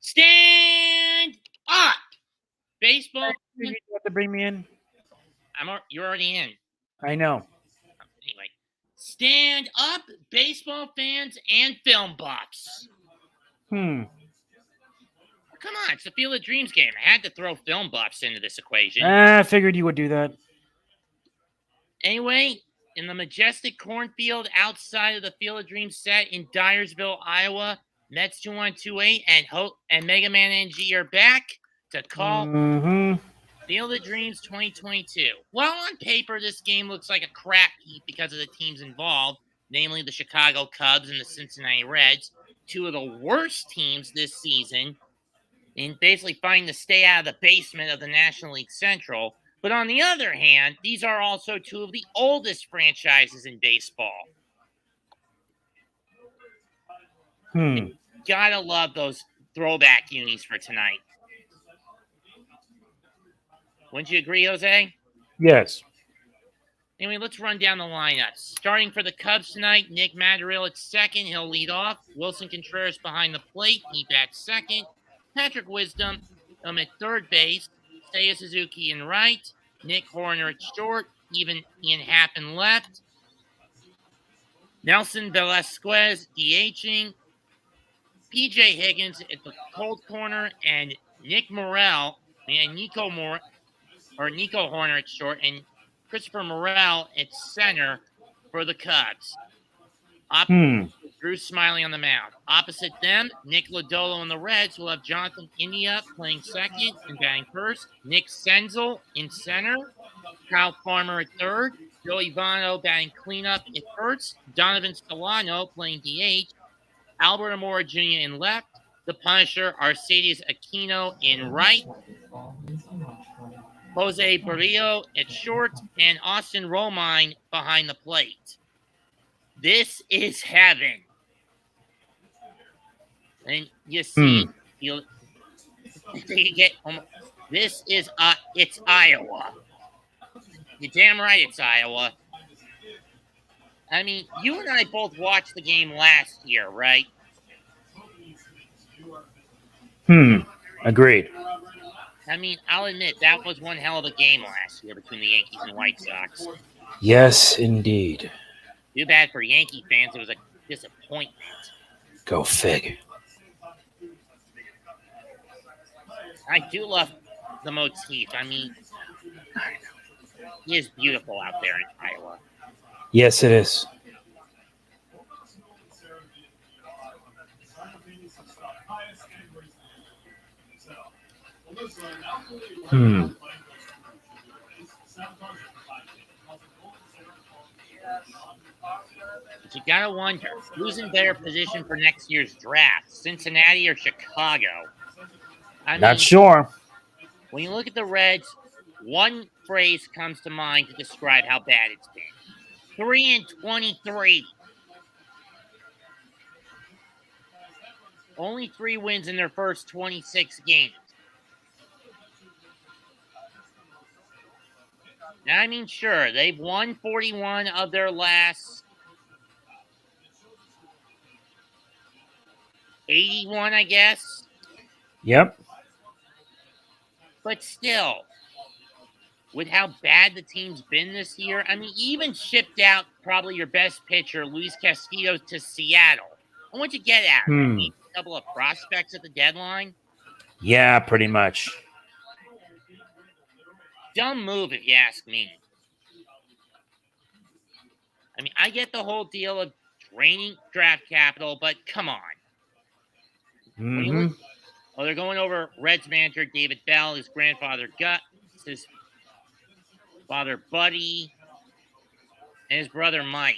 Stand up, baseball. You have to bring me in. You're already in. I know. Anyway, stand up, baseball fans and film buffs. Come on, it's the Field of Dreams game. I had to throw film buffs into this equation. I figured you would do that. Anyway, in the majestic cornfield outside of the Field of Dreams set in Dyersville, Iowa, Mets 2-1-2-8 and MegamanNG are back to call Field of Dreams 2022. Well, on paper, this game looks like a crap heap because of the teams involved, namely the Chicago Cubs and the Cincinnati Reds, two of the worst teams this season, in basically fighting to stay out of the basement of the National League Central. But on the other hand, these are also two of the oldest franchises in baseball. Gotta love those throwback unis for tonight. Wouldn't you agree, Jose? Yes. Anyway, let's run down the lineups. Starting for the Cubs tonight, Nick Madrigal at second. He'll lead off. Wilson Contreras behind the plate. He bats second. Patrick Wisdom at third base. Seiya Suzuki in right. Nick Horner at short. Even Ian Happ in left. Nelson Velasquez DHing. P.J. Higgins at the cold corner. And Nico Horner at short. And Christopher Morel at center for the Cubs. Drew Smiley on the mound. Opposite them, Nick Lodolo and the Reds will have Jonathan India playing second and batting first. Nick Senzel in center. Kyle Farmer at third. Joey Votto batting cleanup at first. Donovan Solano playing DH. Albert Amora Jr. in left. The Punisher, Arcadius Aquino in right. Jose Barrio at short. And Austin Romine behind the plate. This is heaven. And you see, this is, it's Iowa. You're damn right it's Iowa. I mean, you and I both watched the game last year, right? Agreed. I mean, I'll admit, that was one hell of a game last year between the Yankees and White Sox. Yes, indeed. Too bad for Yankee fans. It was a disappointment. Go fig. I do love the motif. I mean, it is beautiful out there in Iowa. Yes, it is. But you gotta wonder, who's in better position for next year's draft, Cincinnati or Chicago? Not sure. When you look at the Reds, one phrase comes to mind to describe how bad it's been. 3-23. Only 3 wins in their first 26 games. Now, I mean, sure, they've won 41 of their last 81, I guess. Yep. But still, with how bad the team's been this year, I mean, you even shipped out probably your best pitcher, Luis Castillo, to Seattle. I want you to get out. A couple of prospects at the deadline. Yeah, pretty much. Dumb move, if you ask me. I mean, I get the whole deal of draining draft capital, but come on. They're going over Reds manager David Bell, his grandfather Gus, his father Buddy, and his brother Mike.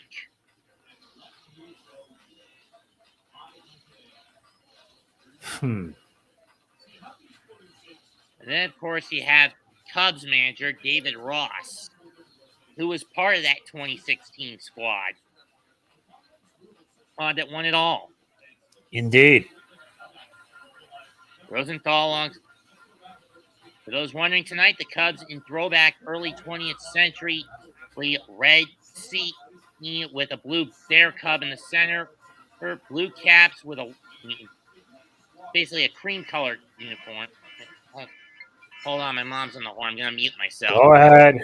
And then, of course, you have Cubs manager David Ross, who was part of that 2016 squad that won it all. Indeed. Rosenthal, for those wondering tonight, the Cubs in throwback early 20th century red sea with a blue bear cub in the center, blue caps with a basically a cream-colored uniform. Hold on, my mom's on the horn. I'm going to mute myself. Go ahead.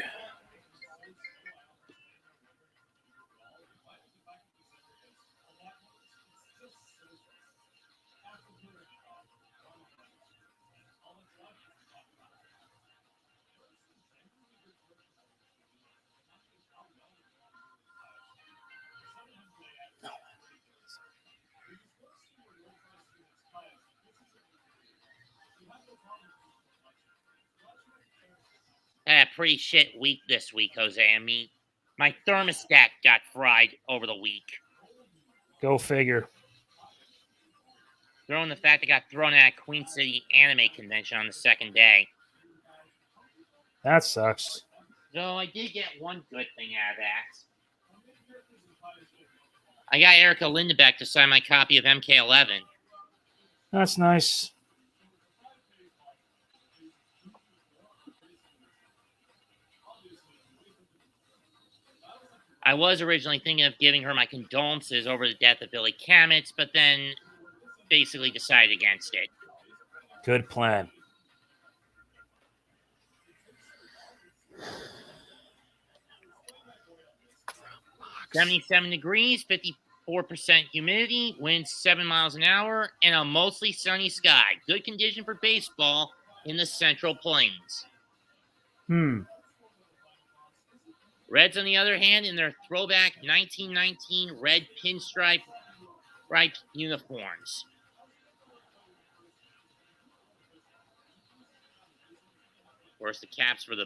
I had a pretty shit week this week, Jose. I mean, my thermostat got fried over the week. Go figure. Throwing the fact I got thrown at Queen City Anime Convention on the second day. That sucks. So I did get one good thing out of that. I got Erica Lindebeck to sign my copy of MK11. That's nice. I was originally thinking of giving her my condolences over the death of Billy Kamitz, but then basically decided against it. Good plan. $77 degrees, 54% humidity, winds 7 miles an hour, and a mostly sunny sky. Good condition for baseball in the Central Plains. Reds, on the other hand, in their throwback 1919 red pinstripe uniforms. Of course, the caps for the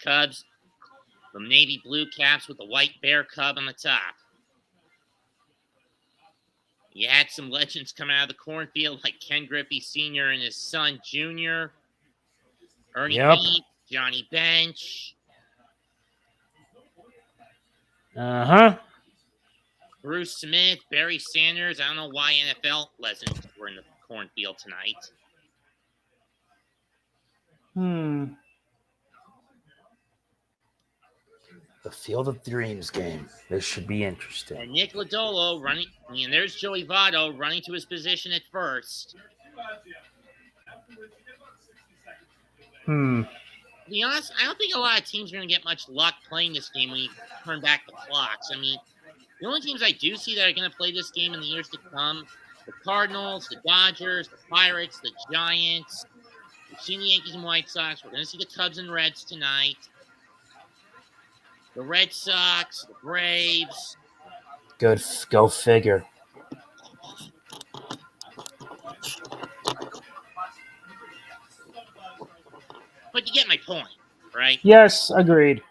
Cubs, the navy blue caps with the white bear cub on the top. You had some legends come out of the cornfield like Ken Griffey Sr. and his son Jr., Ernie Heath, Johnny Bench. Bruce Smith, Barry Sanders. I don't know why NFL legends were in the cornfield tonight. The Field of Dreams game. This should be interesting. And Nick Lodolo running, and there's Joey Votto running to his position at first. To be honest, I don't think a lot of teams are going to get much luck playing this game when you turn back the clocks. I mean, the only teams I do see that are going to play this game in the years to come, the Cardinals, the Dodgers, the Pirates, the Giants. We've seen the Yankees and White Sox. We're going to see the Cubs and Reds tonight. The Red Sox, the Braves. Good. Go figure. But you get my point, right? Yes, agreed.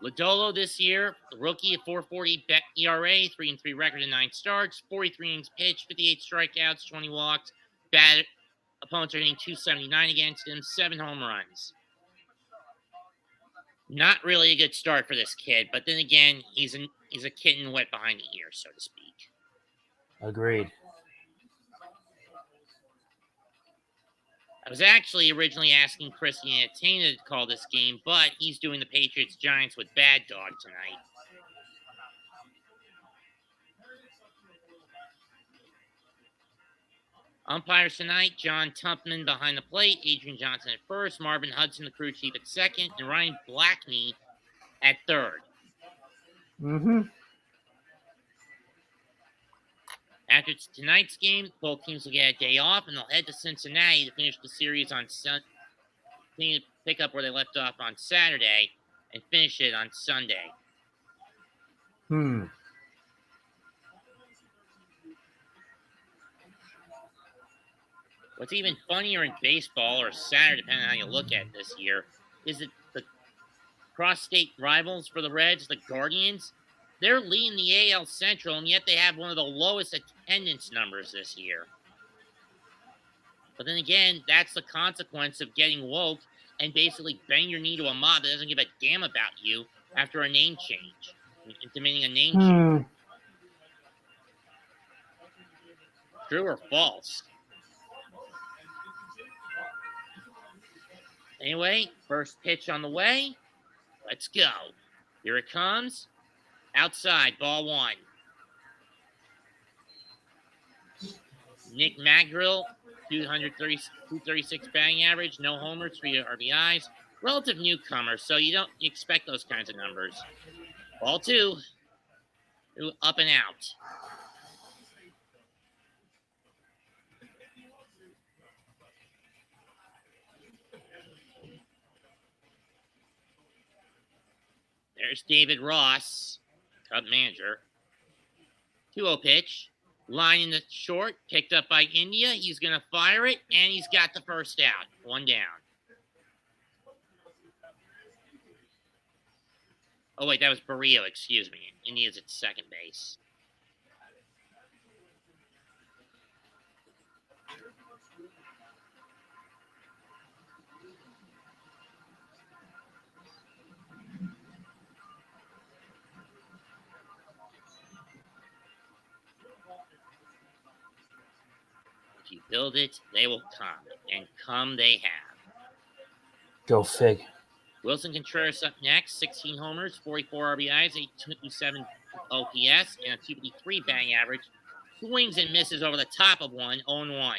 Lodolo this year, the rookie at 4.40 ERA, 3-3 record in 9 starts, 43 innings pitched, 58 strikeouts, 20 walks. Opponents are hitting .279 against him, 7 home runs. Not really a good start for this kid, but then again, he's a kitten wet behind the ears, so to speak. Agreed. I was actually originally asking Christian Atena to call this game, but he's doing the Patriots-Giants with Bad Dog tonight. Umpires tonight, John Tumpman behind the plate, Adrian Johnson at first, Marvin Hudson, the crew chief, at second, and Ryan Blackney at third. After tonight's game, both teams will get a day off, and they'll head to Cincinnati to finish the series on Sunday, pick up where they left off on Saturday, and finish it on Sunday. What's even funnier in baseball, or sadder, depending on how you look at it this year, is that the cross-state rivals for the Reds, the Guardians, they're leading the AL Central, and yet they have one of the lowest attendance numbers this year. But then again, that's the consequence of getting woke and basically bang your knee to a mob that doesn't give a damn about you after a name change, demanding a name change. True or false? Anyway, first pitch on the way. Let's go. Here it comes. Outside, ball 1. Nick Magrill, 236 batting average, no homers, 3 RBIs. Relative newcomer, so you expect those kinds of numbers. Ball 2. Up and out. There's David Ross, Cub manager. 2-0 pitch. Line in the short, picked up by India. He's going to fire it, and he's got the first out. 1 down. Oh, wait, that was Barrio, excuse me. India's at second base. If you build it, they will come. And come they have. Go Fig. Wilson Contreras up next. 16 homers, 44 RBIs, 827 OPS, and a 253 batting average. Swings and misses over the top of one, 0-1.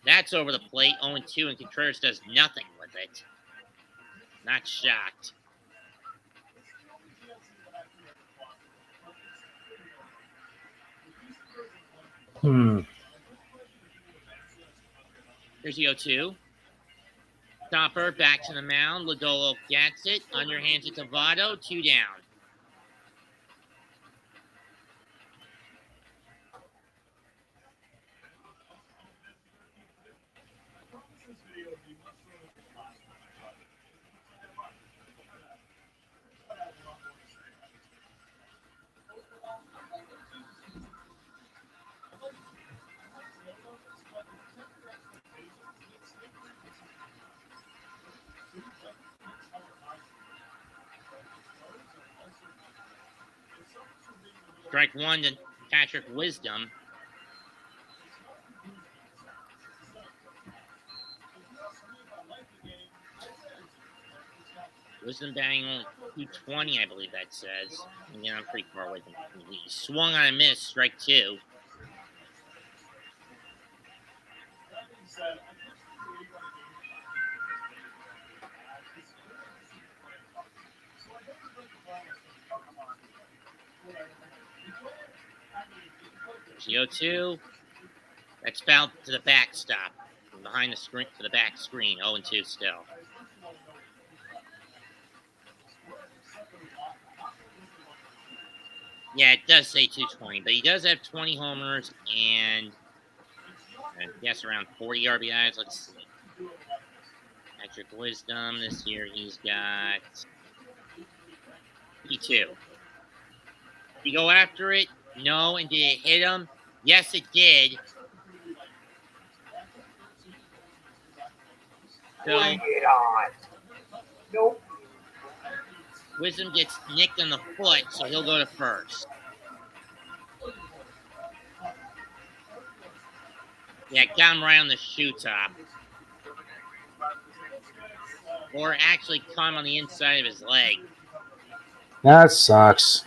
That's over the plate, 0-2, and Contreras does nothing with it. Not shocked. Here's the 0-2. Stopper back to the mound. Lodolo gets it. Underhands it to Votto. 2 down. Strike 1 to Patrick Wisdom. Wisdom batting only 220, I believe that says. Again, I'm pretty far away from the TV. Swung on a miss, strike 2. There's the 0-2. That's fouled to the backstop. From behind the screen to the back screen. 0-2 still. Yeah, it does say 220, but he does have 20 homers and I guess around 40 RBIs. Let's see. Patrick Wisdom this year, he's got 52. Did he go after it? No. And did it hit him? Yes, it did. So, Bring it on. Nope. Wisdom gets nicked on the foot, so he'll go to first. Yeah, got him right on the shoe top. Or actually caught him on the inside of his leg. That sucks.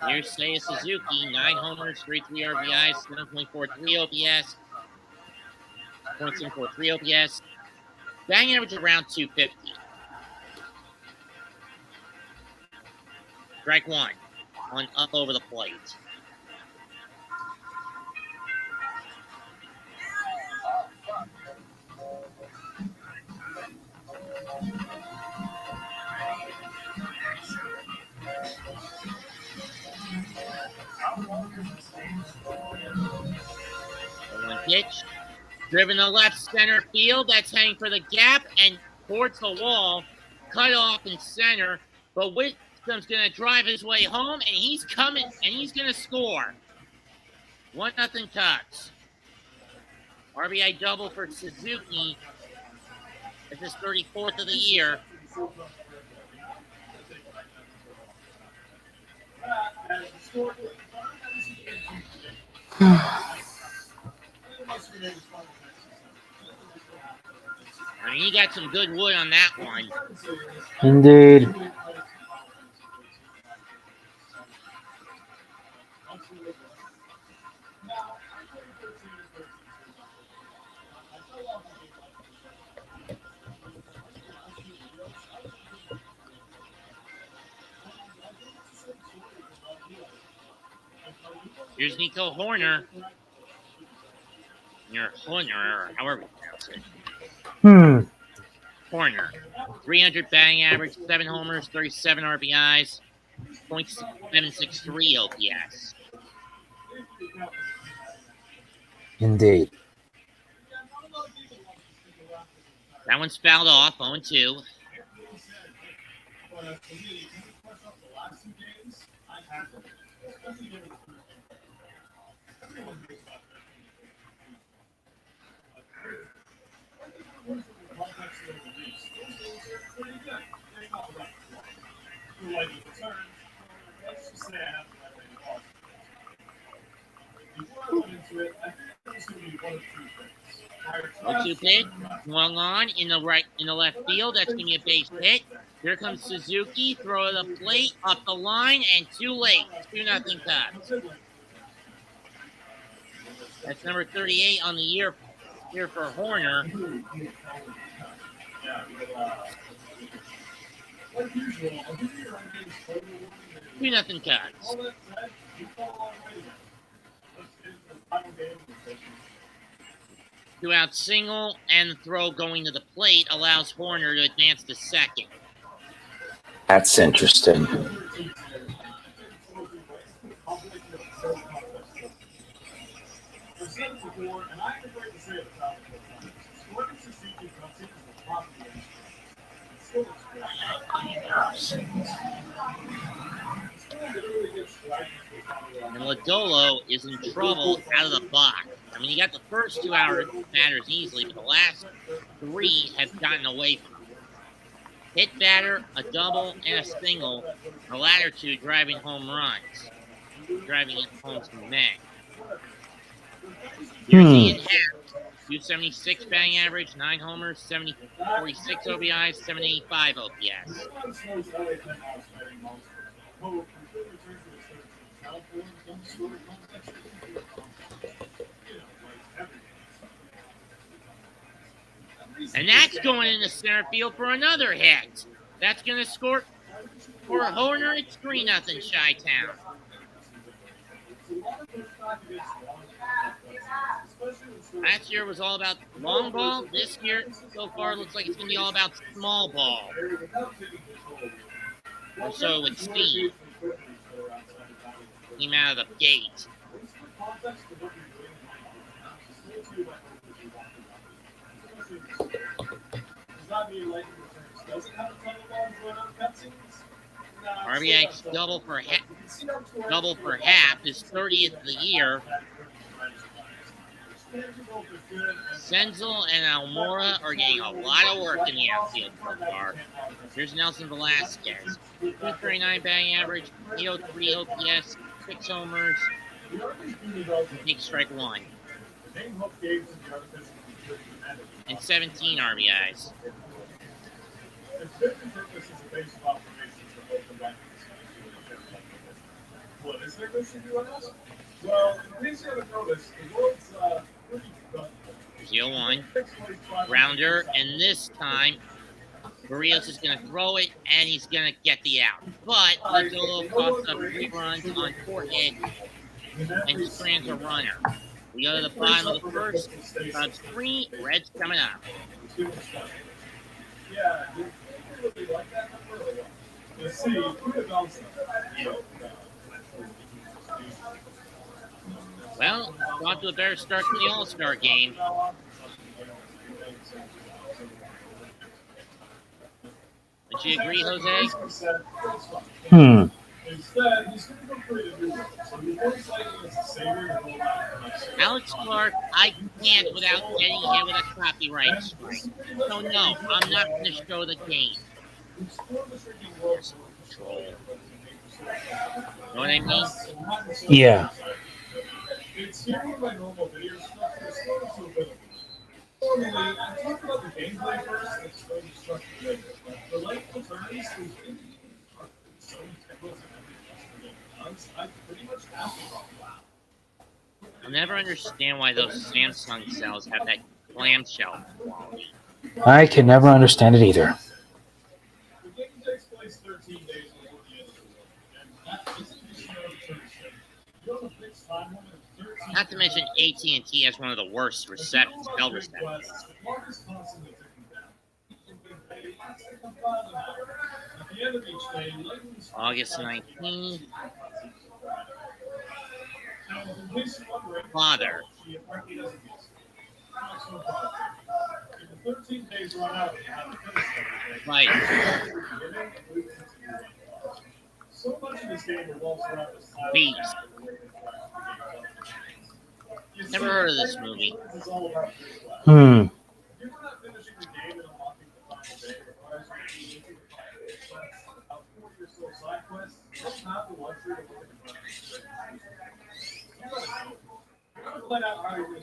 Here's Seiya Suzuki, 9 homers, 33 RBIs, 7.43 OPS, 0.743 OPS. Batting average around 250. Strike 1 on up over the plate. One pitch. Driven to left center field. That's heading for the gap and towards the wall. Cut off in center. But Wisdom's going to drive his way home, and he's coming, and he's going to score. 1-0 Cubs. RBI double for Suzuki. It's his 34th of the year. I mean, you got some good wood on that one. Indeed. Here's Nico Horner. Or Horner, or however you pronounce it. Horner. 300 batting average, 7 homers, 37 RBIs, .763 OPS. Indeed. That one's fouled off, 0-2. Two pitch, swung on in the left field. That's gonna be a base hit. Here comes Suzuki, throw to the plate, up the line, and too late. 2-0 Cubs. That's number 38 on the year here for Horner. 2-0 Cubs. 2-out single, and the throw going to the plate allows Horner to advance to second. That's interesting. And Lodolo is in trouble out of the box. I mean, he got the first 2 hour batters easily, but the last 3 have gotten away from him. Hit batter, a double, and a single. The latter 2 driving home runs. Driving it home to Meng. Here's Ian Happ. 276 batting average, 9 homers, 46 OBIs, 785 OPS. And that's going into center field for another hit. That's going to score for Horner. It's 3-0 Chi-Town. Last year was all about long ball. This year, so far, looks like it's going to be all about small ball. Or so it would seem. Came out of the gate. RBI double for Happ, his 30th of the year. Senzel and Almora are getting a lot of work in the outfield so far. Here's Nelson Velasquez. 239 batting average, 803 OPS, 6 homers. Take strike 1. And 17 RBIs. What is there to do on us? Well, in case you haven't noticed, the world's pretty good. 0-1. Rounder, and this time, Barrios is going to throw it, and he's going to get the out. But Lodolo costs up 3 runs on 4 hits, and strands a runner. We go to the bottom of the first. Cubs 3, Reds coming up. Yeah, you really like that number or what? Let's see, who develops that? Well, off to a better start to the All-Star game. Would you agree, Jose? Alex Clark, I can't without getting hit with a copyright strike. So no, I'm not going to show the game. Control. know what I mean? Yeah. It's here with my normal video structure. It's going to a bit of normally, I talk about the gameplay first and explain the structure later. But the length of turns is so integral to every I pretty much have to go, wow. I'll never understand why those Samsung cells have that clamshell quality. I can never understand it either. The game takes place 13 days before the end of the world, and that isn't just another turn shift. You don't have a fixed time limit of 13 Not to mention AT&T has one of the worst cell receptions. The clock is constantly ticking down. At the end of each day, Lightning's August 19th. Father. If the 13 days run out, you have to finish everything. Right. So much of this game revolves around this time. Beats. Never heard of this movie. Hmm. If you're not finishing the game and unlocking the final day requires you to do about 40 or so side quests, you don't have the luxury to look at the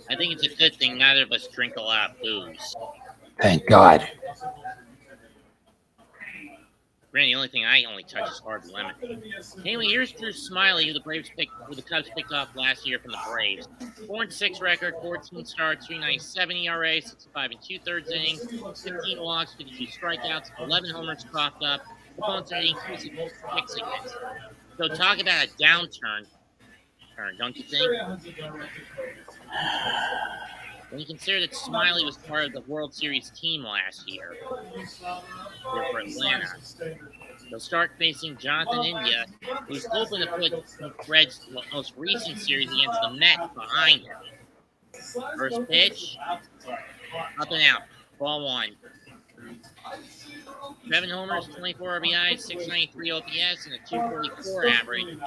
I think it's a good thing neither of us drink a lot of booze. Thank God. Granted, the only thing I only touch is hard lemon. Anyway, here's Drew Smiley, who the Cubs picked off last year from the Braves. 4-6 record, 14 starts, 3.97 ERA, 65 2/3 innings, 15 walks, 52 strikeouts, 11 homers coughed up. Opponents are hitting 266 against. So talk about a downturn, don't you think? When you consider that Smiley was part of the World Series team last year for Atlanta, they'll start facing Jonathan India, who's hoping to put the Reds' most recent series against the Mets behind him. First pitch, up and out, ball one. 7 homers, 24 RBIs, 693 OPS, and a 244 average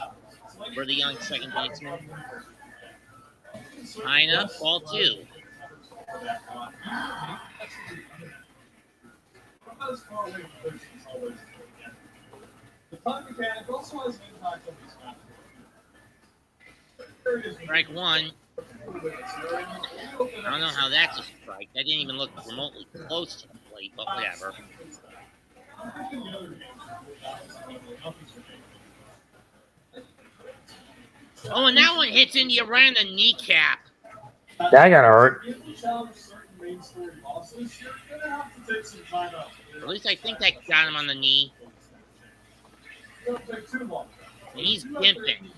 for the young second baseman. High enough, ball two. Strike one. I don't know how that's a strike. That didn't even look remotely close to the plate, but whatever. Oh, and that one hits India right in the kneecap. That got hurt. At least I think that got him on the knee. And he's gimping.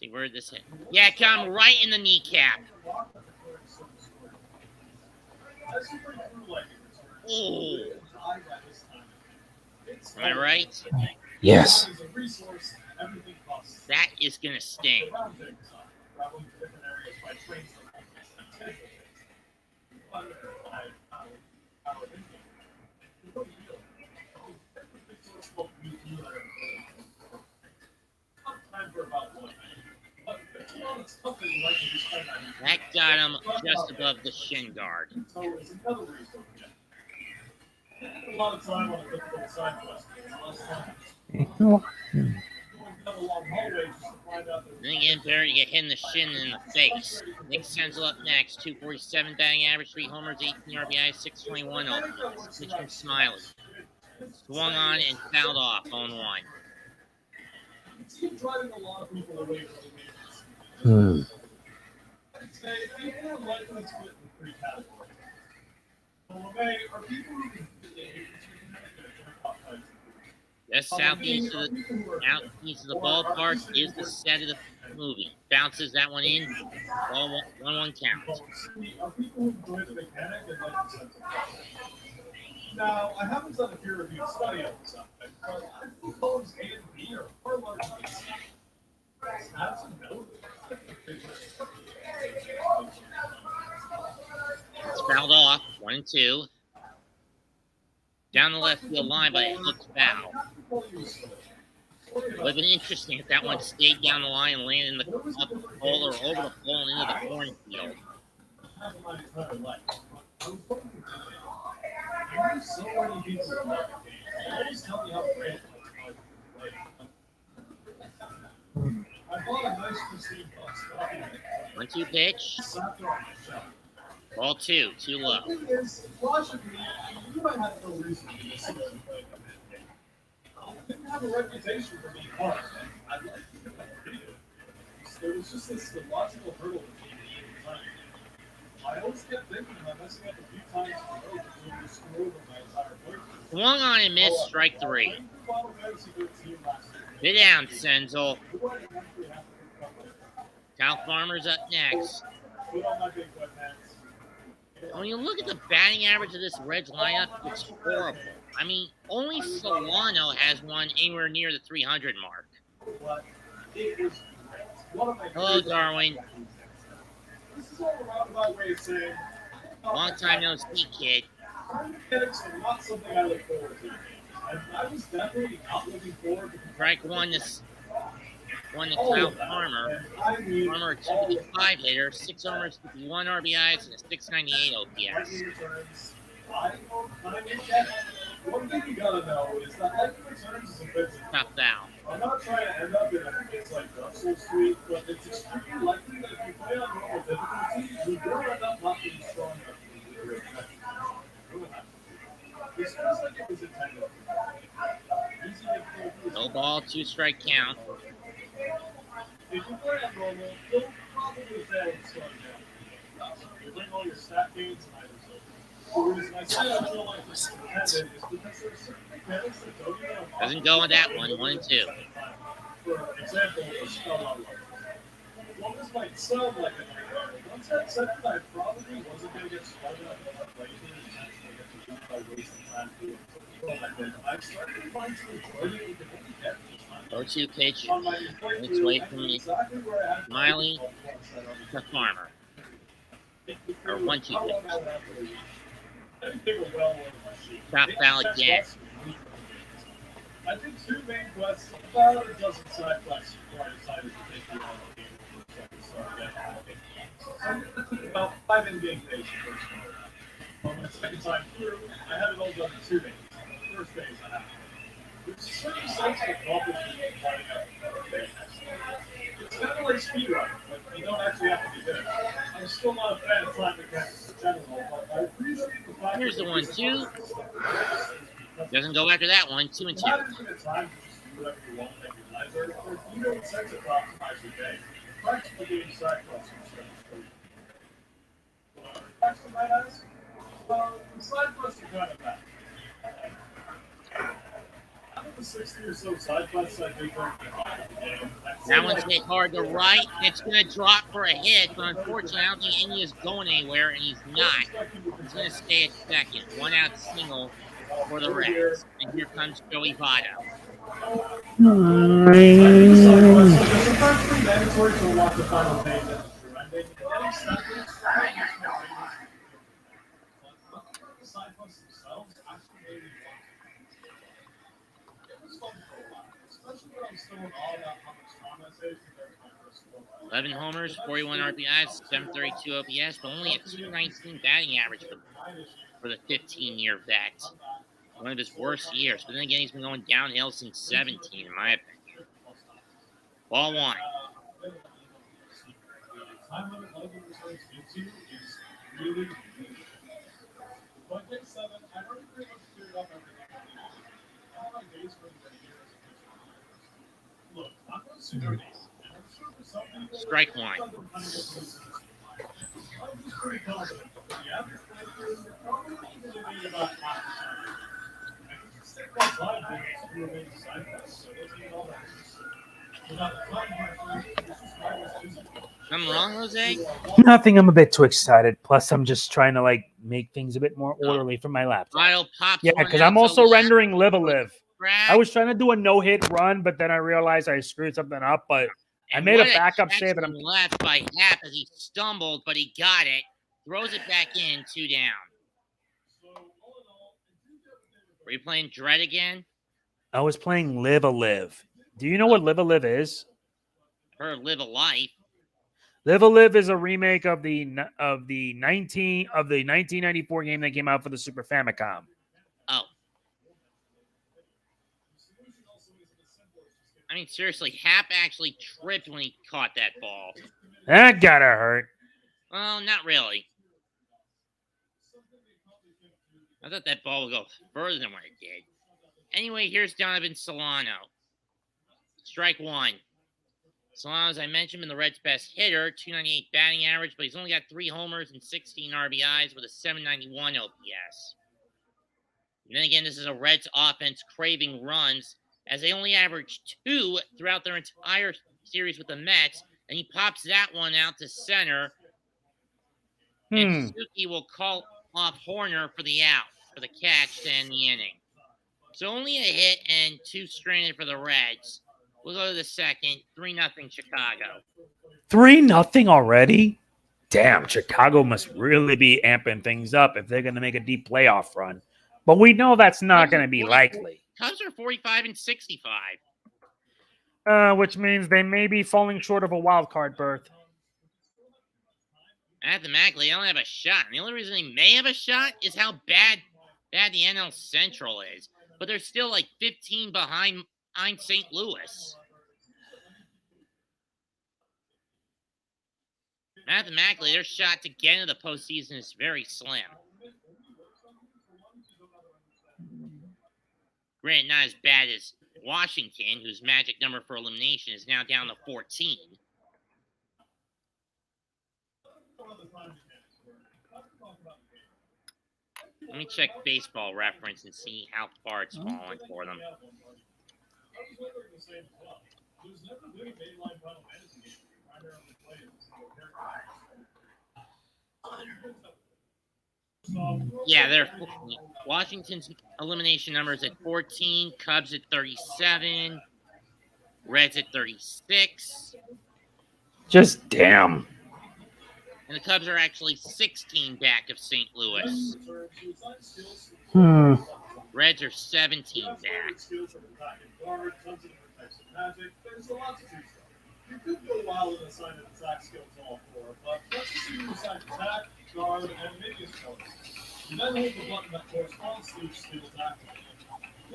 See, where did this hit? Yeah, it got him right in the kneecap. Oh. Am I right? Yes. That is going to sting. That got him just above the shin guard. A lot of time on a difficult side quest. Then again, Barry get hit in the shin and in the face. Nick Senzel up next. 247 batting average, 3 homers, 18 RBI, 621 OPS. Pitch from Smiley. Swung on and fouled off, 0-1. Driving a lot of people away from the games. Hmm. I'd say people are likely split in 3 categories. Are people who can Just southeast of the ballpark is the set of the movie. Bounces that one in. Ball 1-1 count. Are people who enjoy the mechanic and like the sense of Now, I haven't done a peer-reviewed study on this subject, but I think columns A and B are far larger than C. That's a note. It's fouled off. 1-2. Down the left field line, but it looks foul. It would have been interesting if that one stayed down the line and landed in the up the pole or over the pole and into the cornfield. I bought a nice pristine box. 1-2 pitch. Slapped it on my shelf. Ball 2, too low. The thing is, logically, you might have no reason to miss it. I didn't have a reputation for being hard. I liked it. There was just this logical hurdle between me and the time. I always kept thinking about messing up a few times in a row because it would screw over my entire play. Swung on and missed, strike 3. Get down, Senzel. Cal Farmer's up next. When you look at the batting average of this Reds lineup, it's horrible. I mean, only Solano has one anywhere near the 300 mark. Hello, Darwin. This is all a roundabout way of saying, Long time no see, kid. mechanics are not something I look forward to. And I was definitely not looking forward to Strike 1 to Cal Farmer. Farmer, a 255 hitter, 6 homers, 51 RBIs, and a 698 OPS. One thing you gotta know is that life returns is a business. Top foul. I'm not trying to end up in a place like Russell Street, but it's extremely likely that if you play on normal difficulty, you will end up not being strong enough. It feels like it was intended. Easy difficulty. No ball, 2 strike count. If you play on normal, you'll probably fail in starting out. You bring all your stat gains and items over. The reason I say I feel like this is intended is because there are certain mechanics that don't even apply. Doesn't go on that one, 1 and 2. For example, a spell on life. While this might sound like a nightmare, once I accepted I probably wasn't going to get started on the play and intentionally get to do by wasting time doing it. I started to find some enjoyment in the get this time. 0-2 pitch. On my It's away from playthrough, exactly where I had Miley to Farmer. Or 1-2 pitch. Top foul again. I did 2 main quests, about a dozen side quests before I decided to take you on the game. So I'm going to take about 5 in-game days first. On my second time through, I had it all done in 2 days. The first days I had it. There's a certain sense of accomplishment in playing it. It's kind of like speedrunning, but you don't actually have to be good. I'm still not a fan of time mechanics in general, but I appreciate the fact Here's the that 1-2. Doesn't go after that one, 2 and 2. not even a time to just do whatever you want and make your life or you don't sense it to optimize your day. Practically doing side quests instead of question might ask? The side quests are kind of bad. Out of the 60 or so side quests I think are That one's hit hard to right. It's going to drop for a hit, but unfortunately, I don't think India's going anywhere, and he's not. He's going to stay at second. 1 out single for the Reds. And here comes Joey Votto. mandatory to watch the final page. Side quests themselves actually made me want to. It was fun for a while, especially when I was still in awe about how much time I saved compared to my first 4 11 homers, 41 RBIs, 732 OPS, but only a 219 batting average for the 15-year vet. One of his worst years. But then again, he's been going downhill since 17, in my opinion. Ball 1. Time limit other results gives you is really, really. But game 7, I already pretty much cleared up everything I needed. All my days for the year as a pitcher. Look, I'm going to assume everything. And I'm sure for some people, Strike 1. I'm just pretty confident that the average player is probably going to need about half the time. I can just stick one side there and screw away the side quests, so it doesn't need all that. Without the time pressure, it's just my most easy. Something wrong, Jose? Nothing. I'm a bit too excited. Plus, I'm just trying to like make things a bit more orderly for my laptop. Votto pops Yeah, one because out I'm to also left. rendering Live a Live. Grab. I was trying to do a no-hit run, but then I realized I screwed something up. But I And made a what backup catch save, and from I'm left by Happ as he stumbled, but he got it. Throws it back in, 2 down. Were you playing Dread again? I was playing Live a Live. Do you know what Live a Live is? Or Live a Life? Live a Live is a remake of the 1994 game that came out for the Super Famicom. Oh. I mean, seriously, Hap actually tripped when he caught that ball. That gotta hurt. Well, not really. I thought that ball would go further than what it did. Anyway, here's Donovan Solano. Strike one. Solano, as I mentioned, been the Reds' best hitter, 298 batting average, but he's only got 3 homers and 16 RBIs with a 791 OPS. And then again, this is a Reds offense craving runs, as they only average 2 throughout their entire series with the Mets, and he pops that one out to center, and Suzuki will call off Horner for the out, for the catch to end the inning. So only a hit and 2 stranded for the Reds. We'll go to the second, 3-0 Chicago. 3-0 already? Damn, Chicago must really be amping things up if they're going to make a deep playoff run. But we know that's not going to be likely. Cubs are 45 and 65. Which means they may be falling short of a wild card berth. Mathematically, they don't have a shot. And the only reason they may have a shot is how bad the NL Central is. But they're still like 15 behind St. Louis. Mathematically, their shot to get into the postseason is very slim. Granted, not as bad as Washington, whose magic number for elimination is now down to 14. Let me check Baseball Reference and see how far it's fallen for them. Yeah, Washington's elimination numbers at 14, Cubs at 37, Reds at 36. Just damn. And the Cubs are actually 16 back of St. Louis. Reds are 17 back. You could go wild and assign an attack skill to all 4, but let's assume you assign attack, guard, and maybe a skill. You then hold the button that corresponds to each skill's activity.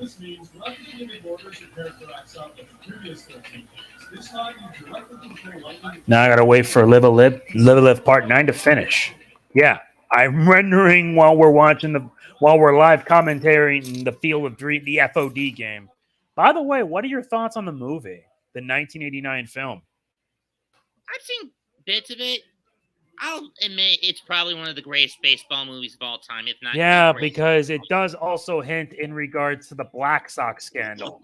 This means rather than giving orders, your character acts out like the previous 13 games. This time, you directly control lightning. Now I gotta wait for Live a Live Part 9 to finish. Yeah, I'm rendering while we're live commentating the Field of Dream, the FOD game. By the way, what are your thoughts on the movie? The 1989 film. I've seen bits of it. I'll admit it's probably one of the greatest baseball movies of all time, if not. Yeah, because it does also hint in regards to the Black Sox scandal.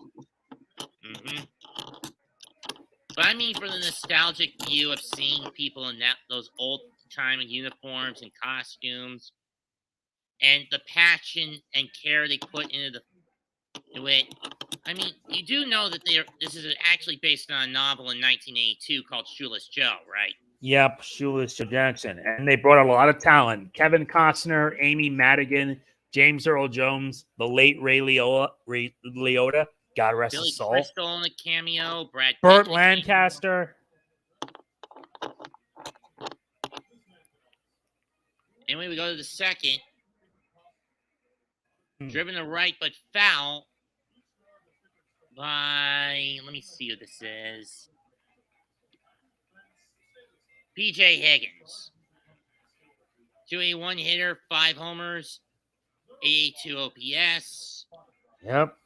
Mm-hmm. But I mean, for the nostalgic view of seeing people in those old-time uniforms and costumes, and the passion and care they put into it. I mean, you do know that this is actually based on a novel in 1982 called Shoeless Joe, right? Yep, Shoeless Joe Jackson. And they brought a lot of talent. Kevin Costner, Amy Madigan, James Earl Jones, the late Ray Liotta, God rest Billy his soul. Crystal in a cameo, Burt Lancaster. Anyway, we go to the second. Driven to right, but foul by, let me see who this is. P.J. Higgins. 281 hitter, 5 homers, 82 OPS. Yep.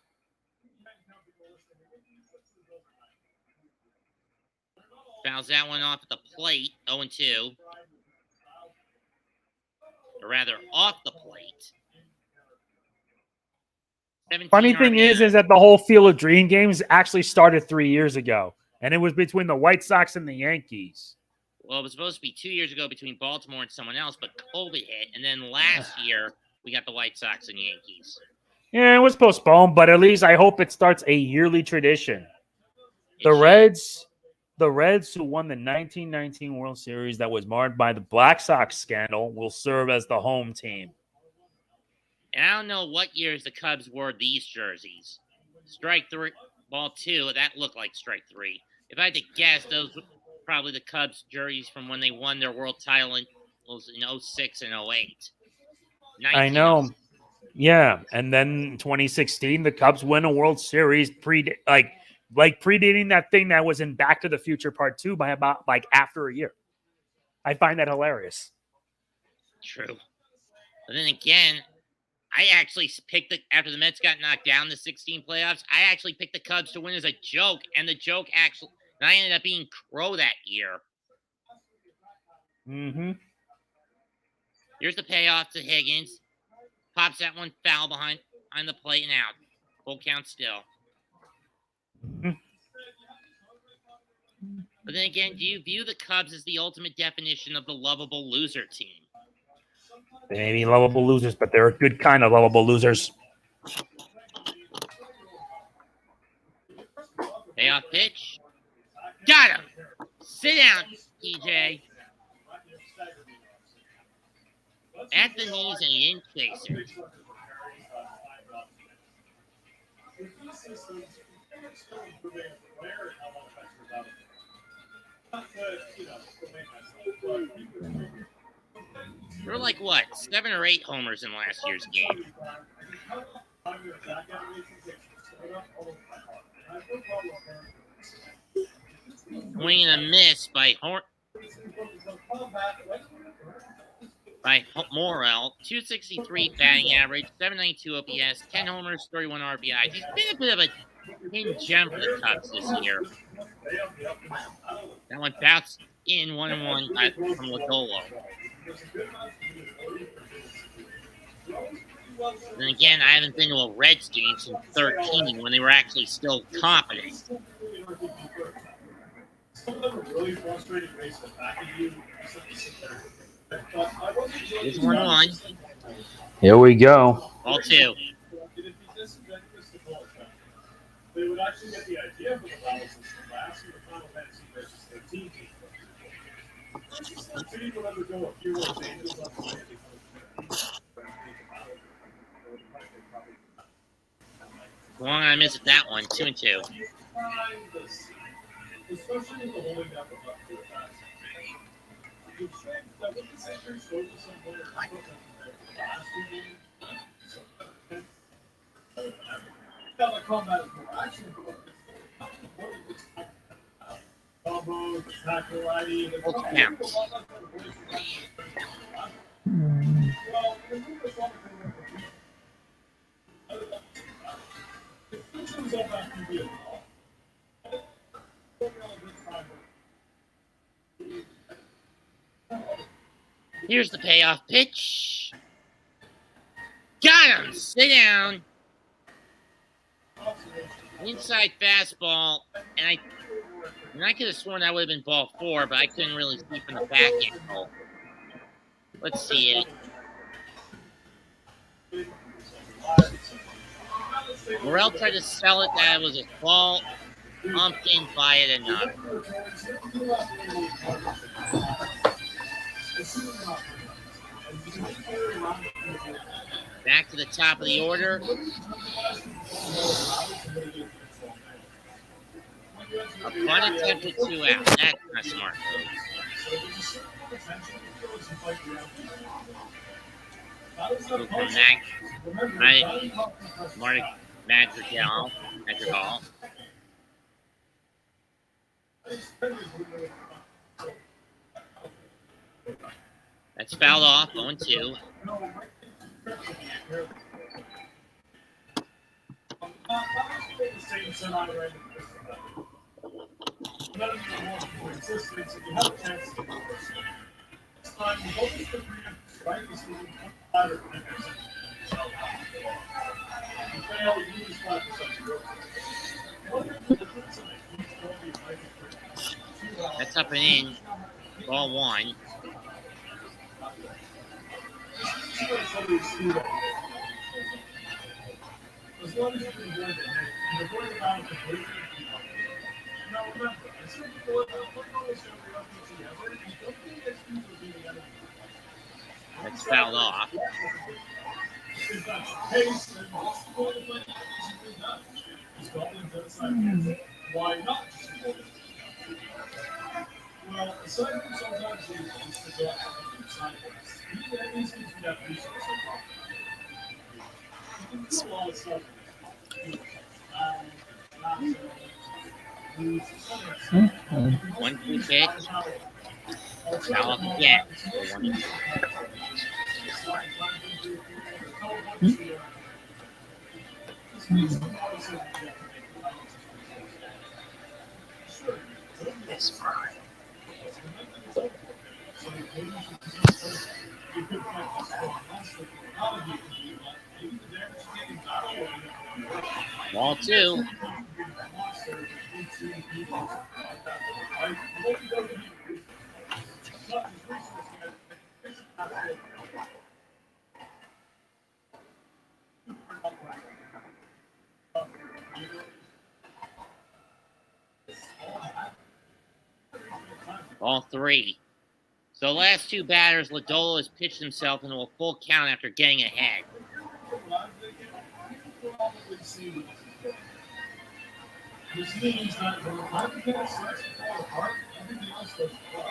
Fouls that one off at the plate, 0-2. Or rather, off the plate. Funny thing is that the whole Field of Dream games actually started 3 years ago, and it was between the White Sox and the Yankees. Well, it was supposed to be 2 years ago between Baltimore and someone else, but COVID hit, and then last year we got the White Sox and Yankees. Yeah, it was postponed, but at least I hope it starts a yearly tradition. The Reds, who won the 1919 World Series that was marred by the Black Sox scandal, will serve as the home team. And I don't know what years the Cubs wore these jerseys. Strike 3, ball 2, that looked like strike 3. If I had to guess, those were probably the Cubs jerseys from when they won their world title in 06 and 08. I know. like predating that thing that was in Back to the Future Part 2 by about like after a year. I find that hilarious. True. But then again, I actually picked after the Mets got knocked down in the 16 playoffs, I actually picked the Cubs to win as a joke, and the joke actually, and I ended up being Crow that year. Mm-hmm. Here's the payoff to Higgins. Pops that one foul behind on the plate and out. Full count still. Mm-hmm. But then again, do you view the Cubs as the ultimate definition of the lovable loser team? They may be lovable losers, but they're a good kind of lovable losers. Payoff pitch. Got him. Sit down, TJ. At the knees, and he didn't chase it. There were like, what, 7 or 8 homers in last year's game. Swing and a miss by Morel. 263 batting average, 792 OPS, 10 homers, 31 RBIs. He's been a bit of a hidden gem for the Cubs this year. That one bounced in 1-1 from Lodolo. Then again, I haven't been to a Reds game since 13 when they were actually still competent. Here's 1-1. Here we go. Ball 2. They would actually get the idea for the battle system by asking the Final Fantasy versus 13 team. The team would undergo a few more changes on the Long I missed that one. 2-2. Especially with the holding down the left to the pass. The strength that with the center showed to some players last game. The combat is more action. Combo, tackle, ID. Full count. Here's the payoff pitch. Got him. Sit down. Inside fastball, and I could have sworn that would have been ball 4, but I couldn't really see from the back angle. Let's see it. Morel tried to sell it that it was a ball, in by it and not. Back to the top of the order. A bunt attempt with 2 out. That's not smart move. Madrigal. That's fouled off. 0-2. That's up and in. Ball 1. As long as you can avoid it, and avoid the amount of completion. Now remember, I said before that football is going to be up together, and don't think that teams will be the enemy. That's fouled off. If that's the case, then what's the point of playing easily done? Scotland's outside. Why not just avoid it? Well, aside from sometimes they used to go out from sideways, these enemies can be that resource and problem. You can do a lot of stuff. 1-2 pitch. Foul off again. For 1-2. Ball 2. Ball 3. So the last two batters, Lodolo has pitched himself into a full count after getting ahead. This means that when the hypothetical starts to fall apart, everything else goes well.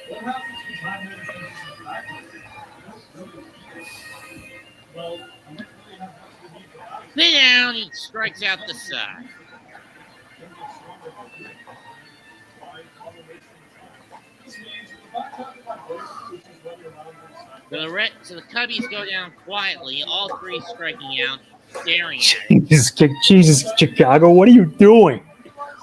What happens when time management is backwards? Well, you don't really have much to need for that. Sit down, he strikes out the side. So the Cubbies go down quietly, all three striking out, staring at it. Jesus, Chicago, what are you doing?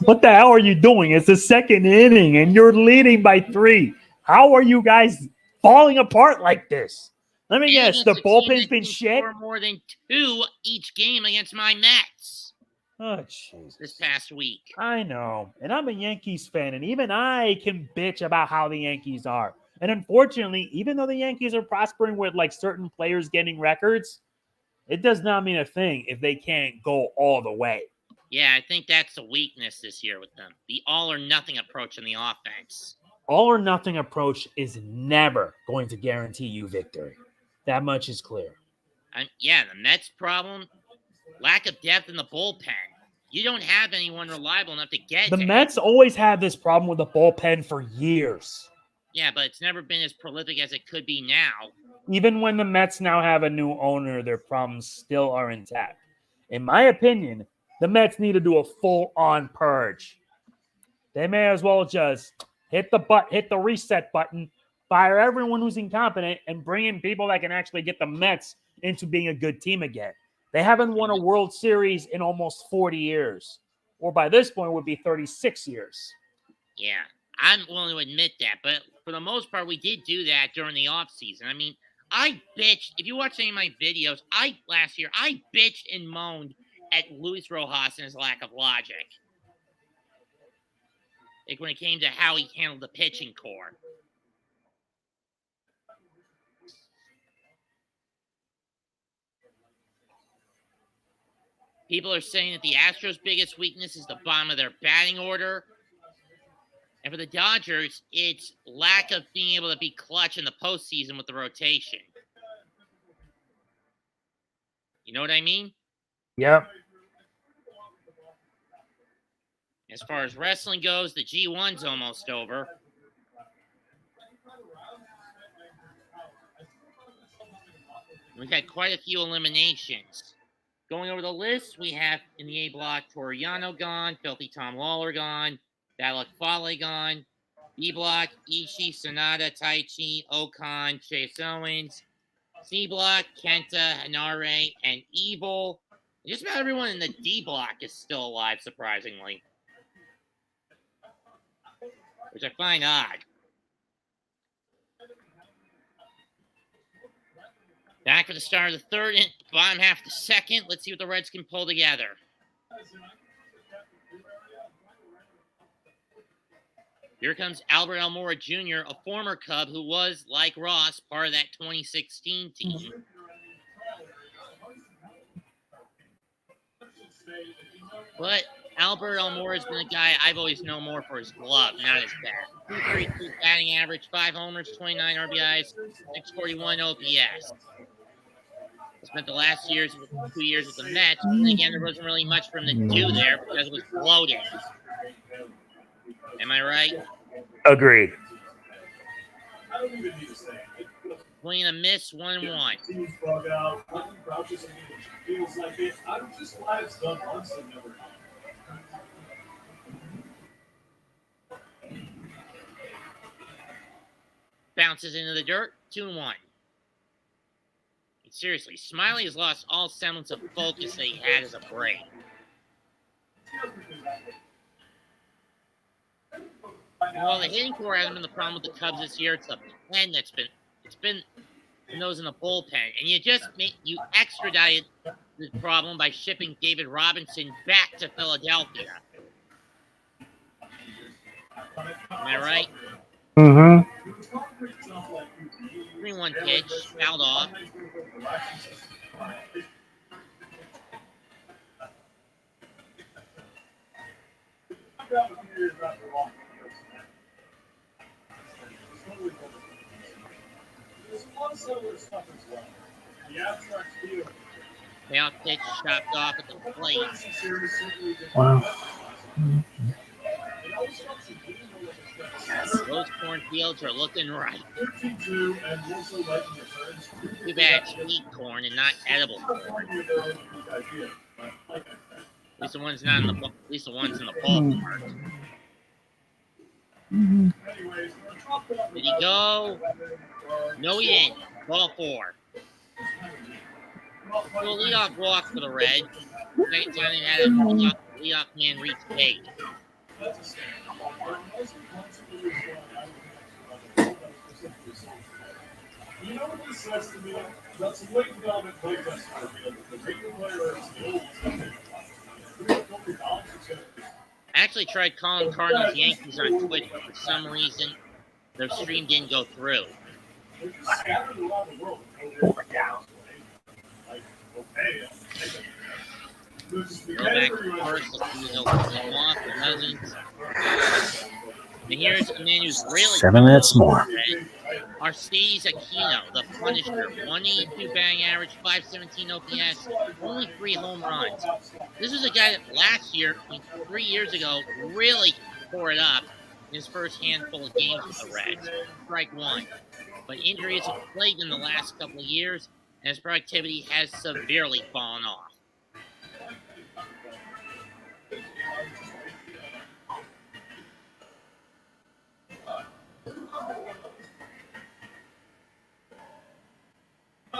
What the hell are you doing? It's the second inning, and you're leading by 3. How are you guys falling apart like this? Let me guess, the bullpen's been shit? More than 2 each game against my Mets. Oh, Jesus. This past week. I know. And I'm a Yankees fan, and even I can bitch about how the Yankees are. And unfortunately, even though the Yankees are prospering with like certain players getting records, it does not mean a thing if they can't go all the way. Yeah, I think that's the weakness this year with them. The all-or-nothing approach in the offense. All-or-nothing approach is never going to guarantee you victory. That much is clear. Yeah, the Mets' problem, lack of depth in the bullpen. You don't have anyone reliable enough to get The Mets always had this problem with the bullpen for years. Yeah, but it's never been as prolific as it could be now. Even when the Mets now have a new owner, their problems still are intact. In my opinion, the Mets need to do a full-on purge. They may as well just hit the reset button, fire everyone who's incompetent, and bring in people that can actually get the Mets into being a good team again. They haven't won a World Series in almost 40 years. Or by this point, it would be 36 years. Yeah, I'm willing to admit that, but for the most part, we did do that during the offseason. I mean, I bitched. If you watch any of my videos, last year, I bitched and moaned at Luis Rojas and his lack of logic. Like when it came to how he handled the pitching core. People are saying that the Astros' biggest weakness is the bottom of their batting order. And for the Dodgers, it's lack of being able to be clutch in the postseason with the rotation. You know what I mean? Yep. As far as wrestling goes, the G1's almost over. We've had quite a few eliminations. Going over the list, we have in the A block, Toriano gone, Filthy Tom Lawler gone, Balak Fale gone, B block, Ishii, Sonata, Taichi, Okan, Chase Owens, C block, Kenta, Hanare, and Evil. Just about everyone in the D block is still alive, surprisingly. Which I find odd. Back for the start of the third and bottom half of the second. Let's see what the Reds can pull together. Here comes Albert Almora Jr., a former Cub who was, like Ross, part of that 2016 team. But Albert Almora has been a guy I've always known more for his glove, not his bat. 232 batting average, 5 homers, 29 RBIs, 641 OPS. Spent the last 2 years with the Mets, and again, there wasn't really much for him to do there because it was bloated. Am I right? Agreed. Swing and a miss, 1-1. bounces into the dirt. 2-1. Seriously, Smiley has lost all semblance of focus that he had as a brain. Well, the hitting core hasn't been the problem with the Cubs this year. It's the pen that's been the nose in the bullpen, and you extradited the problem by shipping David Robinson back to Philadelphia. Am I right? Mm-hmm. 3-1 pitch, fouled off. Payoff pitch chopped off at the plate. Wow. Those cornfields are looking right. Too bad it's sweet corn and not edible corn. At least the one's not in the. At least the one's in the ballpark. Did he go? No, he didn't. Ball 4. So a leadoff walk for the Reds. Second time they had a leadoff man reach base. You know what this says to me? That's a late development play test for me. The bigger player is the old. I actually tried calling Cardinals Yankees on Twitter. For some reason, their stream didn't go through. They're just scattered around the world. Go back to first. Let's see they'll come off. It doesn't. And here's a man who's really 7 minutes more. Aristides Aquino, the Punisher, 182 batting average, 517 OPS, only 3 home runs. This is a guy that last year, 3 years ago, really tore it up in his first handful of games with the Reds. Strike 1. But injuries have plagued him the last couple of years, and his productivity has severely fallen off.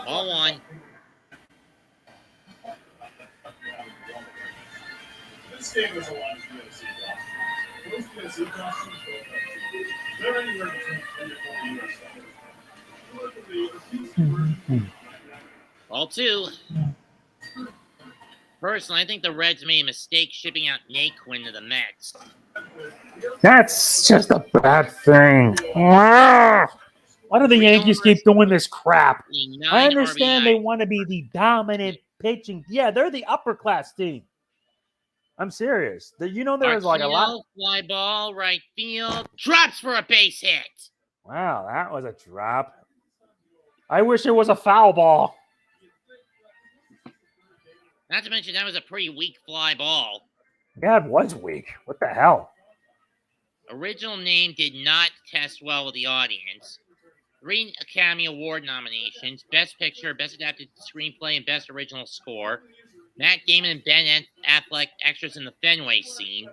All 1. This game was a lot of UFC costumes. Those UFC costumes, they're anywhere between 3 to 4 US. All 2. Personally, I think the Reds made a mistake shipping out Naquin to the Mets. That's just a bad thing. Why do the Yankees keep doing this crap? I understand they want to be the dominant pitching. Yeah, they're the upper class team. I'm serious. You know, there's like a lot. Fly ball, right field, drops for a base hit. Wow, that was a drop. I wish it was a foul ball. Not to mention that was a pretty weak fly ball. Yeah, it was weak. What the hell? Original name did not test well with the audience. 3 Academy Award nominations: Best Picture, Best Adapted Screenplay, and Best Original Score. Matt Damon and Ben Affleck extras in the Fenway scene.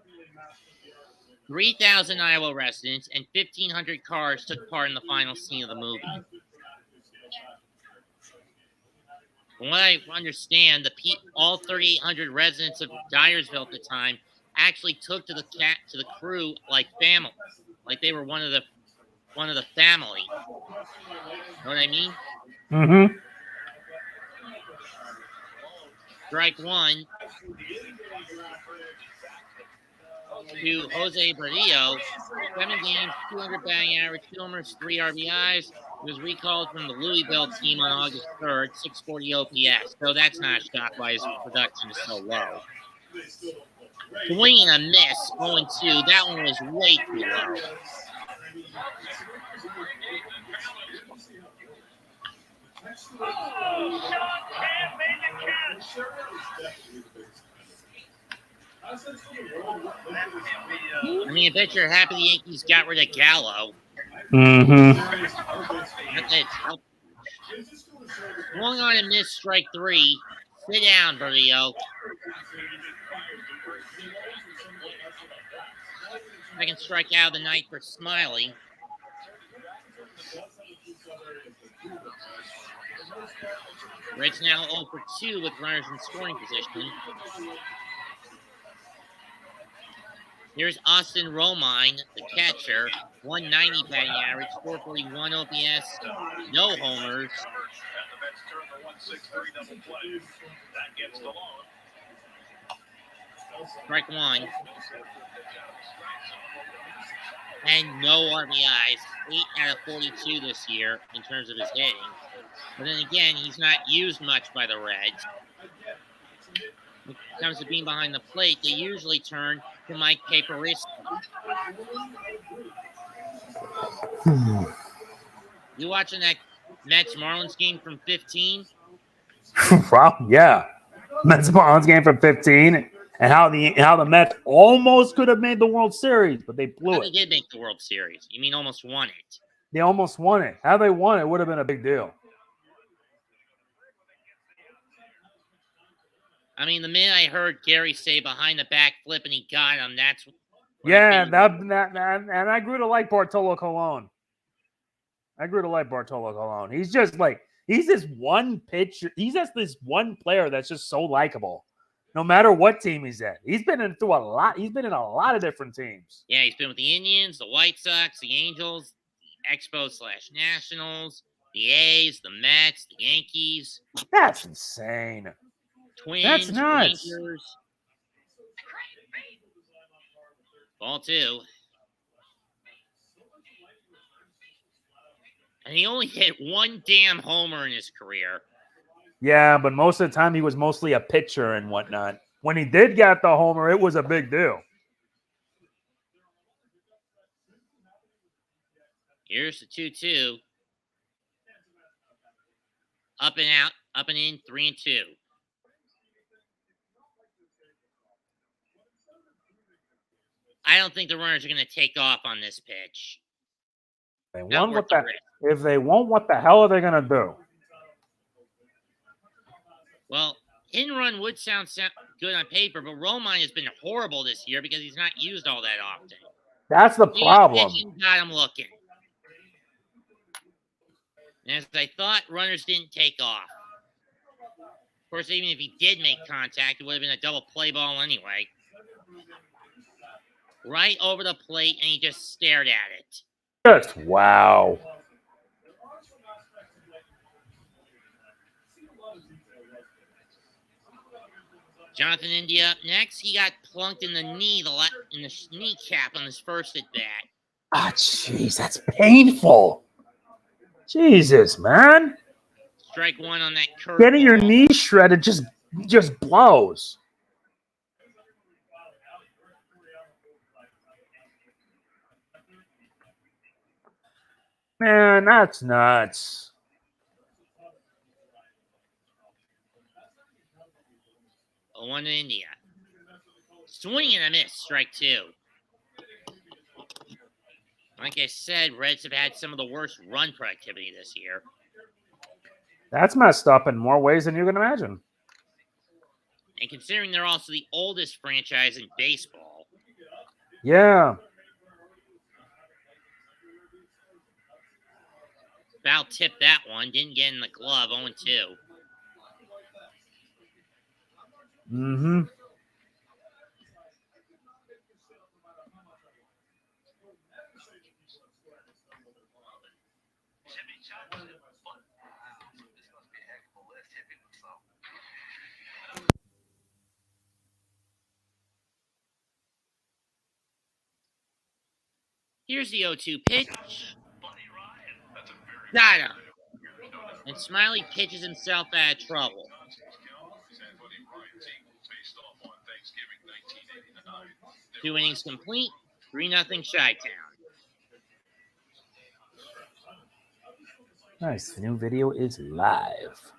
3,000 Iowa residents and 1,500 cars took part in the final scene of the movie. From what I understand, all 3,800 residents of Dyersville at the time actually took to the crew like family, like they were one of the family. Know what I mean? Mm-hmm. Strike 1 to Jose Barrillo. 7 games, 200 batting average, 2 homers, 3 RBIs. He was recalled from the Louisville team on August 3rd, 640 OPS. So that's not a shock why his production is so low. Swing and a miss, 0-2. That one was way too low. I mean, I bet you're happy the Yankees got rid of Gallo. Mm-hmm. Not that it's helpful. Swung on and missed, strike 3. Sit down, Barrio. Second strikeout of the night for Smiley. Reds now 0 for 2 with runners in scoring position. Here's Austin Romine, the catcher, 190 batting average, 441 OPS, no homers. Strike one. And no RBIs, 8 out of 42 this year in terms of his hitting. But then again, he's not used much by the Reds. When it comes to being behind the plate, they usually turn to Mike Paperiski. You watching that Mets Marlins game from 15? Yeah. Mets Marlins game from 15. And how the Mets almost could have made the World Series, but they blew They it. did make the World Series. You mean almost won it? They almost won it. How they won it would have been a big deal. I mean, the minute I heard Gary say behind the back flip and he got him, that's Yeah, and I grew to like Bartolo Colon. He's just like he's this one pitcher. He's just this one player that's just so likable. No matter what team he's at, he's been in through a lot. He's been in a lot of different teams. Yeah, he's been with the Indians, the White Sox, the Angels, the Expos/Nationals, the A's, the Mets, the Yankees. That's insane. Twins, That's nuts. Rangers. Ball two. And he only hit one damn homer in his career. Yeah, but most of the time he was mostly a pitcher and whatnot. When he did get the homer, it was a big deal. Here's the 2-2. Up and out, up and in, 3-2. I don't think the runners are going to take off on this pitch. If they won't, what the hell are they going to do? Well, hit and run would sound good on paper, but Romine has been horrible this year because he's not used all that often. That's the problem. Got him looking. And as I thought, runners didn't take off. Of course, even if he did make contact, it would have been a double play ball anyway. Right over the plate, and he just stared at it. Just wow. Jonathan India up next. He got plunked in the knee, in the kneecap on his first at bat. Ah, jeez, that's painful. Jesus, man. Strike one on that curve. Getting your knee shredded just blows. Man, that's nuts. One to India. Swing and a miss. Strike two. Like I said, Reds have had some of the worst run productivity this year. That's messed up in more ways than you can imagine. And considering they're also the oldest franchise in baseball. Yeah. Foul tipped that one. Didn't get in the glove. 0-2. Mm-hmm. Here's the 0-2 pitch. Got him. And Smiley pitches himself out of trouble. 2 innings complete. 3-0 Chi-Town. Nice. The new video is live.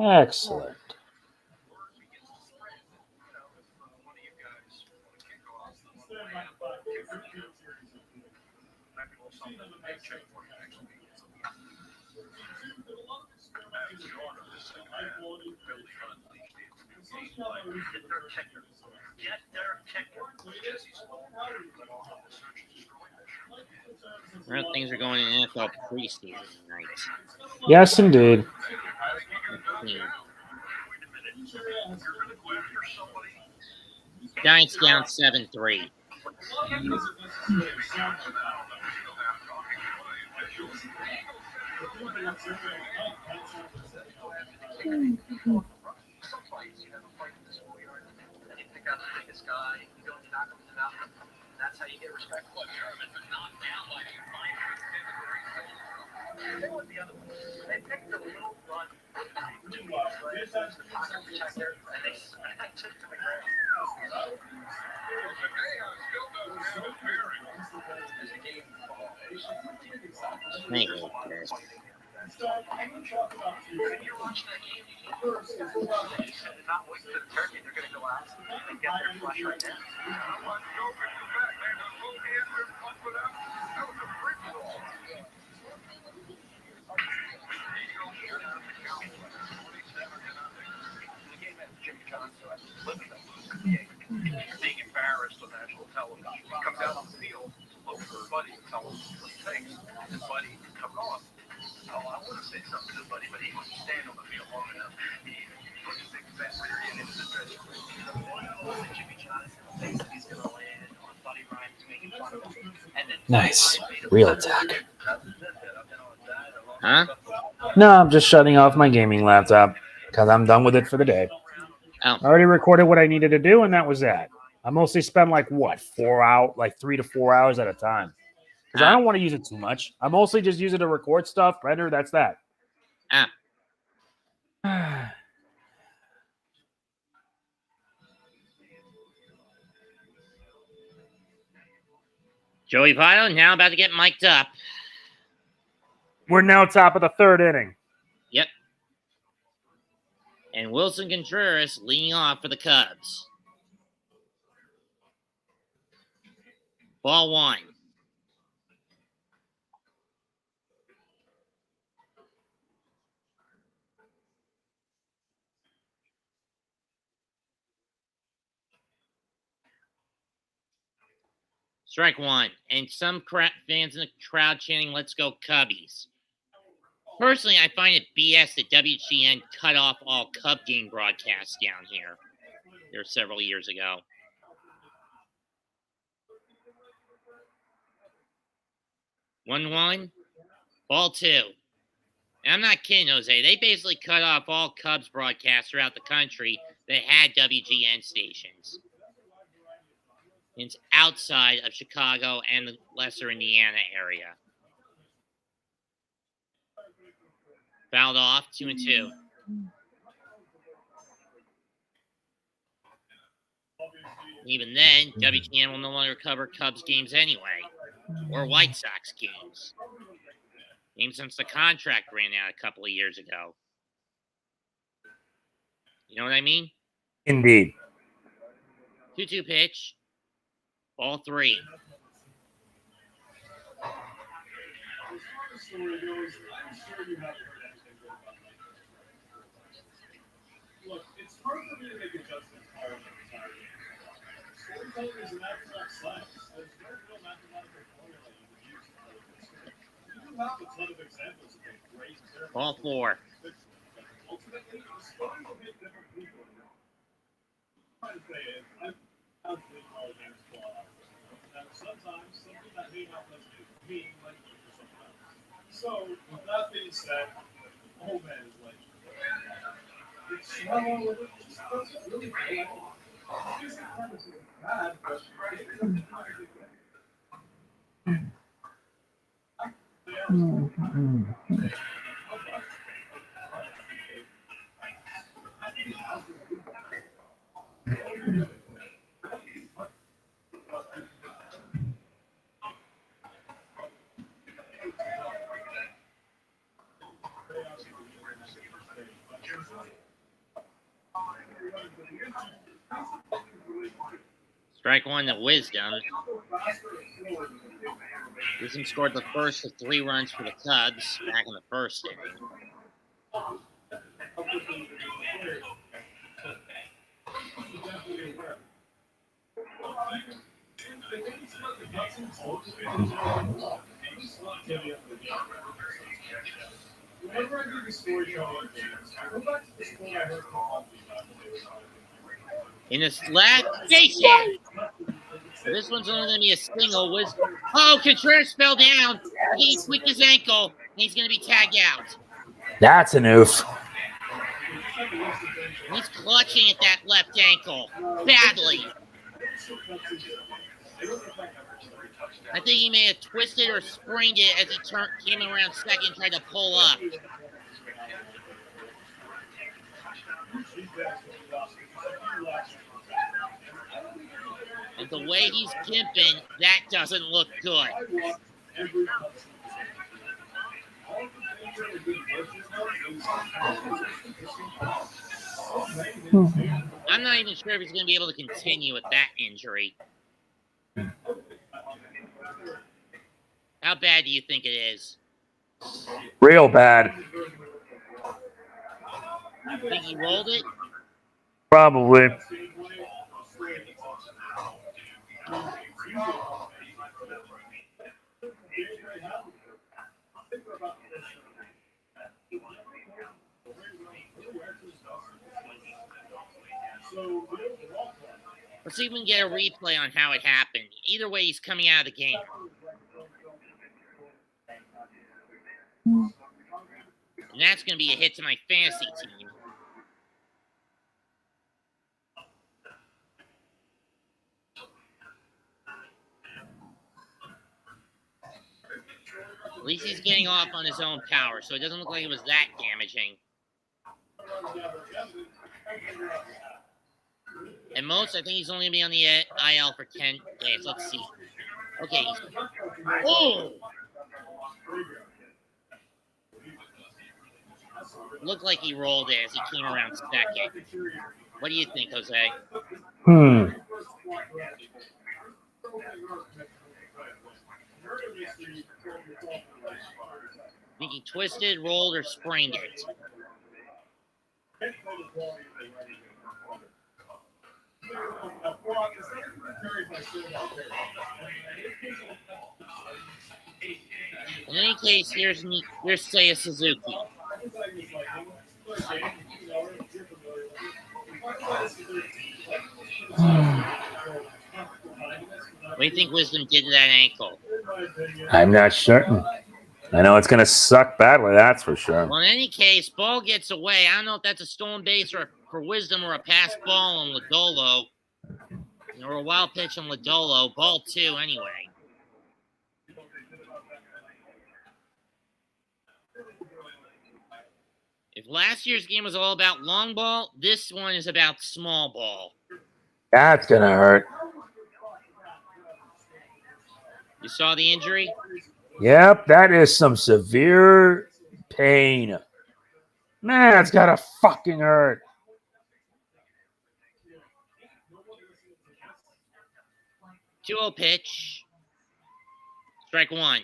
Excellent. Well, things are going in NFL preseason tonight. Yes, indeed. Giants down 7-3. Thank you, Chris. Being embarrassed on national television. He comes out on the field, looks for his buddy and tell him what he thinks. His buddy comes on. Oh, I want to say something to his buddy, but he wouldn't stand on the field long enough. He put his big fat rear end into the dressing room. Jimmy Johnson thinks he's going to land on Buddy Ryan's making fun of him. Nice. Real attack. Huh? No, I'm just shutting off my gaming laptop because I'm done with it for the day. Oh. I already recorded what I needed to do, and that was that. I mostly spend like 3 to 4 hours at a time. Because I don't want to use it too much. I mostly just use it to record stuff, render, that's that. Joey Votto now about to get mic'd up. We're now top of the third inning. Yep. And Wilson Contreras leading off for the Cubs. Ball 1. Strike 1. And some fans in the crowd chanting, "Let's go Cubbies." Personally, I find it BS that WGN cut off all Cub game broadcasts down here. There several years ago. 1-1. Ball 2. And I'm not kidding, Jose. They basically cut off all Cubs broadcasts throughout the country that had WGN stations. It's outside of Chicago and the lesser Indiana area. Fouled off, 2-2. Even then, WGN will no longer cover Cubs games anyway, or White Sox games. Games since the contract ran out a couple of years ago. You know what I mean? Indeed. 2-2 pitch. Ball 3. Look, it's hard for me to make adjustments higher than retirement. Storytelling is an abstract science. There's no real mathematical formula you can use to tell a story. You do have a ton of examples of great characters. Ball 4. Ultimately, the story will hit different people. I'm trying to say it. I've absolutely all games fall out. Now, sometimes something that may not resonate with me might work for someone else. So, with that being said, Old Man is legend. It's shallow, it just doesn't really belong. It isn't kind of bad, but it doesn't kind of Strike 1 to Wisdom. Wisdom scored the first of 3 runs for the Cubs back in the first inning. Whenever I do the storytelling games, I go back to the story I heard from Coffee about In this last station. This one's only going to be a single. Oh, Contreras fell down. He tweaked his ankle, and he's going to be tagged out. That's an oof. He's clutching at that left ankle badly. I think he may have twisted or sprained it as he came around second and tried to pull up. And the way he's gimping, that doesn't look good. I'm not even sure if he's going to be able to continue with that injury. How bad do you think it is? Real bad. Think he rolled it? Probably. Let's see if we can get a replay on how it happened. Either way, he's coming out of the game. And that's going to be a hit to my fantasy team. At least he's getting off on his own power, so it doesn't look like it was that damaging. At most, I think he's only going to be on the IL for 10 days. Let's see. Okay. Oh! Looked like he rolled it as he came around second. What do you think, Jose? I Think he twisted, rolled, or sprained it? In any case, here's Seiya Suzuki. What do you think Wisdom did to that ankle? I'm not certain. I know it's going to suck badly, that's for sure. Well, in any case, ball gets away. I don't know if that's a stolen base or for Wisdom or a pass ball on Lodolo. Or a wild pitch on Lodolo. Ball 2 anyway. If last year's game was all about long ball, this one is about small ball. That's going to hurt. You saw the injury? Yep, that is some severe pain. Man, it's got to fucking hurt. Two-0 pitch. Strike 1.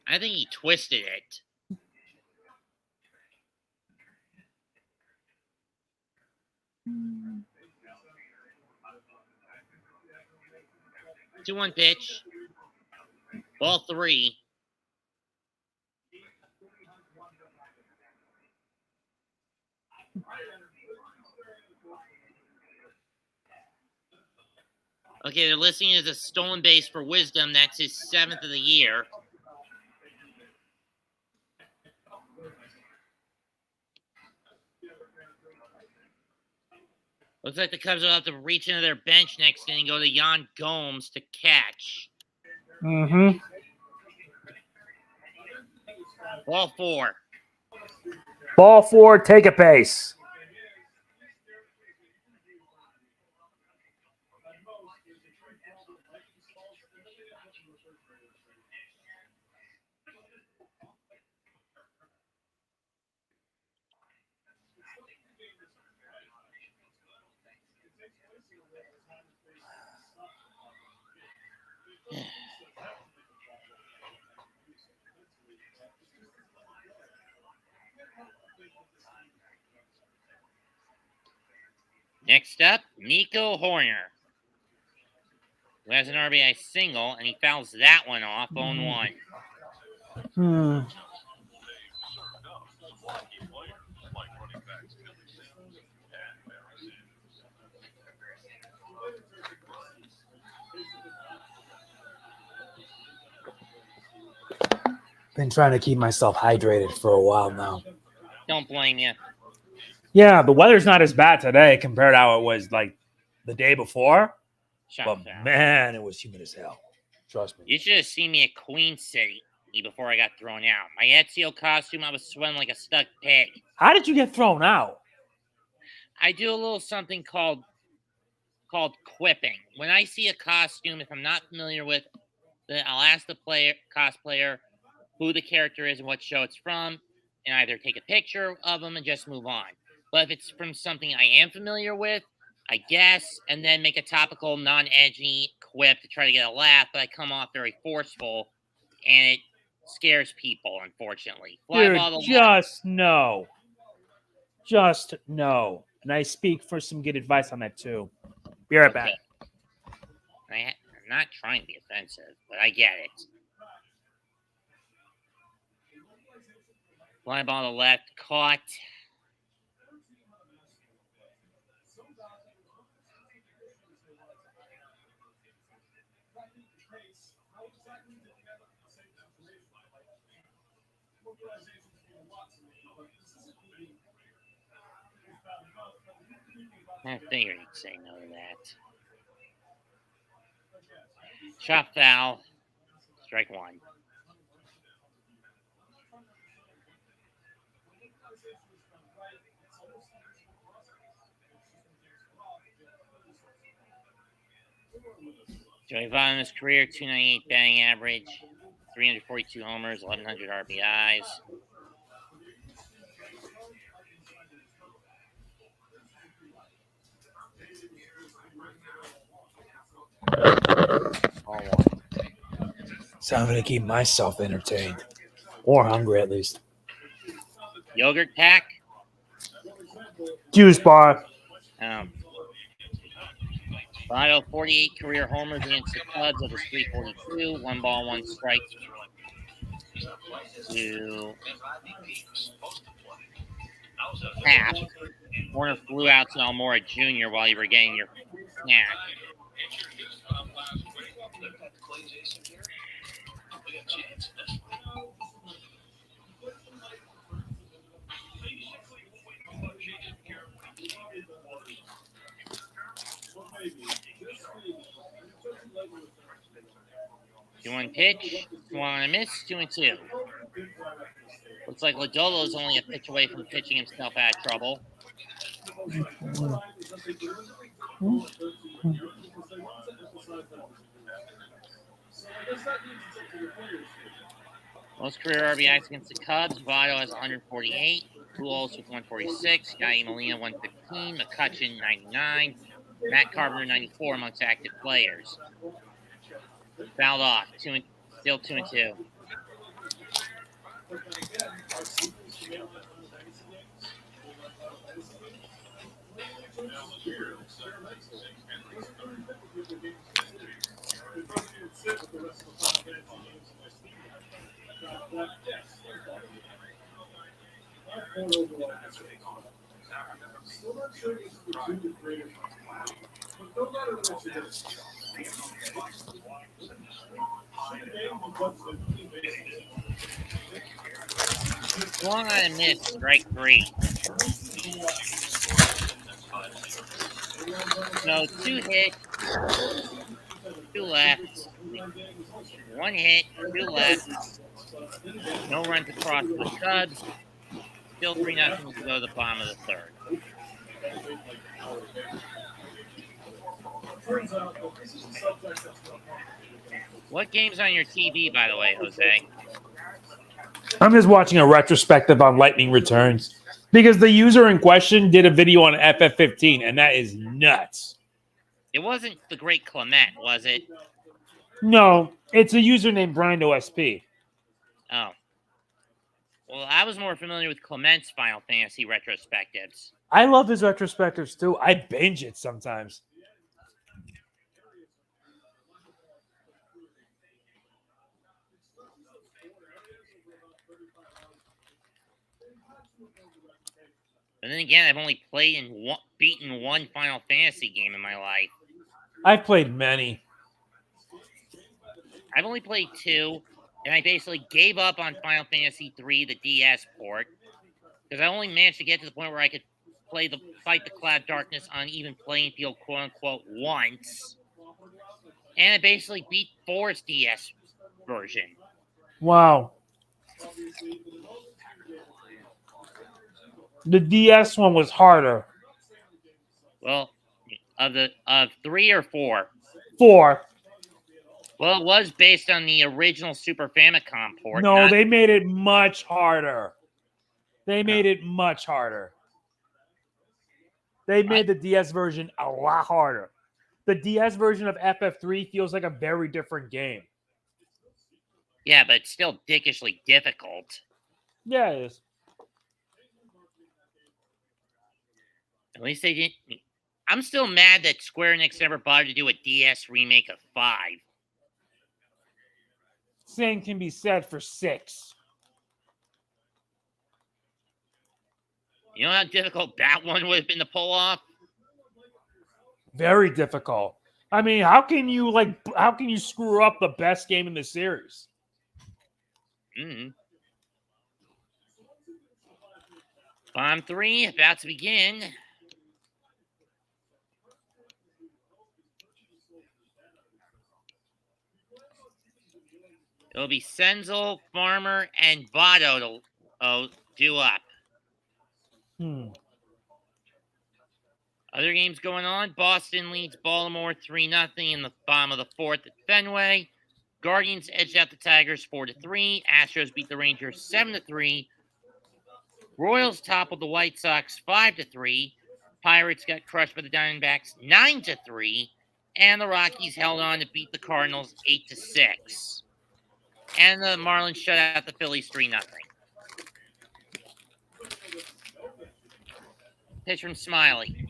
I think he twisted it. Two-one pitch. Ball 3. Okay, they're listing it as a stolen base for Wisdom. That's his 7th of the year. Looks like the Cubs will have to reach into their bench next inning and go to Yan Gomes to catch. Mm-hmm. Ball 4. Ball 4, take a base. Next up, Nico Horner, who has an RBI single, and he fouls that one off, 0-1. Been trying to keep myself hydrated for a while now. Don't blame you. Yeah, the weather's not as bad today compared to how it was like the day before. Shot But foul. man, it was humid as hell. Trust me. You should have seen me at Queen City before I got thrown out. My Ezio costume, I was sweating like a stuck pig. How did you get thrown out? I do a little something called quipping. When I see a costume, if I'm not familiar with it, I'll ask the cosplayer who the character is and what show it's from, and either take a picture of them and just move on. But if it's from something I am familiar with, I guess, and then make a topical, non-edgy quip to try to get a laugh, but I come off very forceful, and it scares people, unfortunately. Dude, Flyball the just no. Just no. And I speak for some good advice on that too. Be right back. I'm not trying to be offensive, but I get it. Fly ball to the left, caught. I figured he'd say no to that. Shot foul. Strike one. Joey Votto in his career, 298 batting average, 342 homers, 1,100 RBIs. All one. So I'm going to keep myself entertained. Or hungry, at least. Yogurt pack. Juice bar. Votto, 48 career homers against the Cubs of his 342. 1 ball, 1 strike. To half. Warner flew out to Almora Jr. while you were getting your snack. You want pitch? You want to miss? 2-2. Looks like Lodolo's only a pitch away from pitching himself out of trouble. Most career RBIs against the Cubs. Votto has 148. Pujols with 146. Yadi Molina 115. McCutchen 99. Matt Carpenter 94 amongst active players. Fouled off. Still 2-2. Swung on and missed. Strike 3. So 2 hits, 2 left. 1 hit, 2 left. No runs across the Cubs. Still 3-0 to go to the bottom of the third. What game's on your TV, by the way, Jose? I'm just watching a retrospective on Lightning Returns because the user in question did a video on FF15, and that is nuts. It wasn't the great Clement, was it? No, it's a user named Brian OSP. Oh. Well, I was more familiar with Clement's Final Fantasy retrospectives. I love his retrospectives too. I binge it sometimes. But then again, I've only played and beaten one Final Fantasy game in my life. I've played many. I've only played 2, and I basically gave up on Final Fantasy 3, the DS port, because I only managed to get to the point where I could fight the Cloud Darkness on even playing field, quote unquote, once. And I basically beat 4's DS version. Wow. The DS one was harder. Well, of 3 or 4. 4. Well, it was based on the original Super Famicom port. No, they made it much harder. They made it much harder. They made the DS version a lot harder. The DS version of FF3 feels like a very different game. Yeah, but it's still dickishly difficult. Yeah, it is. At least they didn't. I'm still mad that Square Enix never bothered to do a DS remake of 5. Same can be said for 6. You know how difficult that one would have been to pull off? Very difficult. I mean, how can you screw up the best game in the series? Mm-hmm. Bomb 3 about to begin. It'll be Senzel, Farmer, and Votto to do up. Other games going on. Boston leads Baltimore 3-0 in the bottom of the 4th at Fenway. Guardians edged out the Tigers 4-3. Astros beat the Rangers 7-3. Royals toppled the White Sox 5-3. Pirates got crushed by the Diamondbacks 9-3. And the Rockies held on to beat the Cardinals 8-6. And the Marlins shut out the Phillies 3-0. Pitch from Smiley.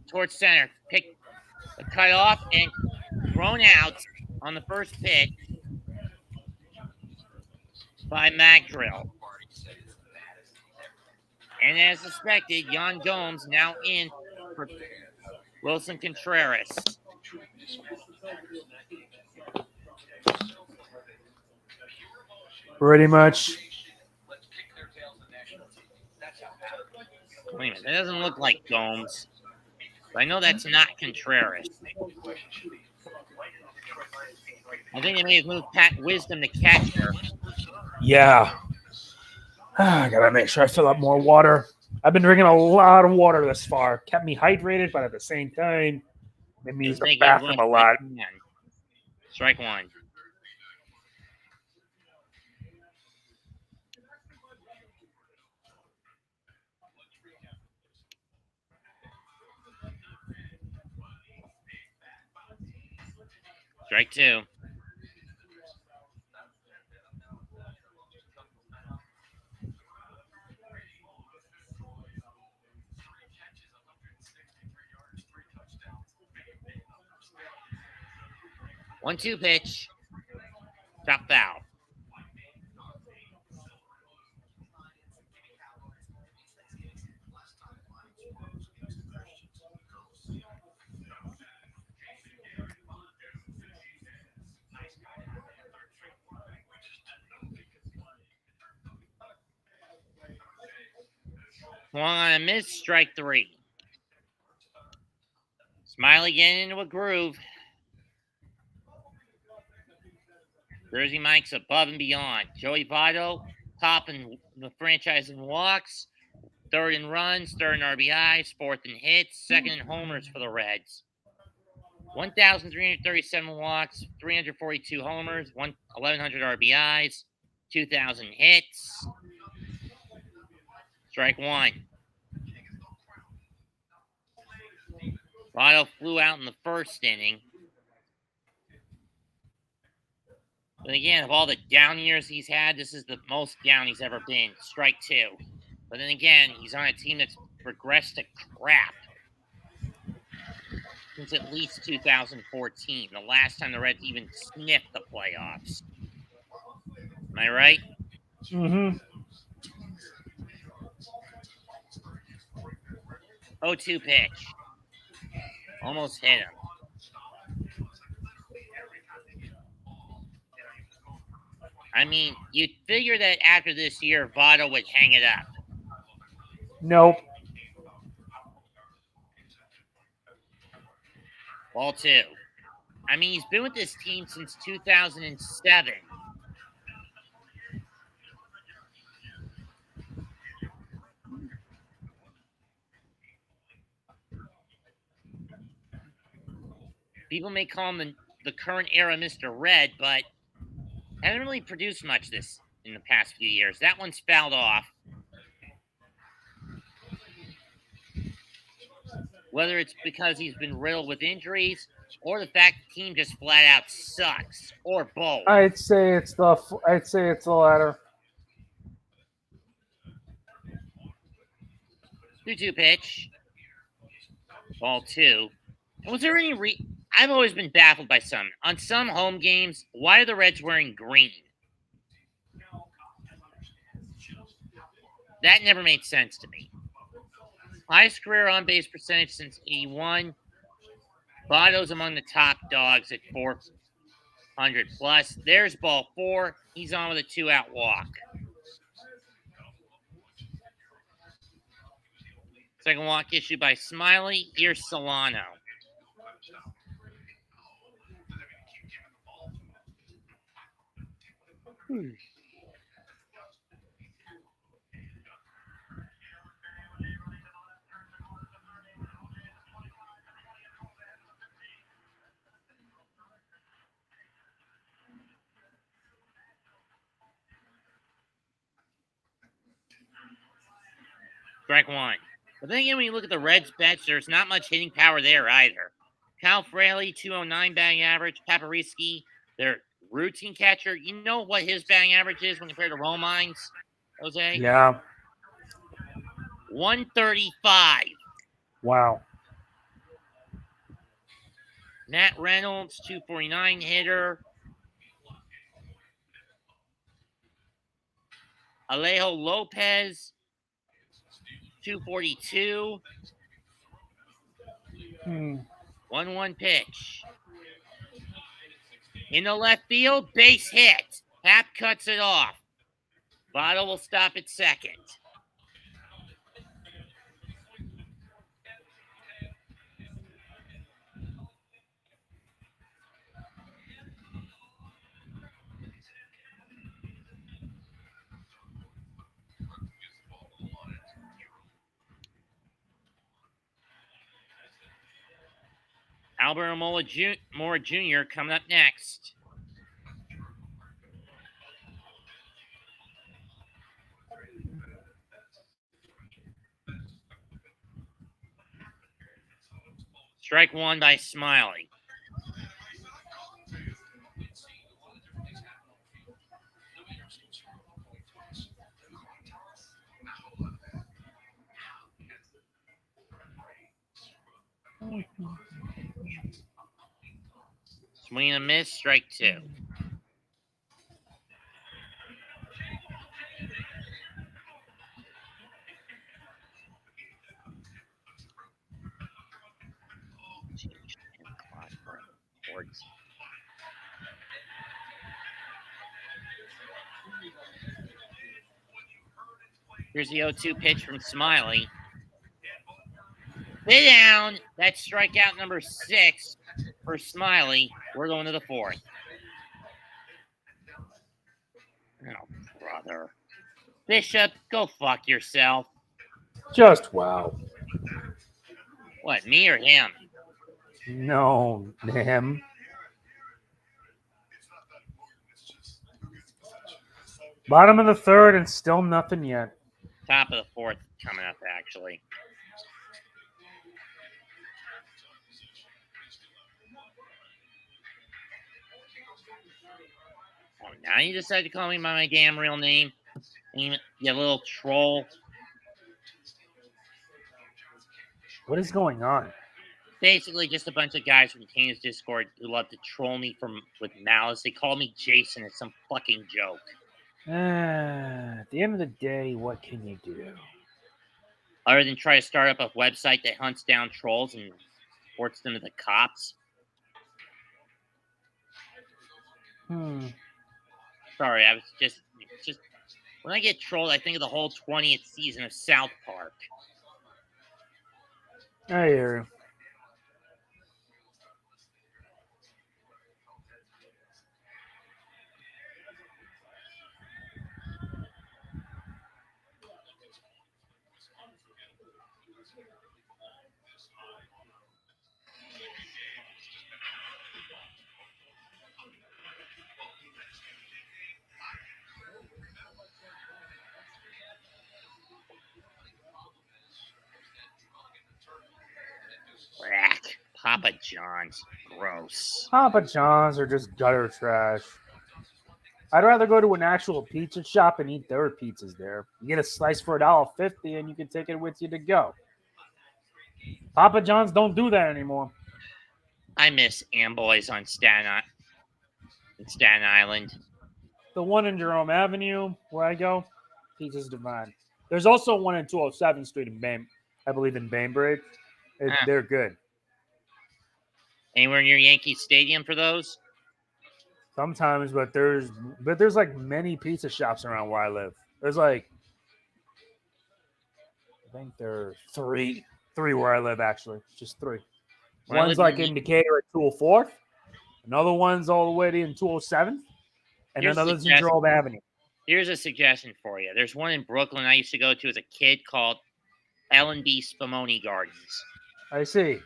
Towards center. Pick the cut off and thrown out on the first pitch by Magdrill. And as suspected, Yan Gomes now in for Wilson Contreras. Pretty much. Wait a minute, that doesn't look like Gomes. But I know that's not Contreras. I think they may have moved Pat Wisdom to catcher. Yeah. I gotta make sure I fill up more water. I've been drinking a lot of water this far. Kept me hydrated, but at the same time, made me use the bathroom a lot. Strike 1. Strike 2. One-two pitch. Chop foul. Swung on a miss, strike 3. Smiley getting into a groove. Jersey Mike's above and beyond. Joey Votto topping the franchise in walks, 3rd in runs, 3rd in RBIs, 4th in hits, 2nd in homers for the Reds. 1,337 walks, 342 homers, 1,100 RBIs, 2,000 hits. Strike 1. Votto flew out in the 1st inning. But again, of all the down years he's had, this is the most down he's ever been. Strike 2. But then again, he's on a team that's regressed to crap since at least 2014, the last time the Reds even sniffed the playoffs. Am I right? Mm-hmm. 0-2 pitch. Almost hit him. I mean, you'd figure that after this year, Votto would hang it up. Nope. Ball 2. I mean, he's been with this team since 2007. People may call him the current era Mr. Red, but hasn't really produced much this in the past few years. That one's fouled off. Whether it's because he's been riddled with injuries or the fact the team just flat out sucks, or both. I'd say it's the latter. 2-2 pitch. Ball 2. And was there any I've always been baffled by on some home games, why are the Reds wearing green? That never made sense to me. Highest career on-base percentage since 81. Votto's among the top dogs at 400 plus. There's ball 4. He's on with a 2-out walk. Second walk issued by Smiley. Here's Solano. Strike 1. But then again, when you look at the Reds' bets, there's not much hitting power there either. Kyle Fraley, 209 batting average. Paparizzi, their routine catcher. You know what his batting average is when compared to Romines, Jose? Yeah. 135. Wow. Matt Reynolds, 249 hitter. Alejo Lopez, 242. 1-1 pitch. In the left field, base hit. Hap cuts it off. Votto will stop at second. Alberto Mora Jr. coming up next. Strike 1 by Smiley. Swing and a miss, strike 2. Here's the 0-2 pitch from Smiley. Stay down. That's strikeout number 6 for Smiley. We're going to the 4th. Oh, brother. Bishop, go fuck yourself. Just wow. What, me or him? No, him. Bottom of the 3rd and still nothing yet. Top of the 4th coming up, actually. Now you decide to call me by my damn real name. You little troll. What is going on? Basically, just a bunch of guys from Kane's Discord who love to troll me with malice. They call me Jason. It's some fucking joke. At the end of the day, what can you do? Other than try to start up a website that hunts down trolls and reports them to the cops. Sorry, I was just when I get trolled, I think of the whole 20th season of South Park. I hear you. Rack. Papa John's. Gross. Papa John's are just gutter trash. I'd rather go to an actual pizza shop and eat their pizzas there. You get a slice for $1.50 and you can take it with you to go. Papa John's don't do that anymore. I miss Amboys on Staten Island. The one in Jerome Avenue where I go, pizza's divine. There's also one in 207th Street in I believe in Bainbridge. They're good. Anywhere near Yankee Stadium for those? Sometimes, but there's like many pizza shops around where I live. There's like, I think there are three where I live actually, just three. One's like in Decatur at 204th, another one's all the way in 207th, and another's in Jerome Avenue. Here's a suggestion for you. There's one in Brooklyn I used to go to as a kid called L&B Spumoni Gardens. I see.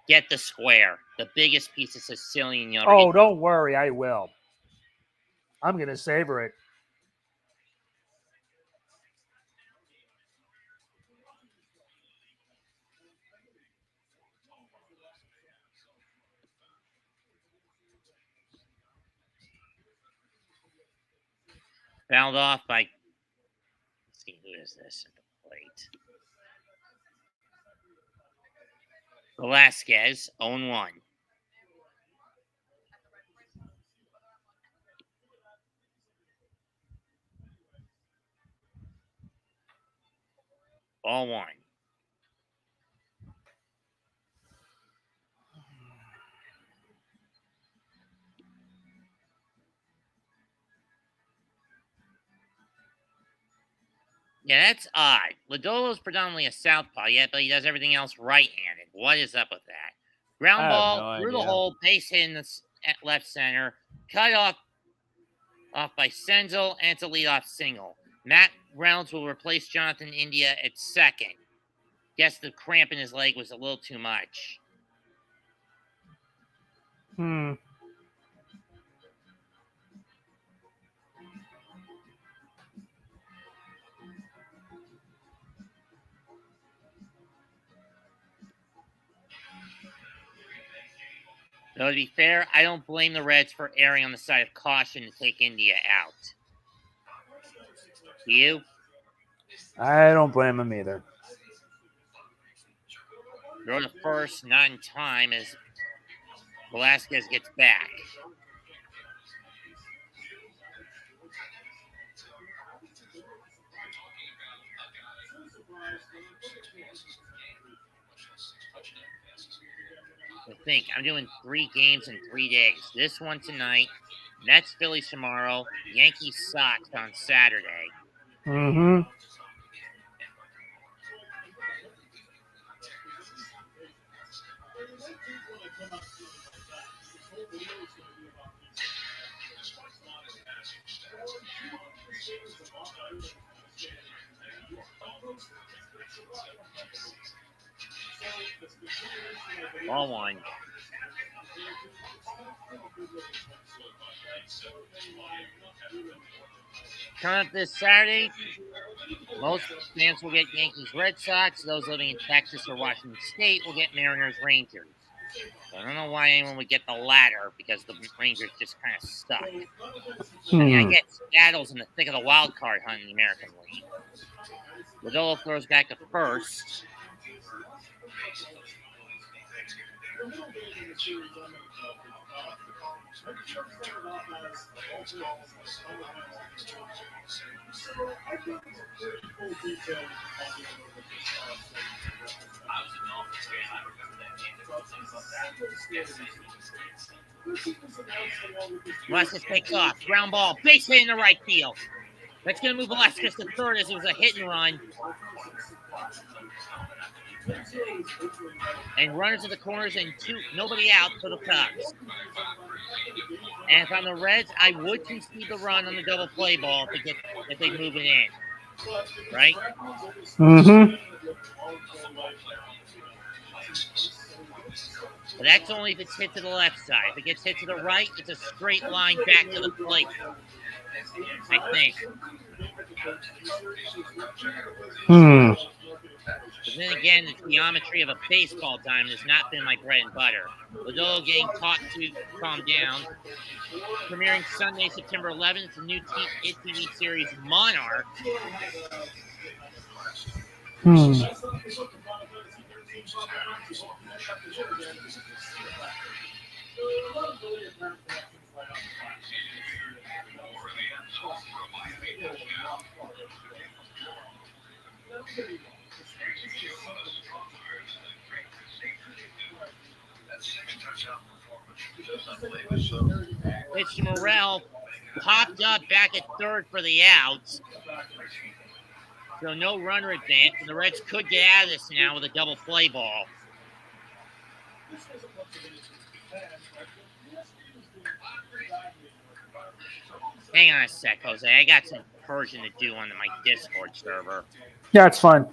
Get the square, the biggest piece of Sicilian you'll Oh, don't worry, I will. I'm gonna savor it. Fouled off by. Let's see, who is this at the plate? Velasquez, 0-1. Ball one. Yeah, that's odd. Lodolo's predominantly a southpaw, yet, but he does everything else right-handed. What is up with that? Ground ball through the hole, base hit in the left center, cut off by Senzel, and it's a leadoff single. Matt Reynolds will replace Jonathan India at second. Guess the cramp in his leg was a little too much. Though to be fair, I don't blame the Reds for erring on the side of caution to take India out. Do you? I don't blame him either. Throw to first, not in time, as Velasquez gets back. Think I'm doing 3 games in 3 days. This one tonight, Mets Phillies tomorrow, Yankees Sox on Saturday. Mm-hmm. Ball one. Coming up this Saturday, most fans will get Yankees Red Sox. Those living in Texas or Washington State will get Mariners Rangers. So I don't know why anyone would get the latter, because the Rangers just kind of suck. I mean, I get Seattle's in the thick of the wild card hunt in the American League. Lodolo throws back to first. Velasquez takes off. Ground ball. Base hit in the right field. That's going to move Velasquez to third as it was a hit and run. And runners at the corners and nobody out for the Cubs. And if I'm the Reds, I would concede the run on the double play ball if they move it in. Right? Mm-hmm. But that's only if it's hit to the left side. If it gets hit to the right, it's a straight line back to the plate. I think. But then again, the geometry of a baseball diamond has not been my bread and butter. Lodolo getting taught to calm down. Premiering Sunday, September 11th, the new TV series Monarch. Pitch to Morel, popped up back at third for the outs. So no runner advance, and the Reds could get out of this now with a double play ball. Hang on a sec, Jose. I got some Persian to do on my Discord server. Yeah, it's fine.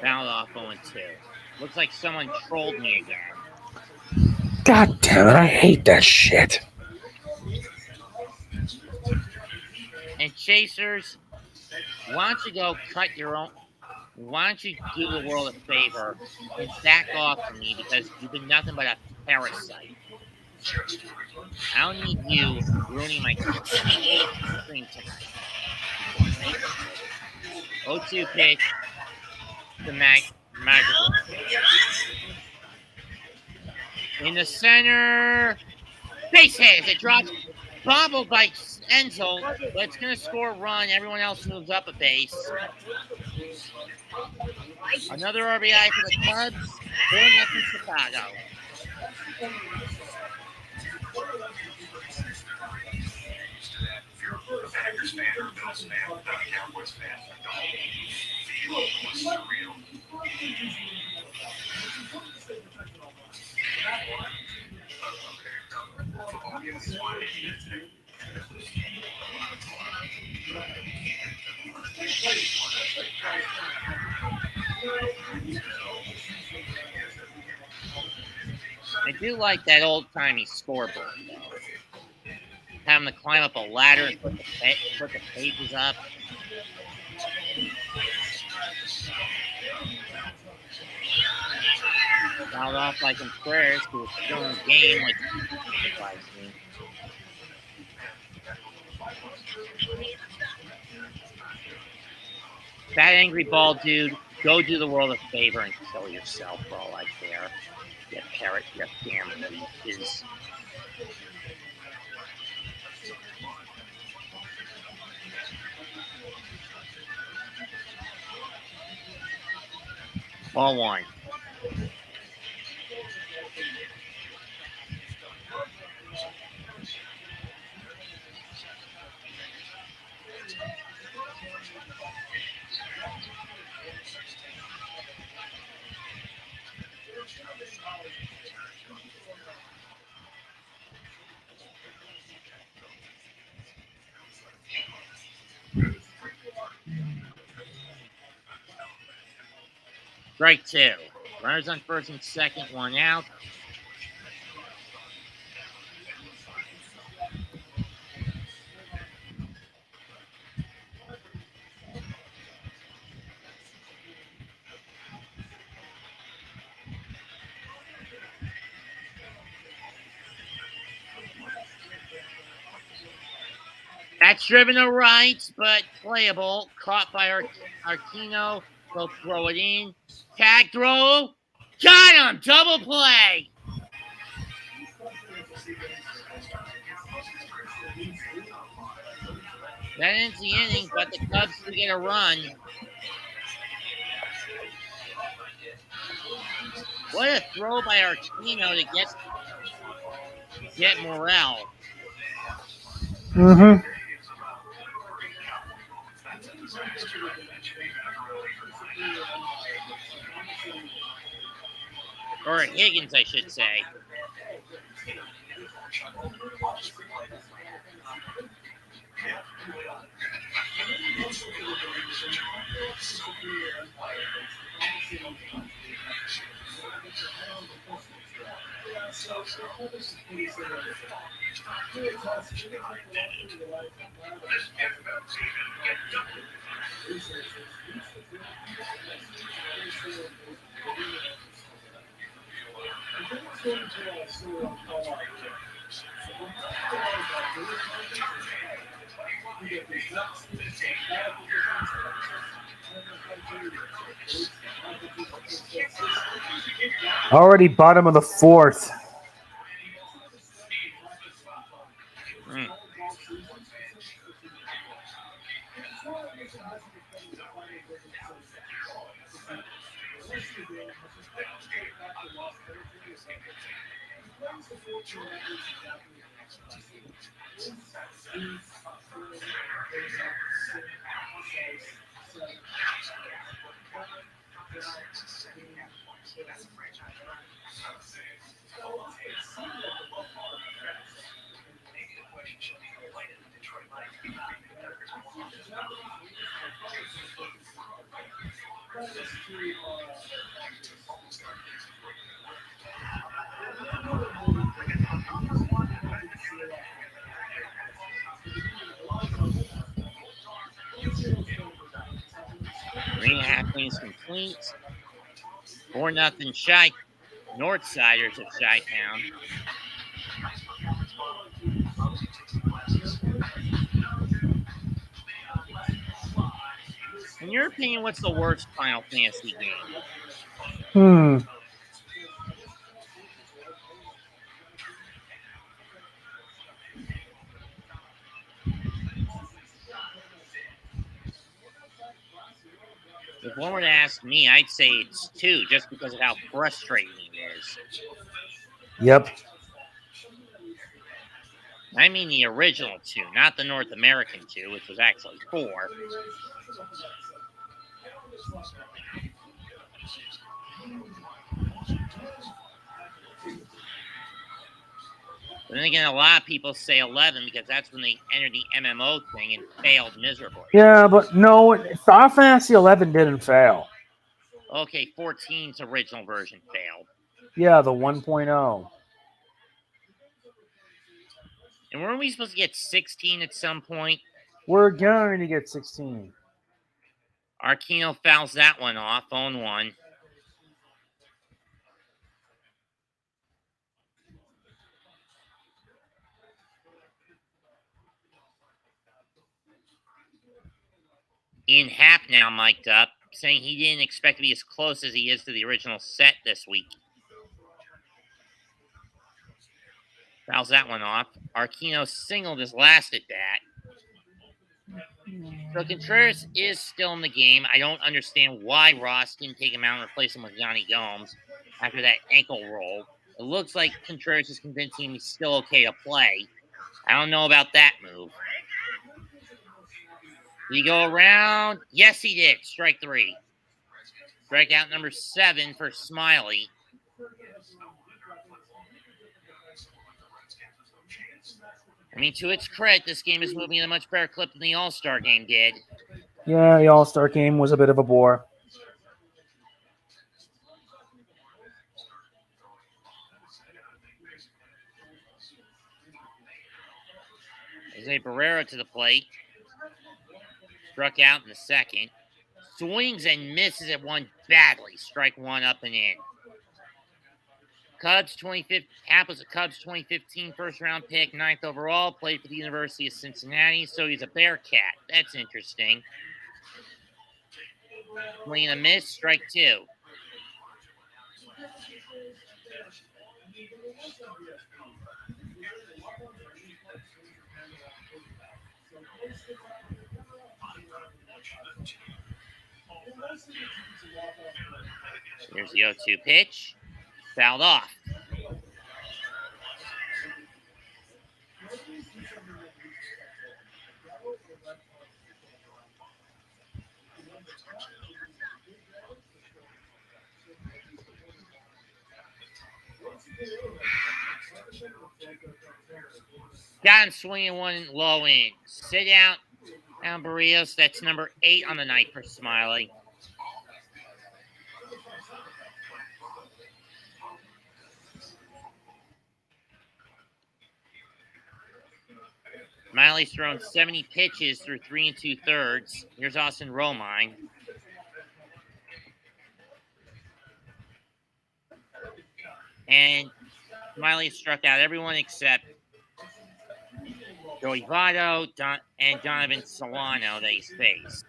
Fouled off 0-2. Looks like someone trolled me again. God damn it, I hate that shit. And Chasers, why don't you go cut your own? Why don't you do the world a favor and back off from me, because you've been nothing but a parasite. I don't need you ruining my stream tonight. 0-2 pitch to Magical. In the center, base hit as it drops, bobbled by Enzo, but it's going to score a run. Everyone else moves up a base. Another RBI for the Cubs. 4-0 Chicago. I do like that old-timey scoreboard, though. Having to climb up a ladder and put the pages up. Fouled off by Contreras, who was still in the game, which surprised me. That angry ball dude, go do the world a favor and kill yourself for all I care. You parrot, you damn leeches. Ball one. Strike two. Runners on first and second, one out. That's driven to right, but playable. Caught by Arquino. They'll throw it in. Tag throw. Got him! Double play! That ends the inning, but the Cubs do get a run. What a throw by Arquino to get morale. Mm-hmm. Or Higgins, I should say. Already bottom of the fourth. Three and a half innings complete. 4-0 Shy. Northsiders of Chi-Town. In your opinion, what's the worst Final Fantasy game? If one were to ask me, I'd say it's 2, just because of how frustrating it is. Yep. I mean the original 2, not the North American 2, which was actually 4. But then again, a lot of people say 11 because that's when they entered the MMO thing and failed miserably. Yeah, but no, Final Fantasy 11 didn't fail. Okay, 14's original version failed. Yeah, the 1.0. And weren't we supposed to get 16 at some point? We're going to get 16. Arquino fouls that one off, 0-1. Ian Happ now mic'd up, saying he didn't expect to be as close as he is to the original set this week. Fouls that one off. Arquino singled his last at bat. So Contreras is still in the game. I don't understand why Ross didn't take him out and replace him with Yanni Gomes after that ankle roll. It looks like Contreras is convincing him he's still okay to play. I don't know about that move. Did he go around? Yes, he did. Strike 3. Strikeout number 7 for Smiley. I mean, to its credit, this game is moving at a much better clip than the All-Star game did. Yeah, the All-Star game was a bit of a bore. Jose Barrera to the plate. Struck out in the second. Swings and misses at one badly. Strike 1 up and in. Happ was a Cubs 2015 first-round pick, 9th overall, played for the University of Cincinnati, so he's a Bearcat. That's interesting. Swing and a miss, strike 2. Here's the 0-2 pitch. Fouled off. Got him swinging one low in. Sit out, Barrios. That's number 8 on the night for Smiley. Smiley's thrown 70 pitches through 3 2/3. Here's Austin Romine. And Smiley struck out everyone except Joey Votto and Donovan Solano that he's faced.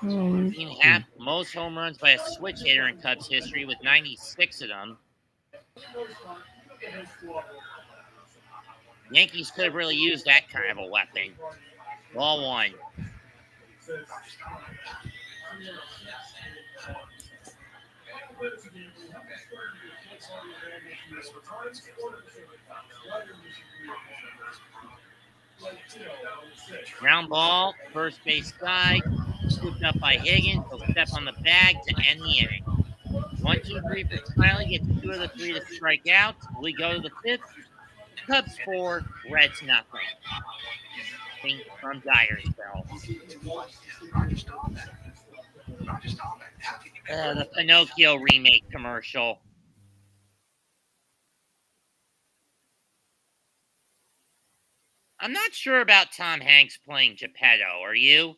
Ian Happ, most home runs by a switch hitter in Cubs history with 96 of them. Yankees could have really used that kind of a weapon. Ball 1. Ground ball, first base side, scooped up by Higgins. He'll step on the bag to end the inning. 1-2-3 for Smiley, gets 2 of the 3 to strike out. We go to the 5th. Cubs 4, Reds nothing. From Dyersville. The Pinocchio remake commercial. I'm not sure about Tom Hanks playing Geppetto. Are you?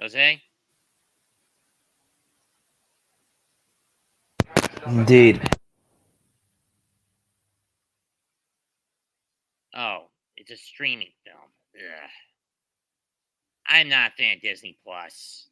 Jose? Indeed. Oh, it's a streaming film. Ugh. I'm not a fan of Disney Plus.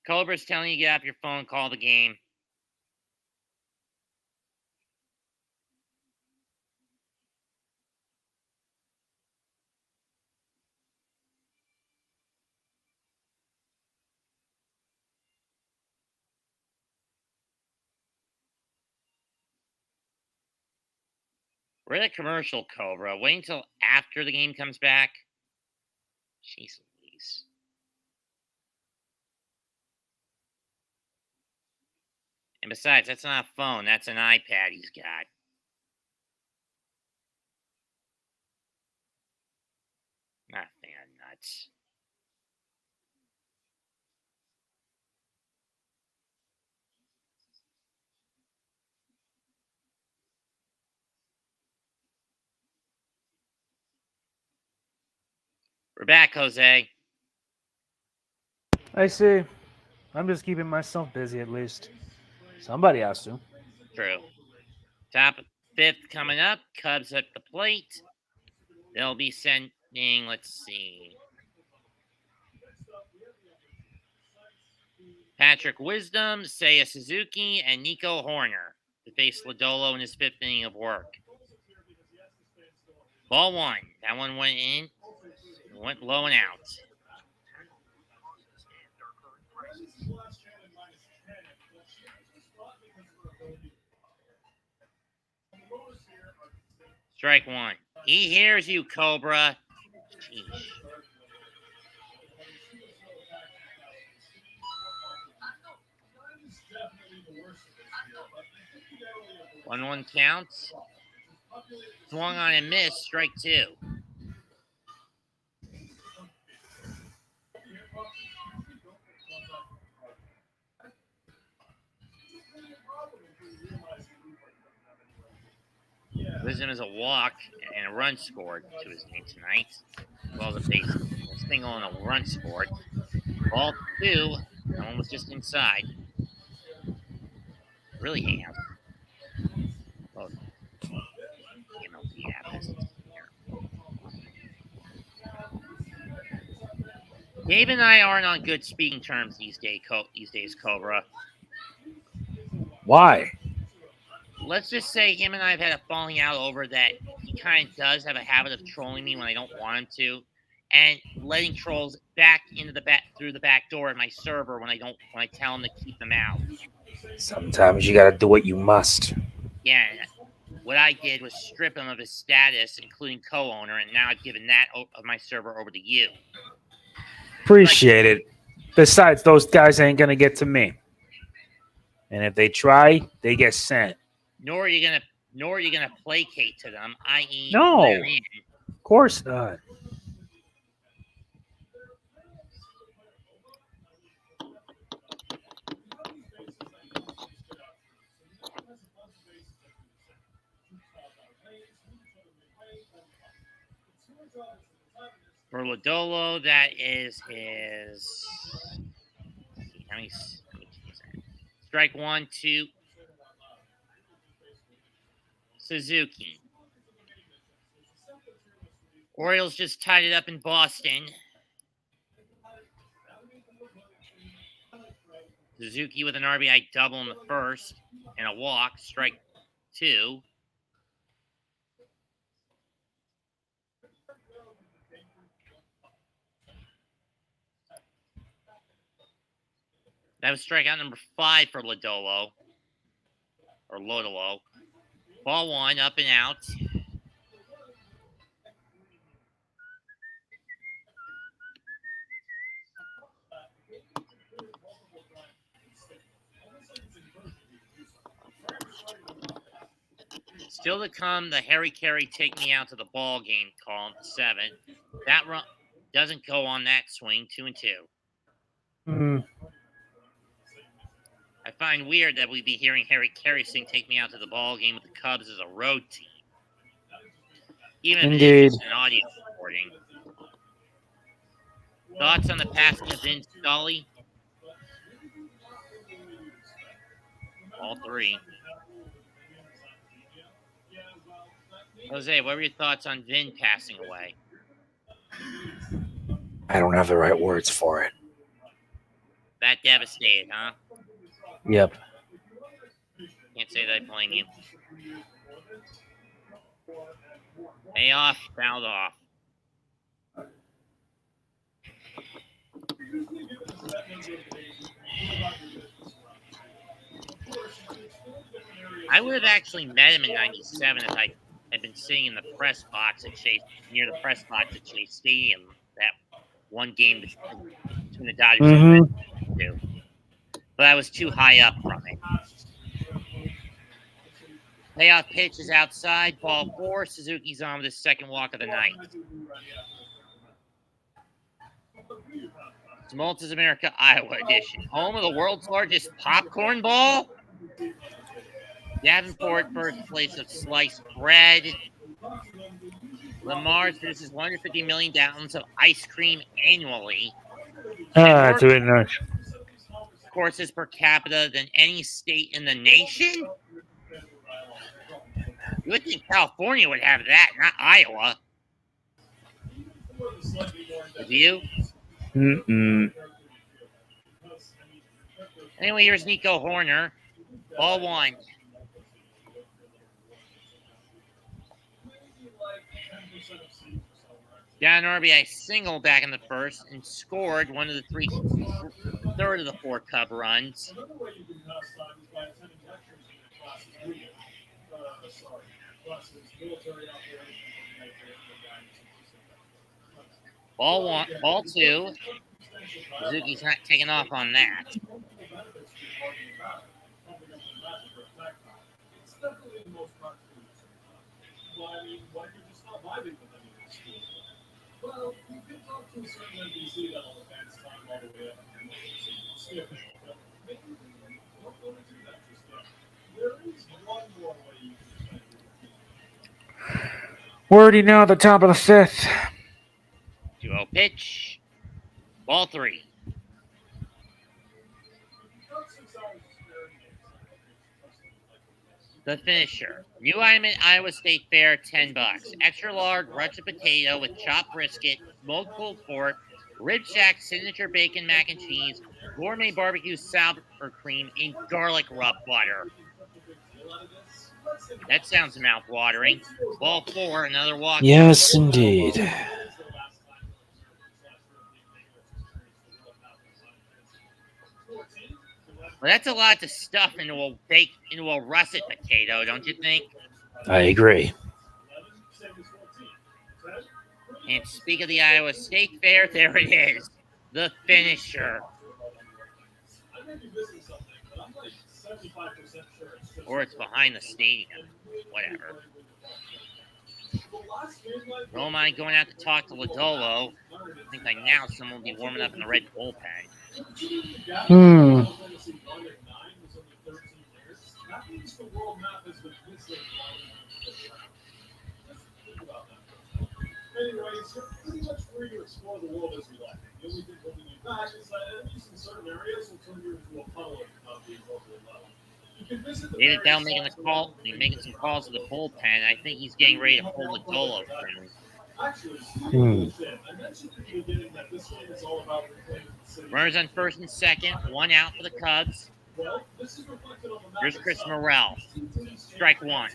Cobra's telling you to get off your phone and call the game. We're in a commercial, Cobra. Wait until after the game comes back. Jeez Louise. And besides, that's not a phone. That's an iPad he's got. Not a fan of nuts. We're back, Jose. I see. I'm just keeping myself busy at least. Somebody has to. True. Top fifth coming up. Cubs at the plate. They'll be sending, let's see, Patrick Wisdom, Seiya Suzuki, and Nico Horner to face Lodolo in his fifth inning of work. Ball one. That one went in. Went low and out. Strike one. He hears you, Cobra. Sheesh. One counts. Swung on and missed. Strike two. Wisdom is a walk and a run scored to his name tonight. As well as a base, a single and a run scored. Ball two. That one was just inside. Really hang out. Well, MLB happens here. Dave and I aren't on good speaking terms these days, Cobra. Why? Let's just say him and I have had a falling out over that. He kind of does have a habit of trolling me when I don't want him to, and letting trolls back into the through the back door at my server when I tell him to keep them out. Sometimes you gotta do what you must. Yeah, what I did was strip him of his status, including co-owner, and now I've given that of my server over to you. Appreciate it. Besides, those guys ain't gonna get to me. And if they try, they get sent. Nor are you gonna placate to them, i.e., No. let 'em in. Of course not. For Lodolo, that is his. How many is that? Strike one, two. Suzuki. Orioles just tied it up in Boston. Suzuki with an RBI double in the first and a walk. Strike two. That was strikeout number 5 for Lodolo. Or Lodolo. Ball one, up and out. Still to come, the Harry Carey take me out to the ball game call in the 7th. That run doesn't go on that swing, 2-2. I find weird that we'd be hearing Harry Carey sing "Take Me Out to the Ball Game" with the Cubs as a road team. Even if it is just an audio recording. Thoughts on the passing of Vin Scully? All three. Jose, what were your thoughts on Vin passing away? I don't have the right words for it. That devastated, huh? Yep. Can't say that I blame you. Payoff, fouled off. I would have actually met him in '97 if had been sitting in the press box at Chase, near the press box at Chase Stadium that one game between the Dodgers and the Mets. But I was too high up from it. Payoff pitch is outside. Ball 4. Suzuki's on with his second walk of the night. It's Malta's America, Iowa edition. Home of the world's largest popcorn ball. Davenport, birthplace of sliced bread. Lamar's produces 150 million gallons of ice cream annually. That's a bit nice. Courses per capita than any state in the nation. You would think California would have that, not Iowa. With you? Mm-mm. Anyway, here's Nico Horner. Ball 1. Got an RBI single back in the first and scored one of the third of the 4 Cub runs. Ball 2. Suzuki's not taking off on that. Well, you could talk to a certain NBC that'll advance time all the way up and skip it. But maybe we don't want to do that just yet. There is one more way you can spend your We're already now at the top of the 5th. 2-0 pitch. Ball 3. The finisher. New item at Iowa State Fair, $10. Extra large roasted potato with chopped brisket, smoked pulled pork, rib shack signature bacon mac and cheese, gourmet barbecue sour cream, and garlic rub butter. That sounds mouth-watering. Ball 4, another walk. Yes, indeed. Well, that's a lot to stuff into a russet potato, don't you think? I agree. And speak of the Iowa State Fair, there it is. The finisher. Or it's behind the stadium. Whatever. Don't mind going out to talk to Lodolo. I think by now someone will be warming up in the red bullpen. Anyways, you're pretty much free to explore the world as you like. The only thing holding you back is that at least in certain areas will turn you into a puddle of the appropriate level. You can visit the David Bell making some calls to the bullpen. I think he's getting ready to pull Lodolo soon. Actually, I mentioned at the beginning that this game is all about reclaiming the city. Runners on first and second, 1 out for the Cubs. Well, this is reflected on the map. Here's Chris Morrell. Strike 1.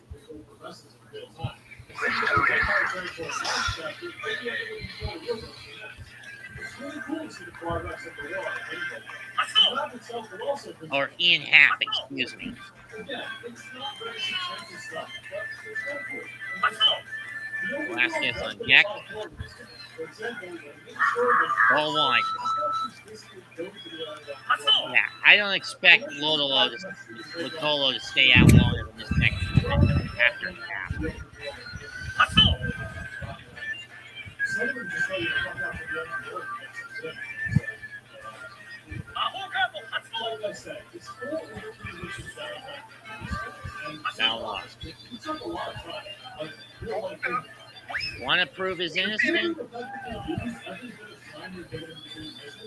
Or Ian Happ, excuse me. Velasquez on deck. Ball 1. Yeah, I don't expect Lodolo to stay out longer than this next after half. Now lost. Want to prove his innocence?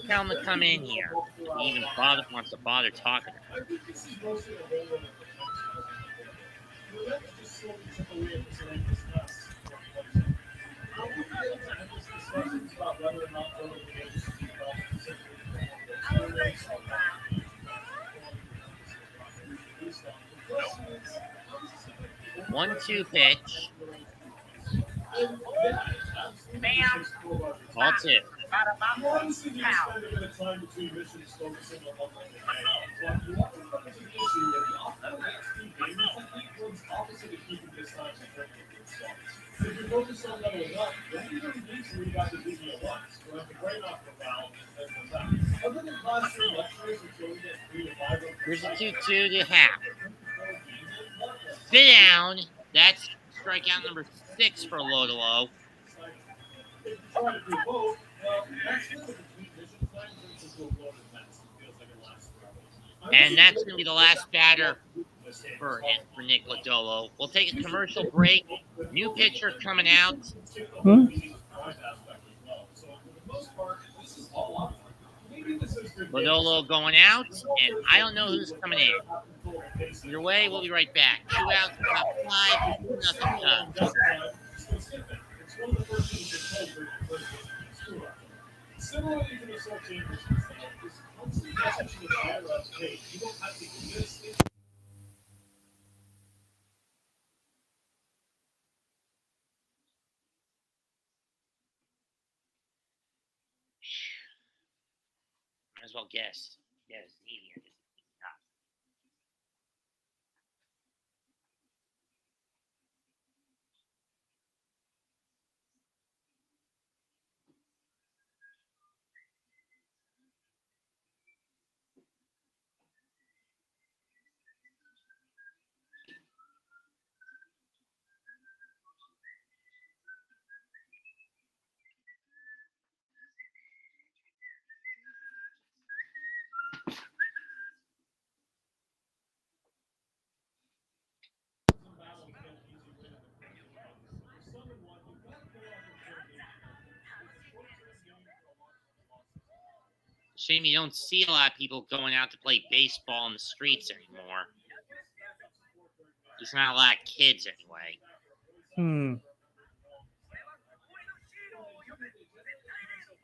Tell him to come in here. He even wants to bother talking to him. One-two pitch. Bam. Ball 2. If you focus on leveling up, then you don't need to worry about the video once. We'll have to break off the valve as the top. Other than classroom lectures that show you that 3 to 5 Here's a 2-2 to half. Sit down. That's strikeout number 6 for Lodolo. If you try to do both, well, that's really between vision times and to blow the nets. It feels like it lasts forever. And that's going to be the last batter for Nick Lodolo. We'll take a commercial break. New pitcher coming out. Lodolo going out, and I don't know who's coming in. Either way, we'll be right back. 2 outs, top 5, 2-0 Cubs. Similarly to the Soul Chambers itself, is once the message to the fire is paid, you don't have to convince it. Might as well guess. Yes, easier. Shame you don't see a lot of people going out to play baseball in the streets anymore. There's not a lot of kids anyway. I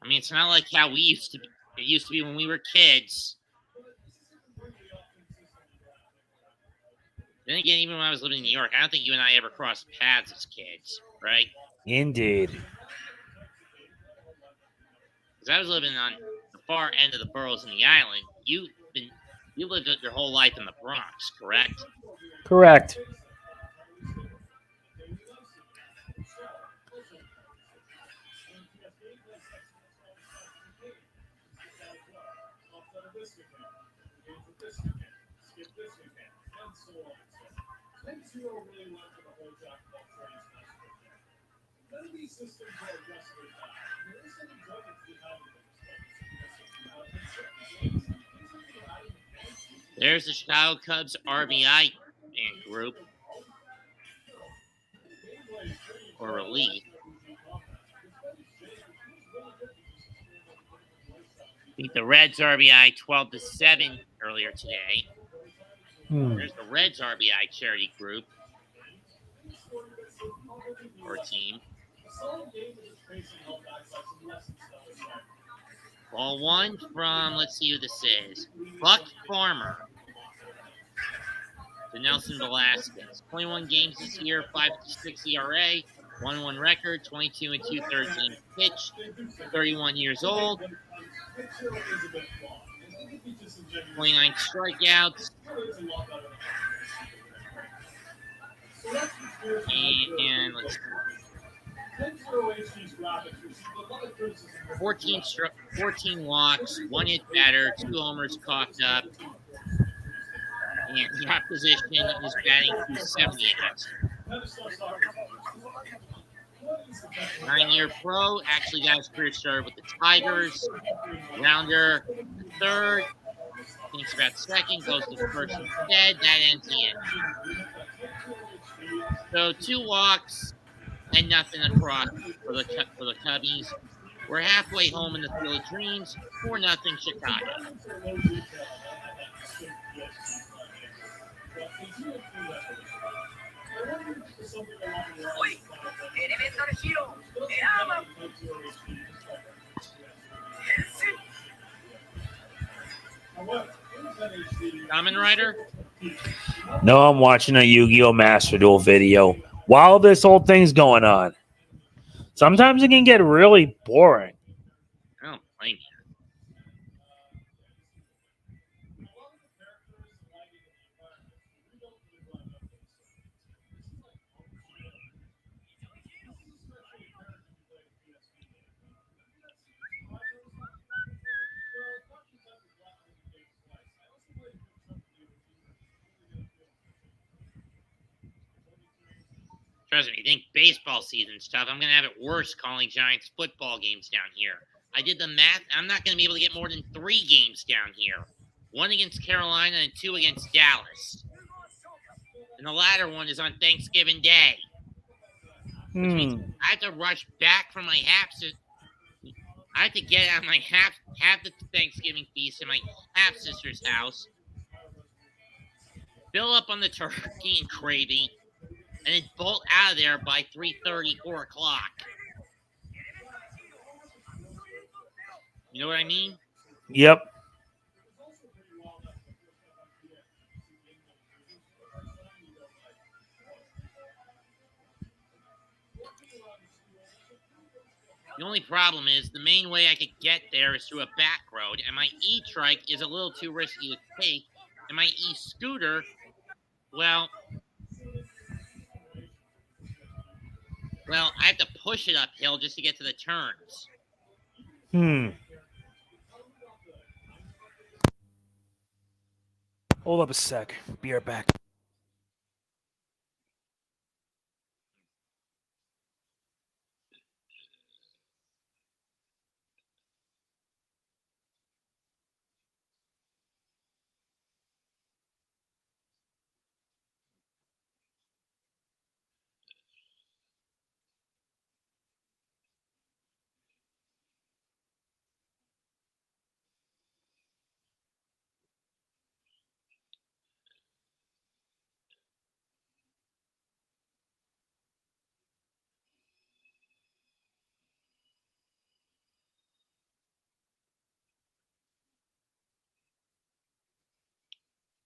mean, it's not like how we used to be. It used to be when we were kids. Then again, even when I was living in New York, I don't think you and I ever crossed paths as kids, right? Indeed. Because I was living on the far end of the boroughs in the island. You lived your whole life in the Bronx, correct? Correct. There's the Chicago Cubs RBI group, or relief. Beat the Reds RBI 12-7 earlier today. There's the Reds RBI charity group or team. Ball 1 from, let's see who this is, Buck Farmer to Nelson Velasquez. 21 games this year, 5.6 ERA, 1-1 record, 22 2/3 innings pitched, 31 years old, 29 strikeouts, and let's see. 14 walks, 1 hit batter, 2 homers coughed up, and the opposition is batting .278. 9-year pro, actually got his career started with the Tigers. Rounder, third, thinks about second, goes to first instead. That ends the inning. So 2 walks and nothing across for the Cubbies. We're halfway home in the Field of Dreams, 4-0 Chicago. Kamen Rider? No, I'm watching a Yu-Gi-Oh! Master Duel video while this whole thing's going on. Sometimes it can get really boring. I don't blame you. Trust me, you think baseball season's tough. I'm going to have it worse calling Giants football games down here. I did the math. I'm not going to be able to get more than 3 games down here. 1 against Carolina and 2 against Dallas. And the latter one is on Thanksgiving Day. Which means I have to rush back from my I have to get out of my half the Thanksgiving feast in my half-sister's house, fill up on the turkey and gravy, and then bolt out of there by 3:30, 4 o'clock. You know what I mean? Yep. The only problem is the main way I could get there is through a back road, and my e-trike is a little too risky to take, and my e-scooter, well, I have to push it uphill just to get to the turns. Hold up a sec. Be right back.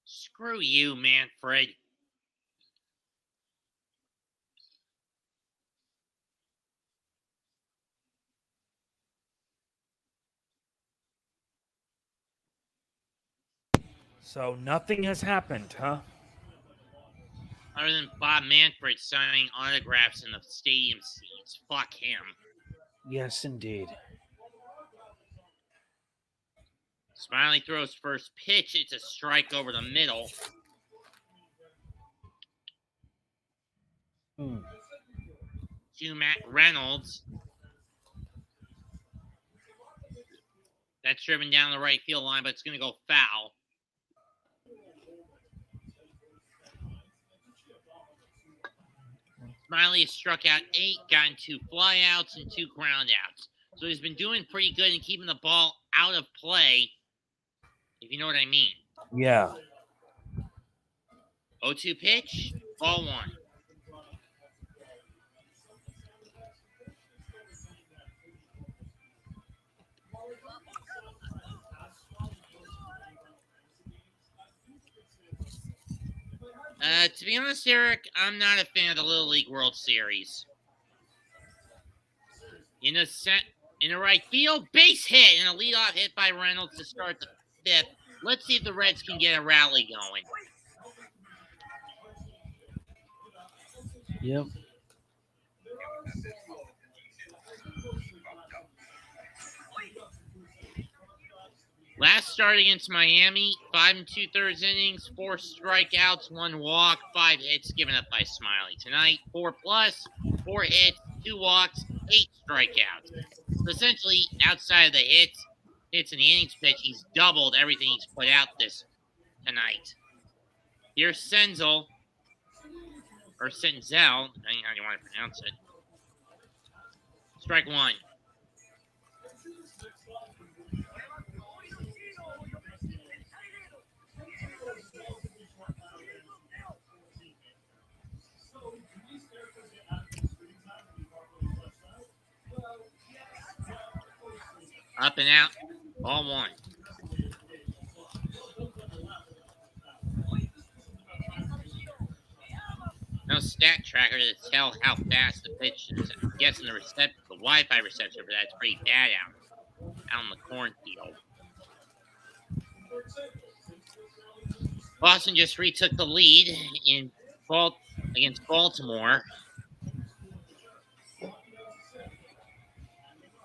Screw you, Manfred. So nothing has happened, huh? Other than Bob Manfred signing autographs in the stadium seats. Fuck him. Yes, indeed. Smiley throws first pitch. It's a strike over the middle. To Matt Reynolds. That's driven down the right field line, but it's going to go foul. Smiley has struck out 8, gotten 2 flyouts and 2 groundouts. So he's been doing pretty good in keeping the ball out of play, if you know what I mean. Yeah. 0-2 pitch, ball 1. To be honest, Eric, I'm not a fan of the Little League World Series. In the right field, base hit, and a leadoff hit by Reynolds to start the 5th. Let's see if the Reds can get a rally going. Yep. Last start against Miami, 5 2/3 innings, 4 strikeouts, 1 walk, 5 hits given up by Smiley. Tonight, 4+, 4 hits, 2 walks, 8 strikeouts. So essentially, outside of the hits and the innings pitch, he's doubled everything he's put out this tonight. Here's Senzel, or Senzel, depending on how you want to pronounce it. Strike 1. Up and out, ball 1. No stat tracker to tell how fast the pitch is. I'm guessing the Wi-Fi reception for that's pretty bad out in the cornfield. Boston just retook the lead against Baltimore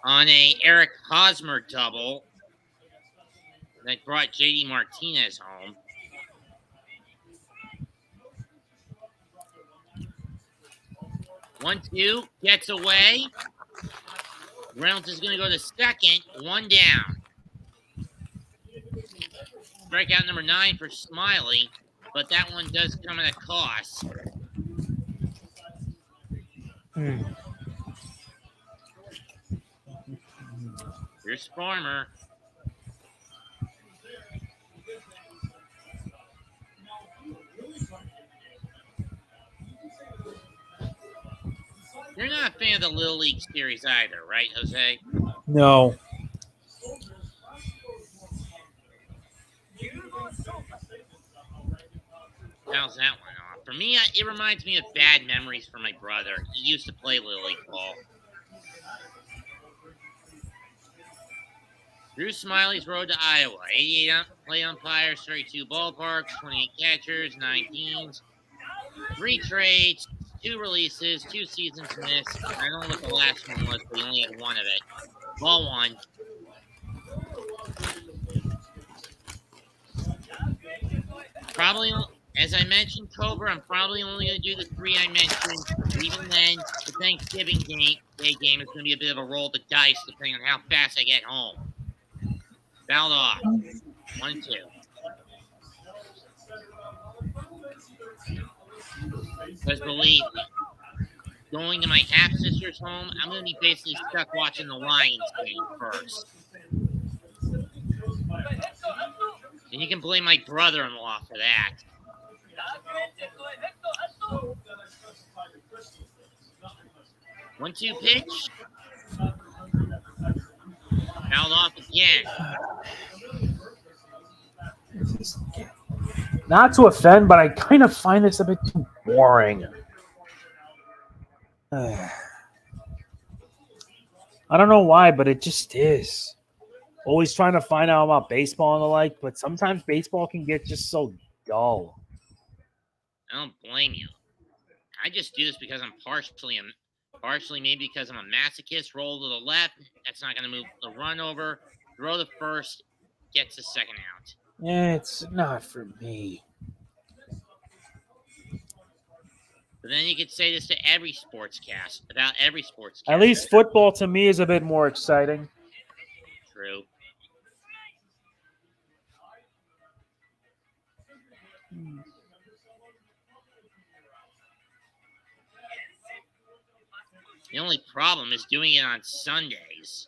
on a Eric Hosmer double that brought J.D. Martinez home. 1-2, gets away. Reynolds is going to go to second, 1 down. Strikeout number 9 for Smiley, but that one does come at a cost. Here's Farmer. You're not a fan of the Little League Series either, right, Jose? No. How's that one off? For me, it reminds me of bad memories from my brother. He used to play Little League ball. Drew Smiley's road to Iowa. 88 play umpires, 32 ballparks, 28 catchers, 9 teams, 3 trades, 2 releases, 2 seasons missed. I don't know what the last one was, but he only had 1 of it. Ball 1. Probably, as I mentioned, Cobra, I'm probably only going to do the 3 I mentioned. Even then, the Thanksgiving day game is going to be a bit of a roll of the dice depending on how fast I get home. Fouled off. 1-2. Because believe me, going to my half-sister's home, I'm going to be basically stuck watching the Lions game first. And you can blame my brother-in-law for that. 1-2 pitch. Fouled off again. Not to offend, but I kind of find this a bit too boring. I don't know why, but it just is. Always trying to find out about baseball and the like, but sometimes baseball can get just so dull. I don't blame you. I just do this because I'm partially maybe because I'm a masochist. Roll to the left. That's not going to move the run over. Throw the first. Gets the second out. It's not for me. But then you could say this to every sportscast, about every sportscast. At least football to me is a bit more exciting. True. The only problem is doing it on Sundays.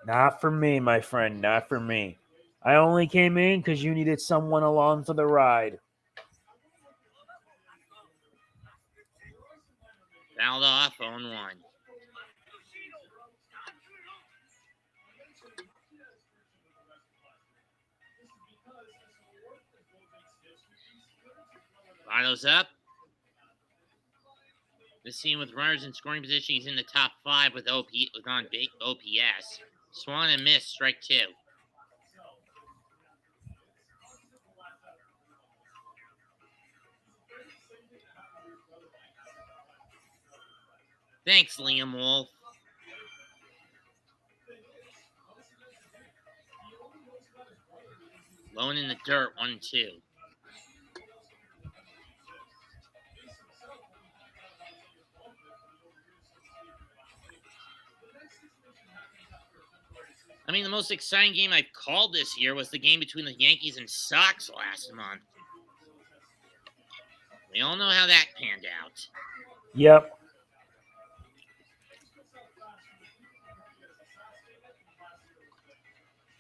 Not for me, my friend. Not for me. I only came in because you needed someone along for the ride. Fouled off, 0-1. Votto's up. This team with runners in scoring position, he's in the top 5 with on big OPS. Swung and missed, strike 2. Thanks, Liam Wolf. Lone in the dirt, 1-2. I mean, the most exciting game I've called this year was the game between the Yankees and Sox last month. We all know how that panned out. Yep.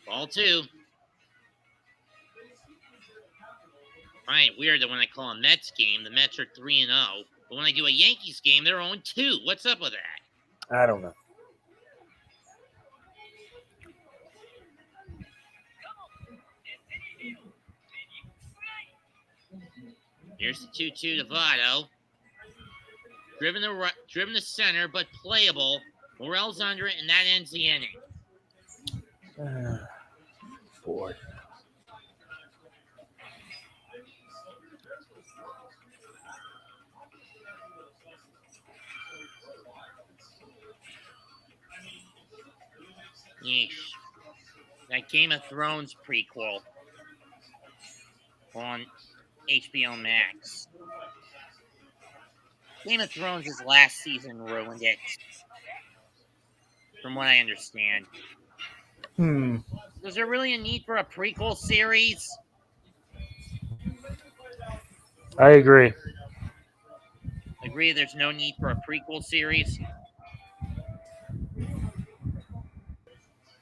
Ball 2. I find it weird that when I call a Mets game, the Mets are 3-0. But when I do a Yankees game, they're 0-2. What's up with that? I don't know. Here's the 2-2 to Votto. Driven to center, but playable. Morel's under it, and that ends the inning. Bored. Yeesh. That Game of Thrones prequel on HBO Max. Game of Thrones' last season ruined it, from what I understand. Was there really a need for a prequel series? I agree. Agree, there's no need for a prequel series.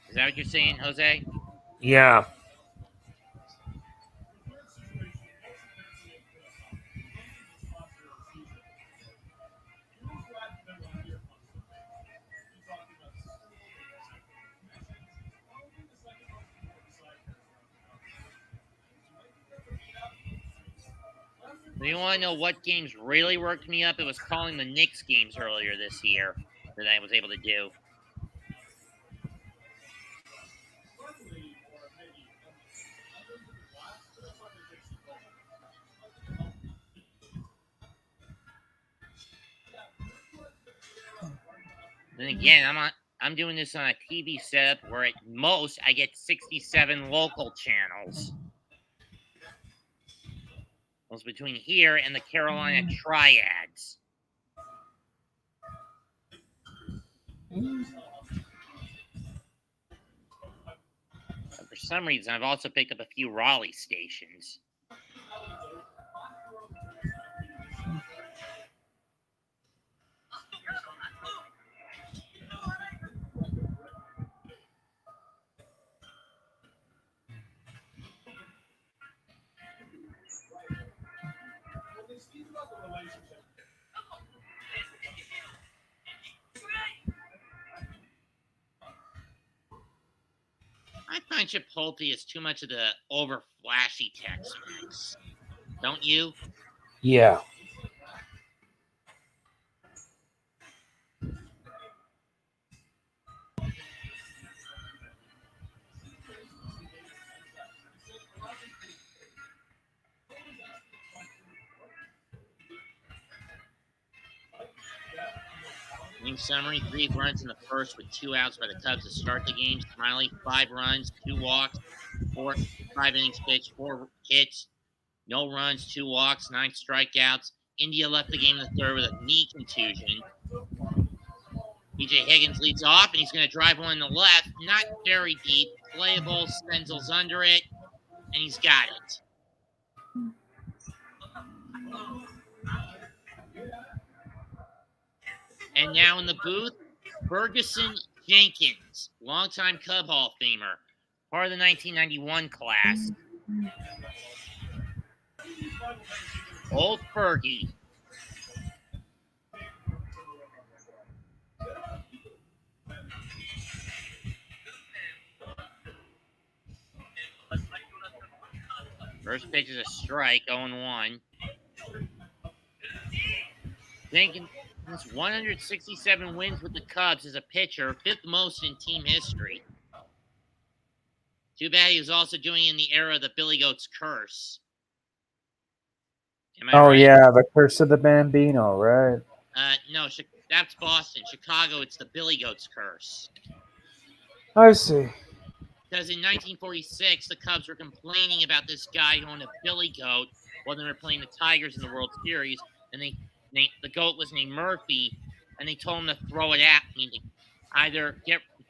Is that what you're saying, Jose? Yeah. Do you want to know what games really worked me up? It was calling the Knicks games earlier this year that I was able to do. Then again, I'm doing this on a TV setup where at most I get 67 local channels. It was between here and the Carolina Triads. But for some reason, I've also picked up a few Raleigh stations. I find Chipotle is too much of the over flashy Tex-Mex. Don't you? Yeah. Game summary: 3 runs in the first with 2 outs by the Cubs to start the game. Smiley, 5 runs, 2 walks, 5 innings pitched, 4 hits, no runs, 2 walks, 9 strikeouts. India left the game in the third with a knee contusion. BJ Higgins leads off, and he's going to drive one in the left. Not very deep. Playable. Stenzel's under it, and he's got it. And now in the booth, Ferguson Jenkins, longtime Cub Hall of Famer, part of the 1991 class. Old Fergie. First pitch is a strike, 0-1. Jenkins' 167 wins with the Cubs as a pitcher, 5th most in team history. Too bad he was also doing it in the era of the Billy Goat's curse. Am I right? Yeah, the Curse of the Bambino, right? No, that's Boston. Chicago, it's the Billy Goat's curse. I see. Because in 1946, the Cubs were complaining about this guy who owned a Billy Goat while they were playing the Tigers in the World Series, and the goat was named Murphy, and they told him to throw it out, meaning either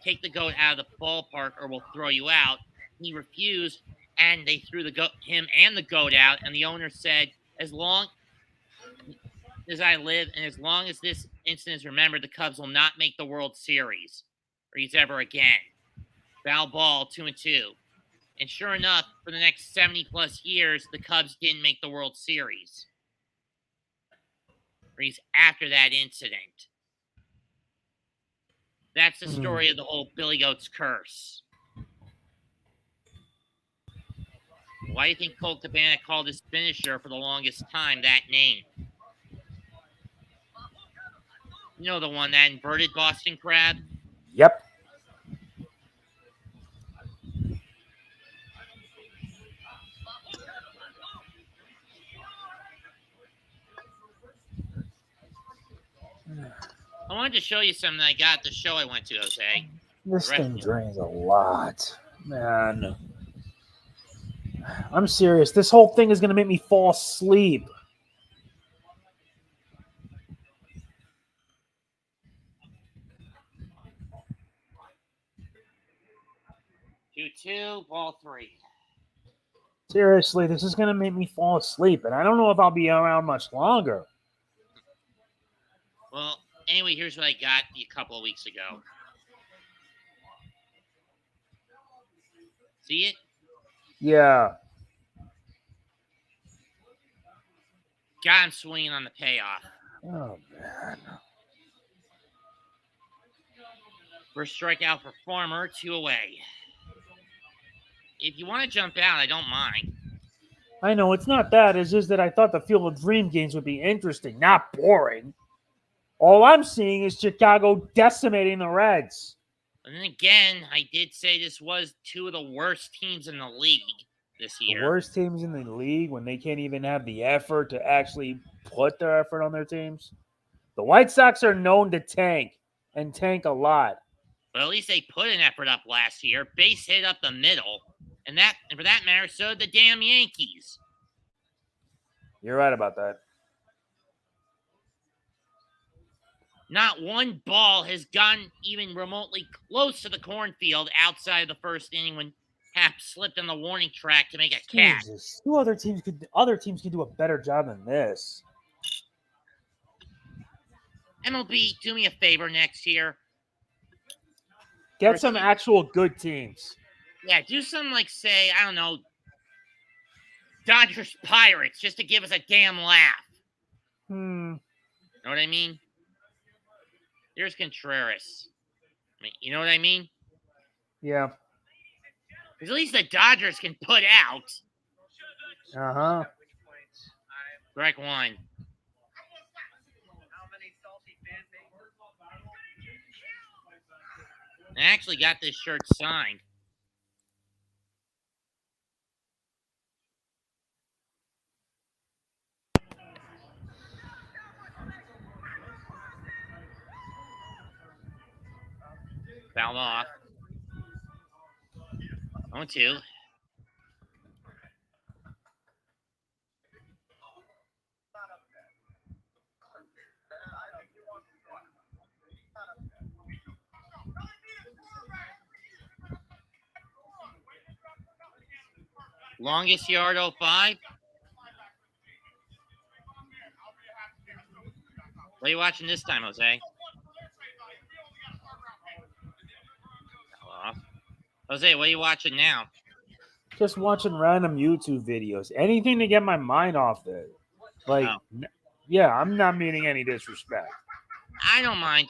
take the goat out of the ballpark or we'll throw you out. He refused, and they threw him and the goat out, and the owner said, as long as I live and as long as this incident is remembered, the Cubs will not make the World Series ever again. Foul ball, 2-2. And sure enough, for the next 70-plus years, the Cubs didn't make the World Series. After that incident. That's the story of the whole Billy Goat's curse. Why do you think Colt Cabana called his finisher for the longest time that name? You know the one, that inverted Boston crab? Yep. I wanted to show you something I got at the show I went to, Jose. This thing drains a lot. Man. I'm serious. This whole thing is going to make me fall asleep. 2-2, ball 3. Seriously, this is going to make me fall asleep, and I don't know if I'll be around much longer. Well, anyway, here's what I got a couple of weeks ago. See it? Yeah. Got him swinging on the payoff. Oh, man. First strikeout for Farmer, 2 away. If you want to jump out, I don't mind. I know, it's not that. It's just that I thought the Field of Dream games would be interesting, not boring. All I'm seeing is Chicago decimating the Reds. And then again, I did say this was 2 of the worst teams in the league this The year. worst teams in the league when they can't even have the effort to actually put their effort on their teams. The White Sox are known to tank, and tank a lot. But at least they put an effort up last year. Base hit up the middle. And for that matter, so did the damn Yankees. You're right about that. Not one ball has gotten even remotely close to the cornfield outside of the first inning when Hap slipped on the warning track to make a catch. Jesus. Other teams could do a better job than this. MLB, do me a favor next year. Get some actual good teams. Yeah, do something like, say, I don't know, Dodgers Pirates, just to give us a damn laugh. Know what I mean? Here's Contreras. You know what I mean? Yeah. Because at least the Dodgers can put out. Uh-huh. Strike 1. I actually got this shirt signed. Fouled off. 0-2. Longest yard 05. What are you watching this time, Jose? Off. Jose, what are you watching now? Just watching random YouTube videos. Anything to get my mind off it. Like, yeah, I'm not meaning any disrespect. I don't mind.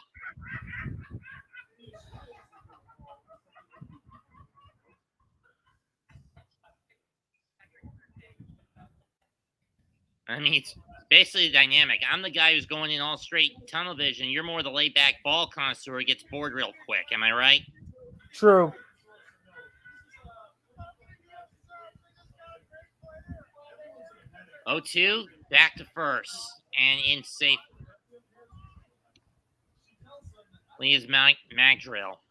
I mean, it's basically dynamic. I'm the guy who's going in all straight tunnel vision. You're more the laid-back ball connoisseur who gets bored real quick. Am I right? True. Oh-2, back to first, and in safe. Lee is Madrigal,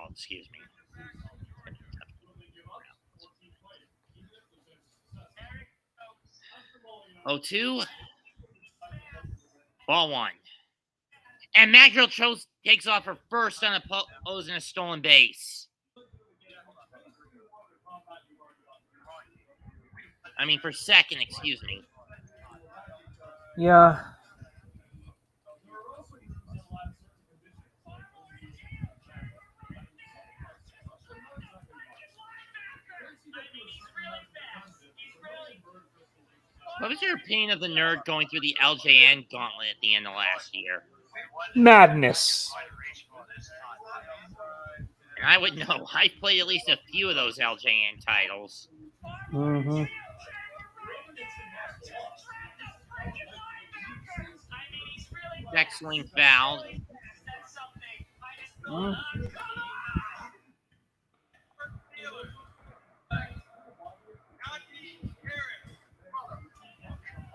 excuse me. 0-2, ball 1. And Madrigal takes off her first on opposing a stolen base. I mean, for second, excuse me. Yeah. What was your opinion of the nerd going through the LJN gauntlet at the end of last year? Madness. And I would know. I played at least a few of those LJN titles. Mm-hmm. Next swing fouled.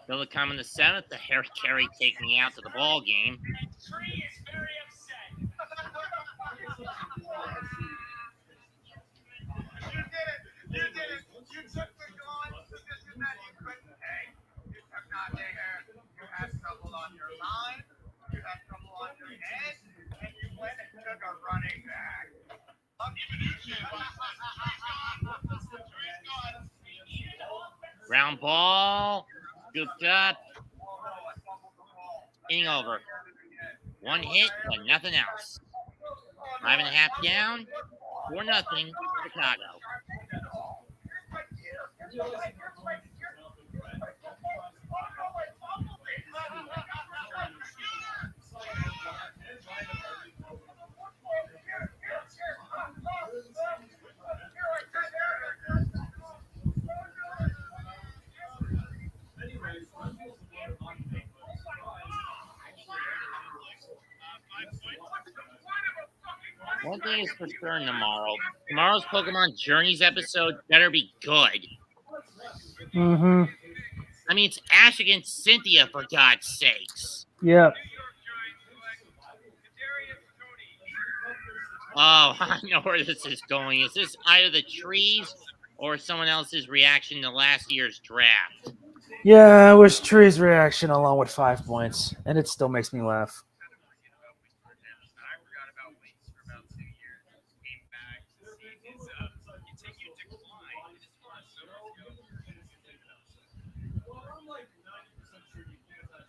Still to come in the 7th. The Harry Carey take me out to the ball game. You did it. You took the gun position that you couldn't take. You took not there. You had trouble on your line. You had trouble on your head. And you went and took a run Ground ball. Scooped up. Inning over. One hit, but nothing else. 5.5 down. 4-0 Chicago. One thing is for sure tomorrow's Pokemon Journeys episode better be good. Mm-hmm. I mean, it's Ash against Cynthia, for God's sakes. Yeah. Oh, I know where this is going. Is this either the trees or someone else's reaction to last year's draft? Yeah, I wish Tree's reaction along with 5 points, and it still makes me laugh.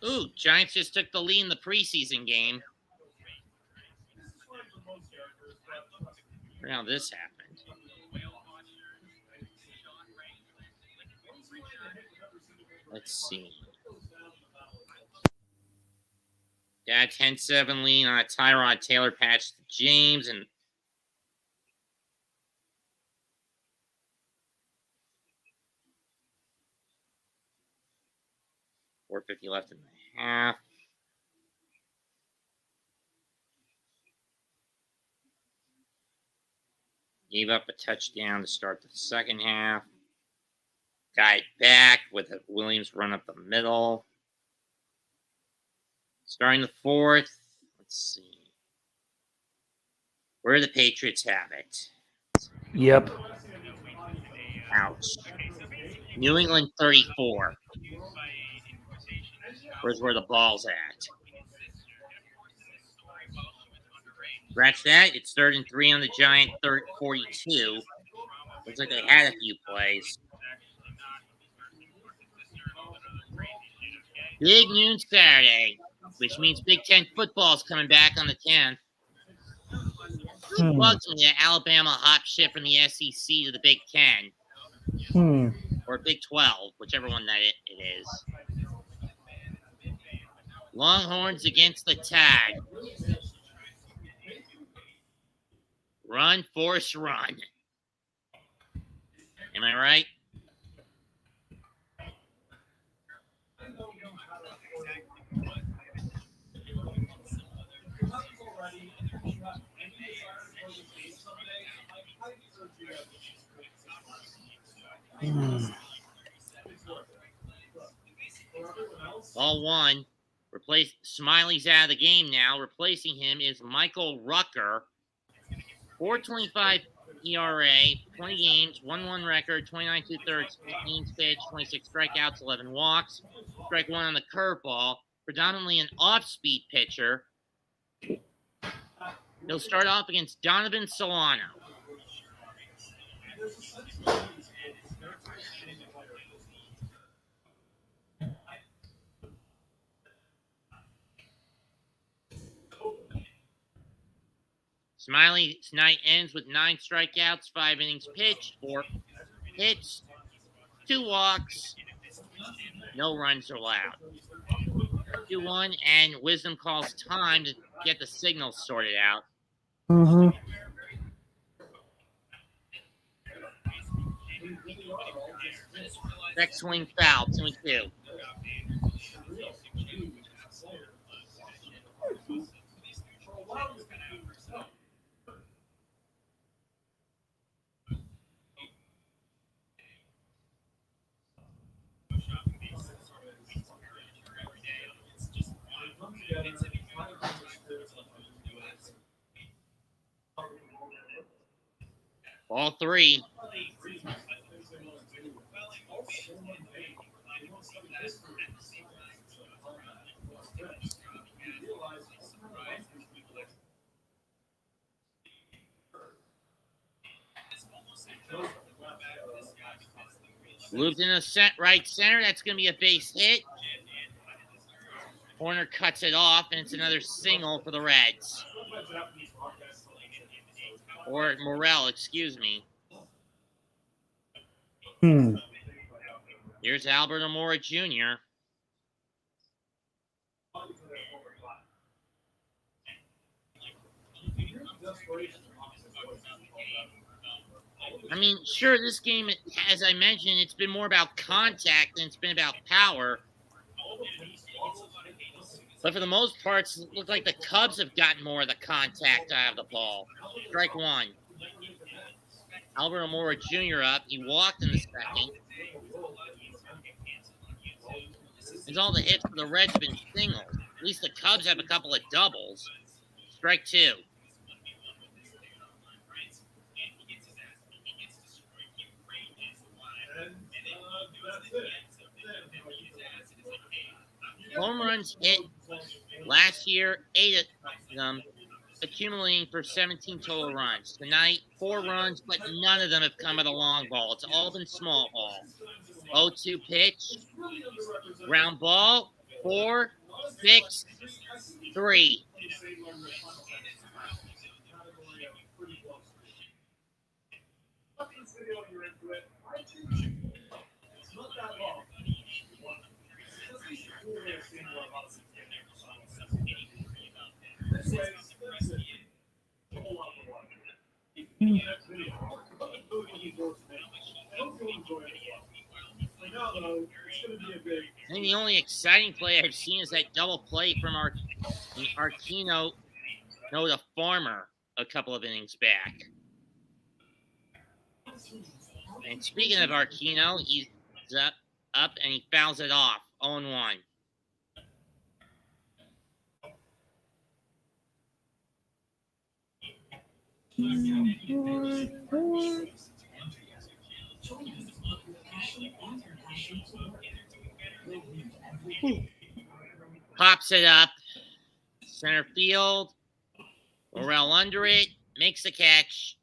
Ooh, Giants just took the lead in the preseason game. How this happened. Let's see. Yeah, 10-7 lead on a Tyrod Taylor patch to James, and .450 left in the half. Gave up a touchdown to start the second half. Got it back with a Williams run up the middle. Starting the fourth. Let's see. Where do the Patriots have it? Yep. Ouch. New England 34. Where's where the ball's at? Scratch that. It's 3rd and 3 on the Giant 42. Looks like they had a few plays. Big noon Saturday, which means Big Ten football is coming back on the 10th. Who bugs me that Alabama hop shit from the SEC to the Big Ten? Or Big 12, whichever one that it is. Longhorns against the Tag. Run, Force, run. Am I right? Ball one. Smiley's out of the game now. Replacing him is Michael Rucker. 4.25 ERA, 20 games, 1-1 record, 29 2/3 innings pitched, 26 strikeouts, 11 walks. Strike one on the curveball. Predominantly an off-speed pitcher. He'll start off against Donovan Solano. Smiley's night ends with 9 strikeouts, 5 innings pitched, 4 hits, 2 walks, no runs allowed. 2-1, and Wisdom calls time to get the signals sorted out. Next swing foul, 2-2. Ball 3. Looped in the right center. That's going to be a base hit. Corner cuts it off, and it's another single for the Reds. Or Morel, excuse me. Here's Albert Amora Jr. I mean, sure, this game, as I mentioned, it's been more about contact than it's been about power. But for the most part, it looks like the Cubs have gotten more of the contact out of the ball. Strike one. Albert Amora Jr. up. He walked in the second. And all the hits for the Reds have been singles. At least the Cubs have a couple of doubles. Strike two. Home runs hit last year, 8 of them, accumulating for 17 total runs. Tonight, 4 runs, but none of them have come at a long ball. It's all been small ball. 0-2 pitch. Ground ball. 4, 6, 3. I think the only exciting play I've seen is that double play from Arquino, no, the Farmer, a couple of innings back. And speaking of Arquino, he's up and he fouls it off. 0-1. Pops it up. Center field. Morel under it. Makes the catch.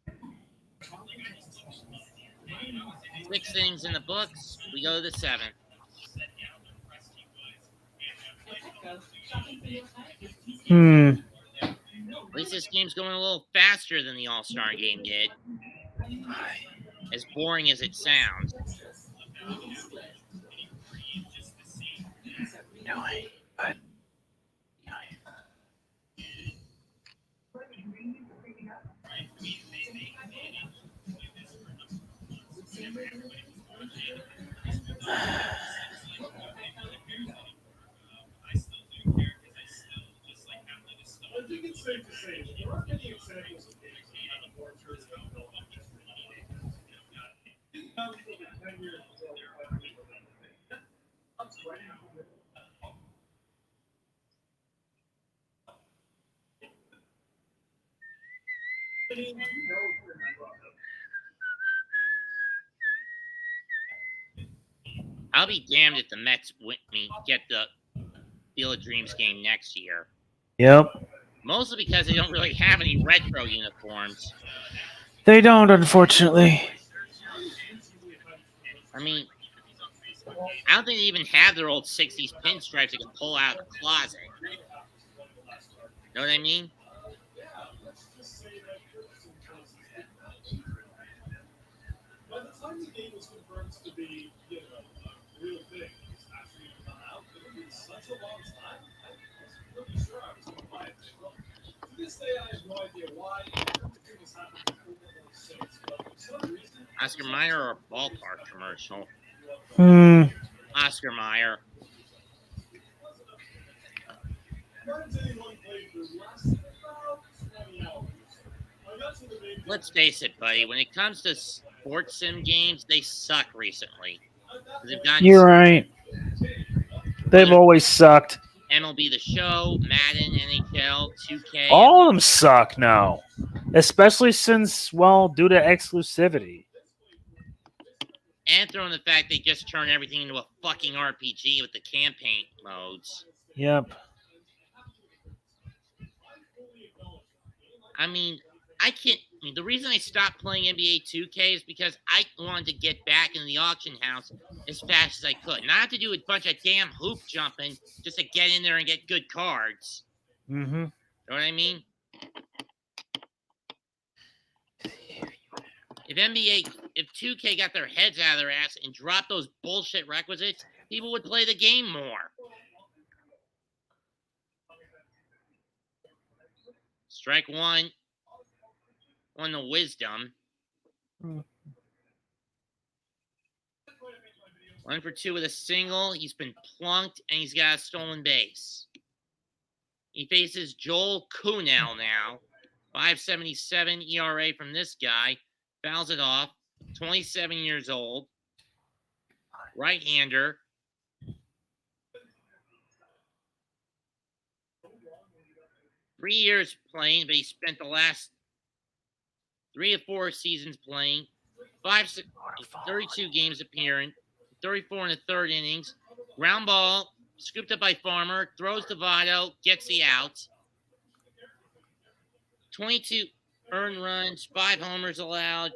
6 innings in the books. We go to the 7th. At least this game's going a little faster than the All-Star game did. As boring as it sounds. I think it's safe to say there aren't many examples of games that are more true than I'll be damned if the Mets get the Field of Dreams game next year. Yep. Mostly because they don't really have any retro uniforms. They don't, unfortunately. I mean, I don't think they even have their old 60s pinstripes they can pull out of the closet. Know what I mean? by the time the game was confirmed to be, a real thing, it's actually come out, it'll be such a long time. I was pretty sure I was going to buy it. To this day, I have no idea why. Everything has happened before or since, but for some reason, Oscar Mayer or a ballpark commercial? Oscar Mayer. Let's face it, buddy. When it comes to sports sim games, they suck recently. You're right. They've always sucked. MLB The Show, Madden, NHL, 2K. All of them suck now. Especially since, due to exclusivity. And throwing the fact they just turn everything into a fucking RPG with the campaign modes. Yep. I mean, I I can't. I mean, the reason I stopped playing NBA 2K is because I wanted to get back into the auction house as fast as I could. Not have to do a bunch of damn hoop jumping just to get in there and get good cards. Mm-hmm. You know what I mean? If 2K got their heads out of their ass and dropped those bullshit requisites, people would play the game more. Strike one. On the wisdom. 1 for 2 with a single. He's been plunked, and he's got a stolen base. He faces Joel Kuhnel now. 5.77 ERA from this guy. Fouls it off. 27 years old. Right-hander. Three years playing, but he spent the last 3 or 4 seasons playing. 32 games appearing. 34 in the third innings. Ground ball, scooped up by Farmer, throws to Votto, gets the out. 22 earned runs, 5 homers allowed,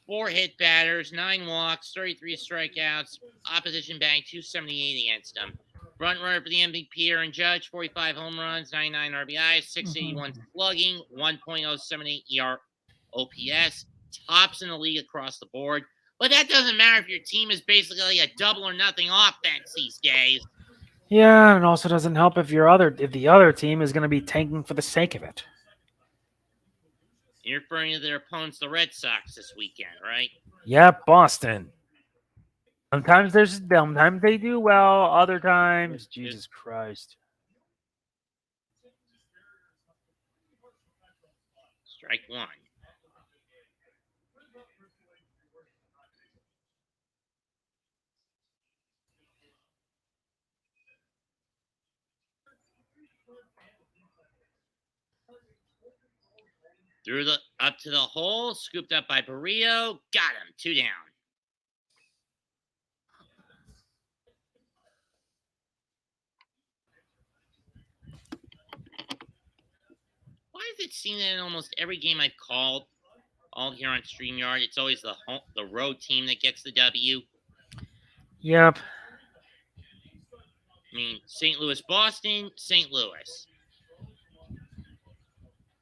4 hit batters, 9 walks, 33 strikeouts, opposition batting .278 against him. Front runner for the MVP, Aaron Judge, 45 home runs, 99 RBIs, 681 slugging, 1.078 ER OPS, tops in the league across the board. But that doesn't matter if your team is basically a double or nothing offense these days. Yeah, and also doesn't help if the other team is going to be tanking for the sake of it. You're referring to their opponents, the Red Sox, this weekend, right? Yep, Boston. Sometimes they do well, other times, Jesus Christ. Strike one. Up to the hole, scooped up by Barrio, got him, 2 down. Why does it seem that in almost every game I've called, all here on StreamYard, it's always the road team that gets the W? Yep. I mean, St. Louis, Boston, St. Louis.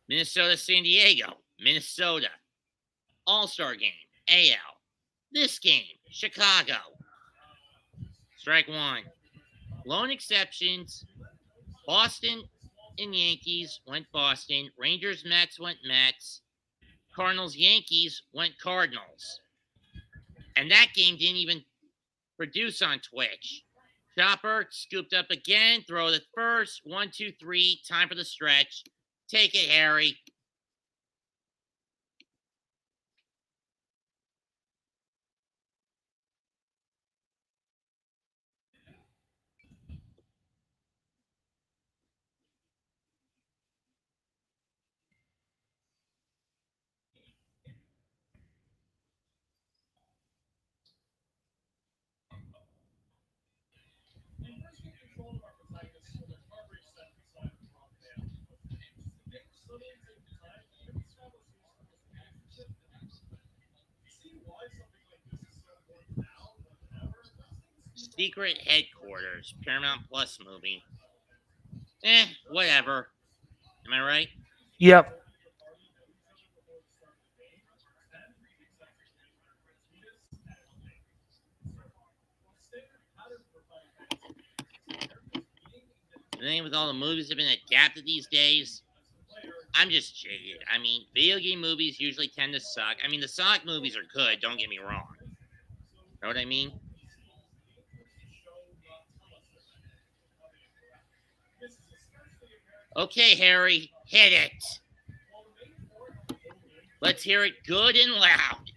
Minnesota, San Diego, Minnesota. All-Star game, AL. This game, Chicago. Strike one. Lone exceptions, Boston and Yankees went Boston. Rangers, Mets went Mets. Cardinals, Yankees went Cardinals. And that game didn't even produce on Twitch. Chopper scooped up again, throw the first, 1, 2, 3, time for the stretch. Take it, Harry. Secret Headquarters, Paramount Plus movie. Whatever. Am I right? Yep. The thing with all the movies that have been adapted these days, I'm just jaded. I mean, video game movies usually tend to suck. I mean, the Sonic movies are good, don't get me wrong. Know what I mean? Okay, Harry, hit it. Let's hear it good and loud.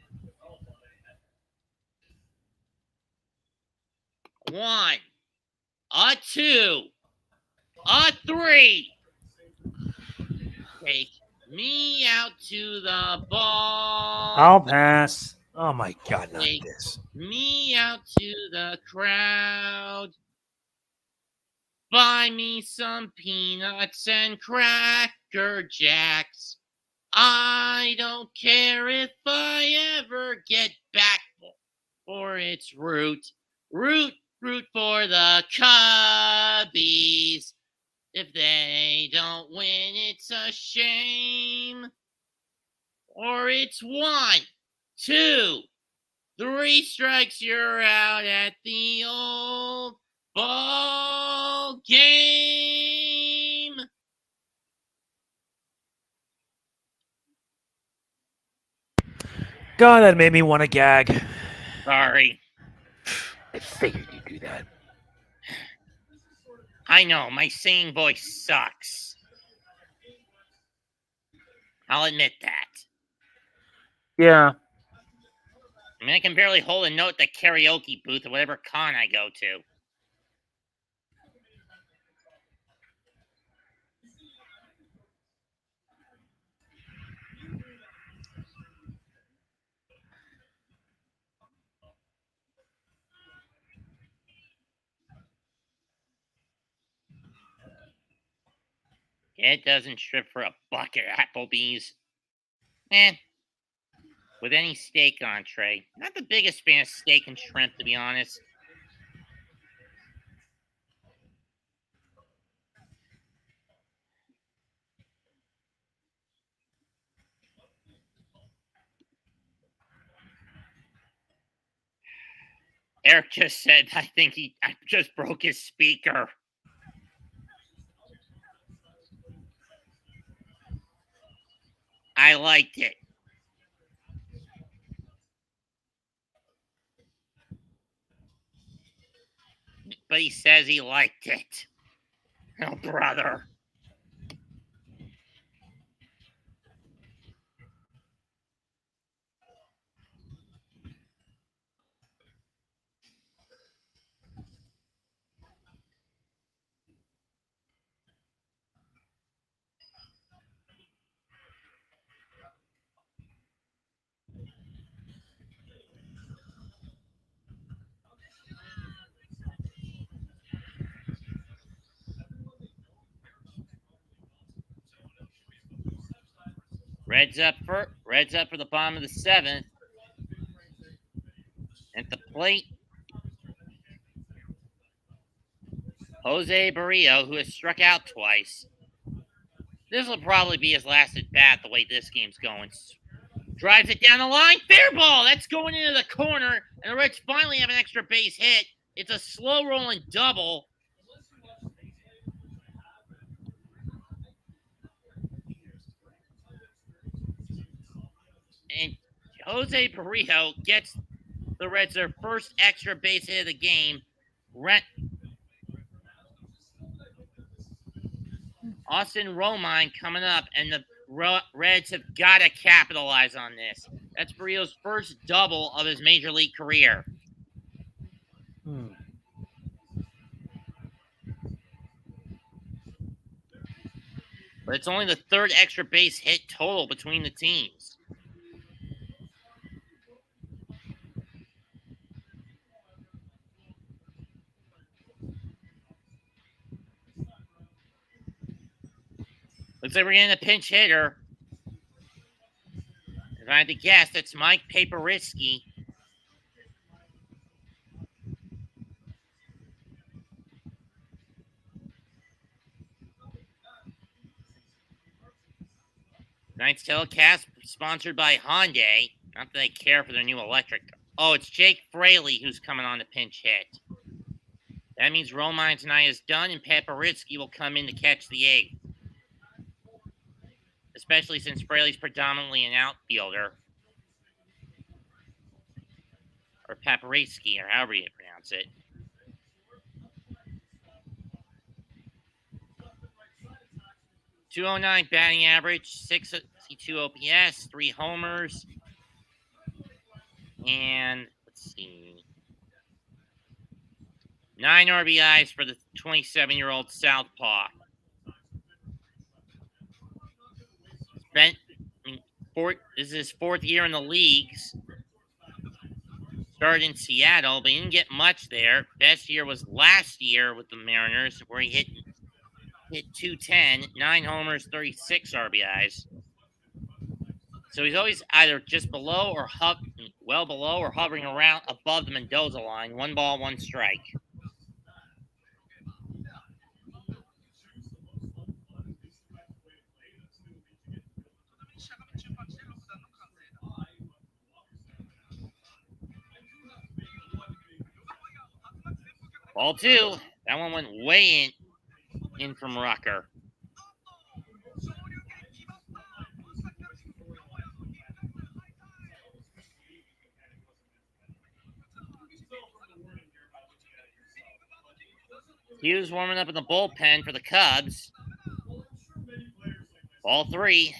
1, 2, 3. Take me out to the ball. I'll pass. Oh my God, not Take this. me out to the crowd. Buy me some peanuts and Cracker Jacks. I don't care if I ever get back for its root. Root for the Cubbies. If they don't win, it's a shame. Or it's 1, 2, 3 strikes, you're out at the old ball game. God, that made me want to gag. Sorry. I figured you'd do that. I know, my singing voice sucks. I'll admit that. Yeah. I mean, I can barely hold a note at the karaoke booth or whatever con I go to. It doesn't strip for a bucket of Applebee's. With any steak entree. Not the biggest fan of steak and shrimp, to be honest. Eric just said, I just broke his speaker. I liked it. But he says he liked it. Oh, brother. Reds up for the bottom of the 7th. At the plate, Jose Barrio, who has struck out twice. This will probably be his last at bat the way this game's going. Drives it down the line. Fair ball. That's going into the corner. And the Reds finally have an extra base hit. It's a slow rolling double. And Jose Barrio gets the Reds their first extra base hit of the game. Austin Romine coming up, and the Reds have got to capitalize on this. That's Barrio's first double of his major league career. But it's only the third extra base hit total between the teams. Looks like we're getting a pinch hitter. If I had to guess, it's Mike Paperiski. Tonight's telecast sponsored by Hyundai. Not that I care for their new electric. Oh, it's Jake Fraley who's coming on the pinch hit. That means Romine tonight is done, and Paperiski will come in to catch the 8th. Especially since Fraley's predominantly an outfielder. Or Paperiski, or however you pronounce it. .209 batting average, .662 OPS, 3 homers, and let's see, 9 RBIs for the 27-year-old southpaw. This is his 4th year in the leagues. Started in Seattle, but he didn't get much there. Best year was last year with the Mariners, where he hit .210, 9 homers, 36 RBIs. So he's always either just below or well below or hovering around above the Mendoza line. 1 ball, 1 strike. Ball 2. That one went way in from Rucker. Hughes warming up in the bullpen for the Cubs. Ball 3.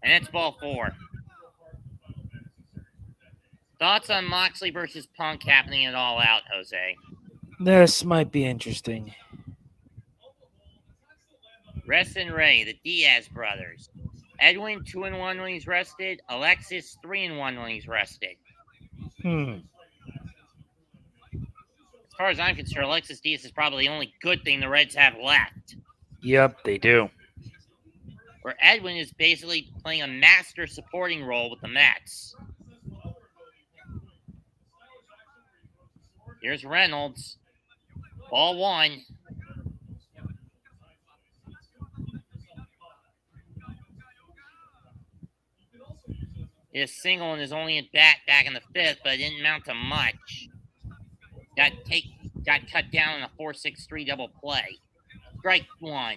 And it's ball 4. Thoughts on Moxley versus Punk happening at All Out, Jose? This might be interesting. Rest and Ray, the Diaz brothers. Edwin 2-1 when he's rested. Alexis 3-1 when he's rested. As far as I'm concerned, Alexis Diaz is probably the only good thing the Reds have left. Yep, they do. Where Edwin is basically playing a master supporting role with the Mets. Here's Reynolds. Ball 1. His single in his only at bat back in the 5th, but it didn't amount to much. Got cut down in a 4-6-3 double play. Strike 1.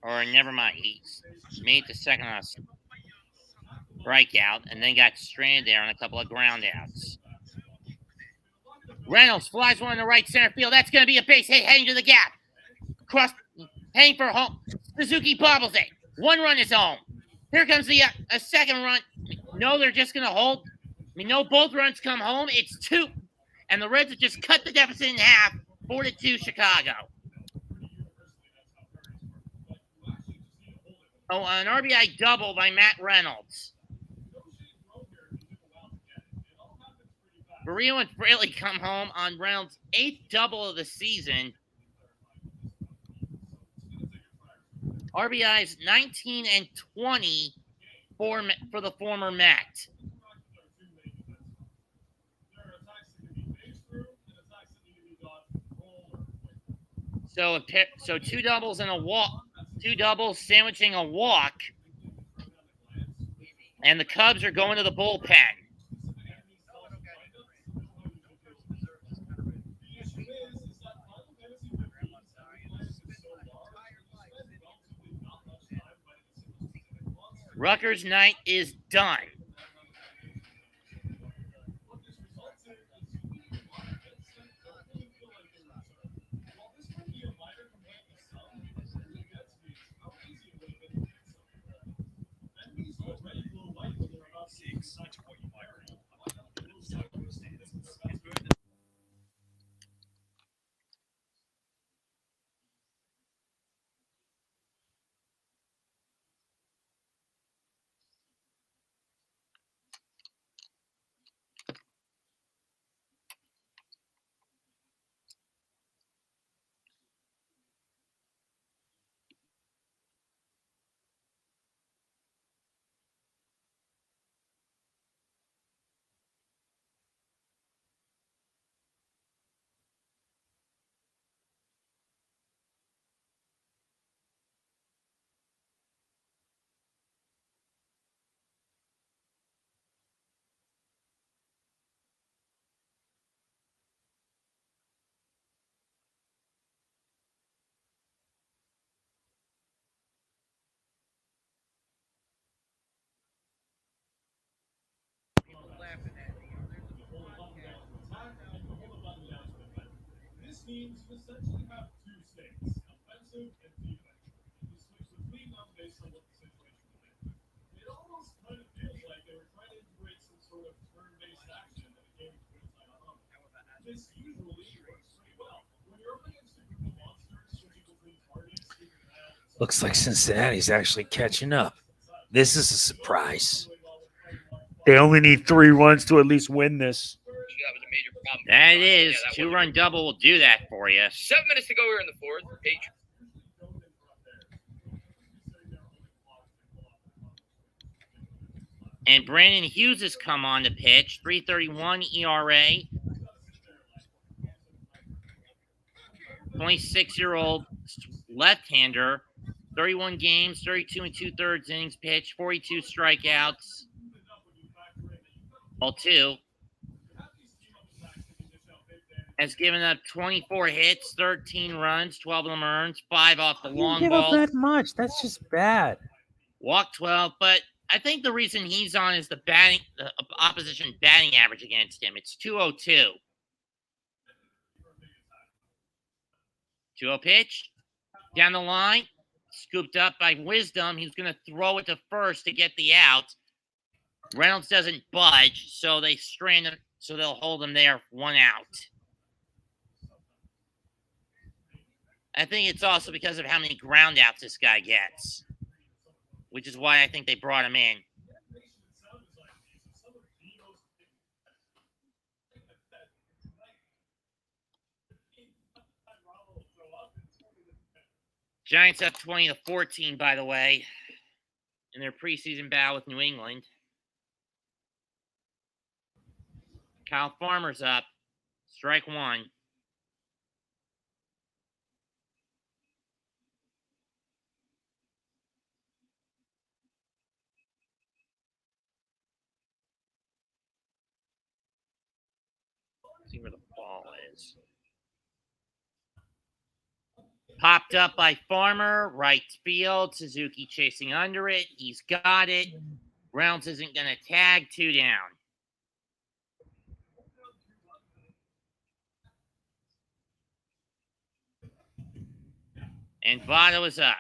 Or never mind, he made the second on a strikeout and then got stranded there on a couple of ground outs. Reynolds flies one in the right center field. That's going to be a base hit heading to the gap. Heading for home. Suzuki bobbles it. 1 run is home. Here comes a second run. No, they're just going to hold. No, both runs come home. It's 2. And the Reds have just cut the deficit in half. 4-2 Chicago. Oh, an RBI double by Matt Reynolds. Barrio and Fraley come home on Reynolds' 8th double of the season. RBIs 19 and 20 for the former Met. So 2 doubles and a walk. 2 doubles sandwiching a walk. And the Cubs are going to the bullpen. Rutgers' night is done. This means you essentially have 2 states, offensive and defensive. You switch between them based on what the situation is. It almost kind of feels like they were trying to integrate some sort of turn-based action this usually works pretty well. When you're up against a group of monsters switching between targets, figuring out Looks like Cincinnati's actually catching up. This is a surprise. They only need 3 runs to at least win this. That was a major problem. That is. Yeah, that 2-run double will do that for you. 7 minutes to go here in the fourth. Patriots. And Brandon Hughes has come on to pitch. 3.31 ERA. 26-year-old left-hander. 31 games, 32 2/3 innings pitched, 42 strikeouts. All 2. Has given up 24 hits, 13 runs, 12 of them earned, 5 off the long Give up ball. that much. That's just bad. Walk 12, but I think the reason he's on is the opposition batting average against him. It's 202. 2-0 pitch. Down the line. Scooped up by Wisdom. He's going to throw it to first to get the out. Reynolds doesn't budge, so they strand him, so they'll hold him there, 1 out. I think it's also because of how many ground outs this guy gets, which is why I think they brought him in. Giants up 20-14, by the way, in their preseason battle with New England. Kyle Farmer's up. Strike 1. See where the ball is. Popped up by Farmer, right field. Suzuki chasing under it. He's got it. Reynolds isn't going to tag. 2 down. And Votto is up.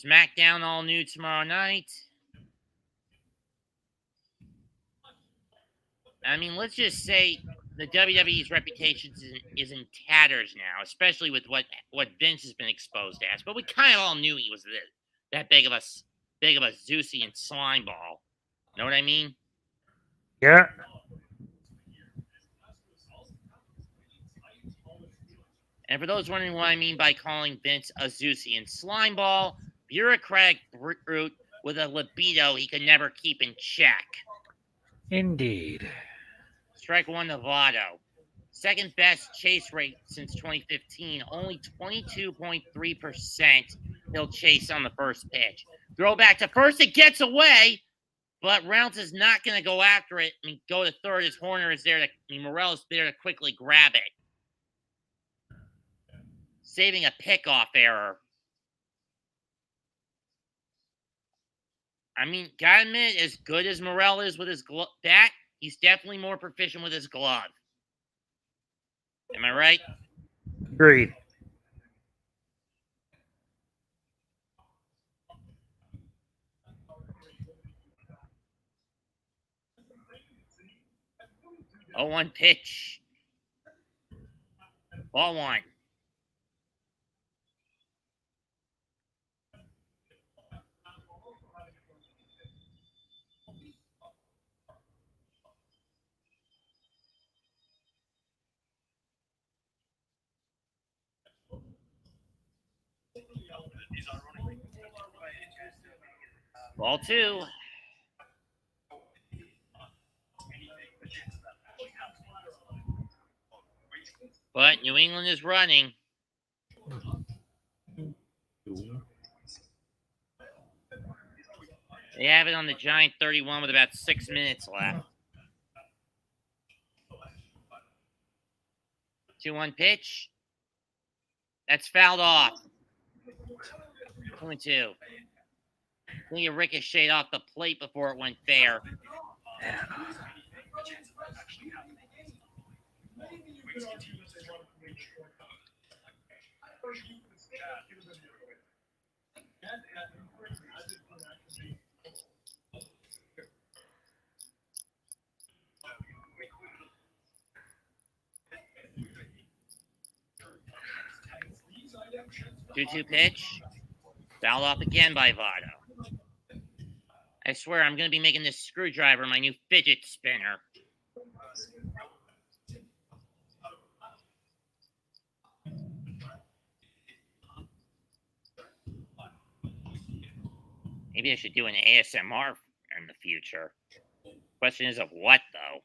SmackDown all new tomorrow night. I mean, let's just say the WWE's reputation is in tatters now, especially with what Vince has been exposed as. But we kind of all knew he was that big of a Zeusian slime ball. Know what I mean? Yeah. And for those wondering what I mean by calling Vince a Zeusian slime ball, bureaucratic brute with a libido he could never keep in check. Indeed. Strike 1 to Votto. Second best chase rate since 2015. Only 22.3% he'll chase on the first pitch. Throw back to first. It gets away, but Reynolds is not going to go after it and go to third as Horner is there Morel is there to quickly grab it. Saving a pickoff error. I mean, gotta admit, as good as Morel is with his bat, he's definitely more proficient with his glove. Am I right? Agreed. Oh, 1 pitch. Ball 1. Ball 2. But New England is running. They have it on the Giant 31 with about 6 minutes left. 2-1 pitch. That's fouled off. 2-2. I think it ricocheted off the plate before it went fair. 2-2 pitch. Fouled off again by Votto. I swear I'm going to be making this screwdriver my new fidget spinner. Maybe I should do an ASMR in the future. Question is of what, though?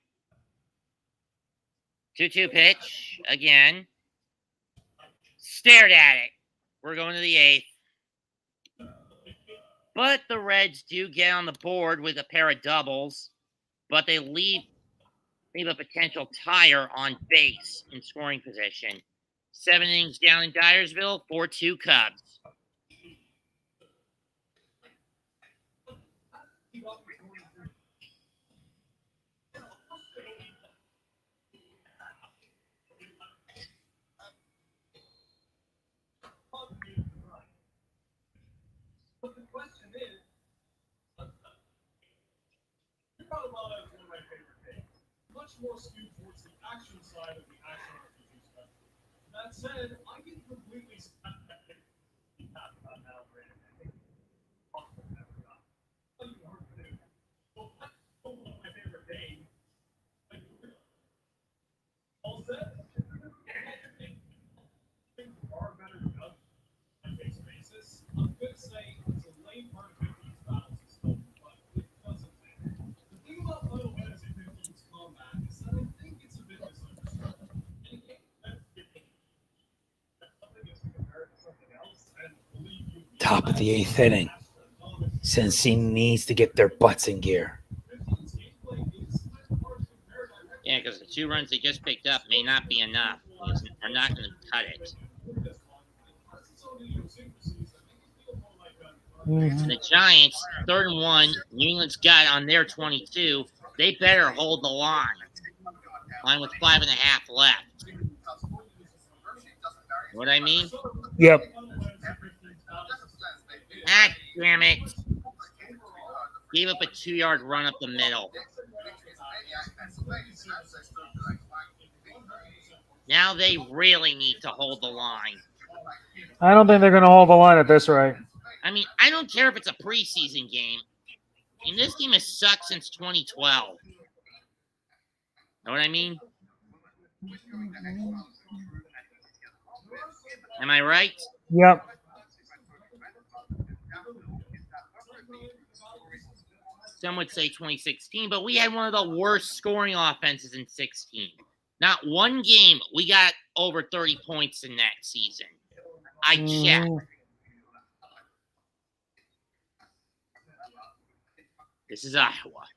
2-2 pitch. Again. Stared at it. We're going to the 8th. But the Reds do get on the board with a pair of doubles. But they leave a potential tire on base in scoring position. 7 innings down in Dyersville, 4-2 Cubs. But the question is, Colorado is one of my favorite things. Much more skewed towards the action side of the action RPG spectrum. That said, I can completely my favorite game. All said, are better enough on a base basis. I'm going to say it's a lame part of 15's battle system, but it doesn't matter. The thing about Final Fantasy 15's combat is that I think it's a bit misunderstood. And it can't something is compared to something else, and believe you, Top of the 8th inning. Cincy needs to get their butts in gear. 15's gameplay is hard to compare directly. Yeah, because the 2 runs they just picked up may not be enough. I'm not going to cut it. The Giants, 3rd and 1. New England's got on their 22. They better hold the line. Line with 5.5 left. You know what I mean? Yep. Ah, damn it. Gave up a 2-yard run up the middle. Now they really need to hold the line. I don't think they're going to hold the line at this rate. I mean, I don't care if it's a preseason game. I mean, this team has sucked since 2012. Know what I mean? Am I right? Yep. Some would say 2016, but we had one of the worst scoring offenses in 16. Not one game we got over 30 points in that season. I checked. This is Iowa.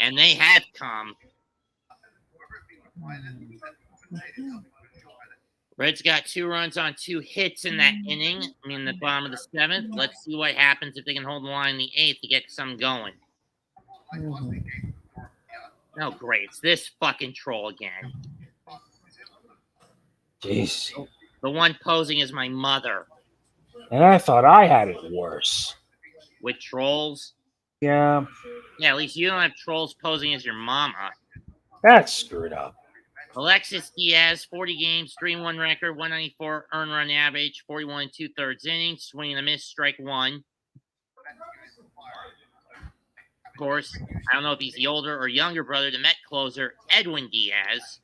And they have come. Reds got 2 runs on 2 hits in that inning. I mean, the bottom of the 7th. Let's see what happens if they can hold the line in the 8th to get some going. Oh, great. It's this fucking troll again. Jeez. The one posing as my mother. And I thought I had it worse. With trolls? Yeah. Yeah, at least you don't have trolls posing as your mama. That's screwed up. Alexis Diaz, 40 games, 3-1 record, 194 earned run average, 41 2/3 innings, swing and a miss, strike 1. Of course, I don't know if he's the older or younger brother to Met closer Edwin Diaz.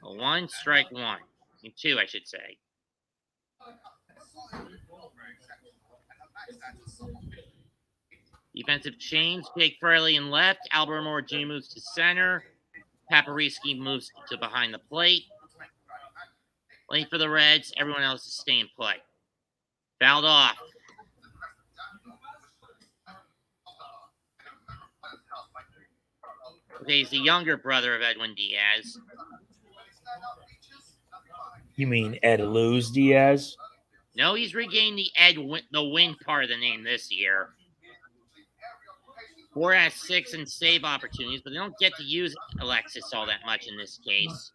A 1, strike 1. 2, I should say. Defensive change. Jake Fraley in left. Albert Moore Jr. moves to center. Paparizzi moves to behind the plate. Late for the Reds. Everyone else is staying put. Fouled off. Okay, he's the younger brother of Edwin Diaz. You mean Ed Luz Diaz? No, he's regained the win part of the name this year. 4 out of 6 in save opportunities, but they don't get to use Alexis all that much in this case.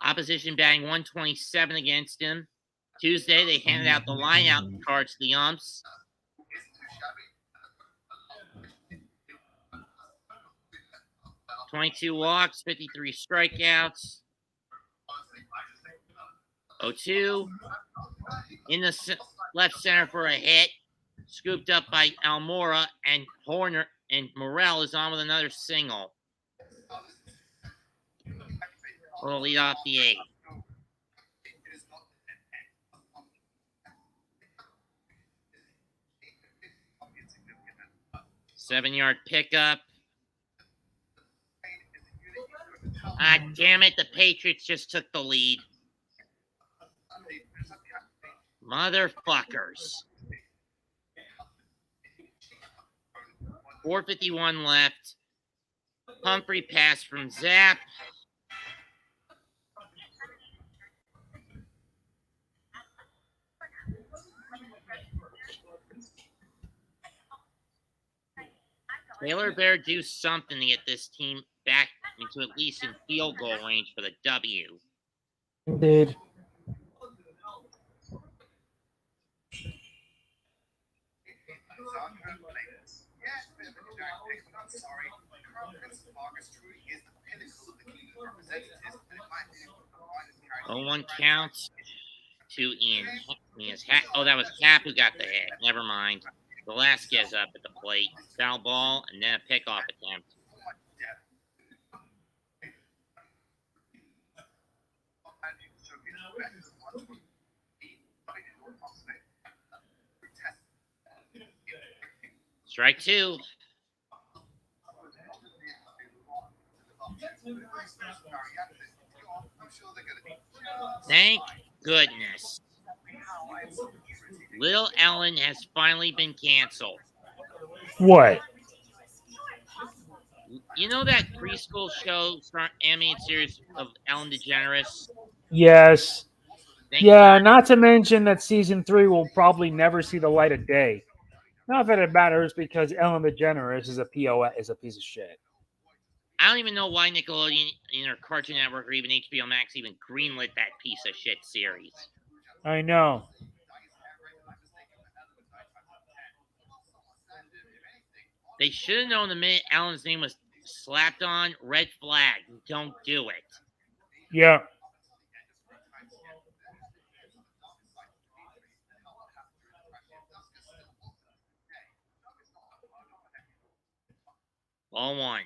Opposition batting 127 against him. Tuesday, they handed out the line-out cards to the umps. 22 walks, 53 strikeouts. 0-2. In the left center for a hit. Scooped up by Almora, and Horner and Morel is on with another single. We'll lead off the 8th. Seven-yard pickup. Ah, damn it. The Patriots just took the lead. Motherfuckers. 4:51 left. Humphrey pass from Zapp. Taylor better do something to get this team back into at least in field goal range for the W. Indeed. Oh, 1 counts to Ian. Oh, that was Cap who got the hit. Never mind. Velasquez up at the plate. Foul ball, and then a pickoff attempt. Strike 2. Thank goodness. Little Ellen has finally been canceled. What? You know that preschool show, animated series of Ellen DeGeneres? Yes. Thank Yeah, God. not to mention that season 3 will probably never see the light of day. Not that it matters because Ellen DeGeneres is a piece of shit. I don't even know why Nickelodeon or Cartoon Network or even HBO Max even greenlit that piece of shit series. I know. They should have known the minute Alan's name was slapped on, red flag. Don't do it. Yeah. All 1.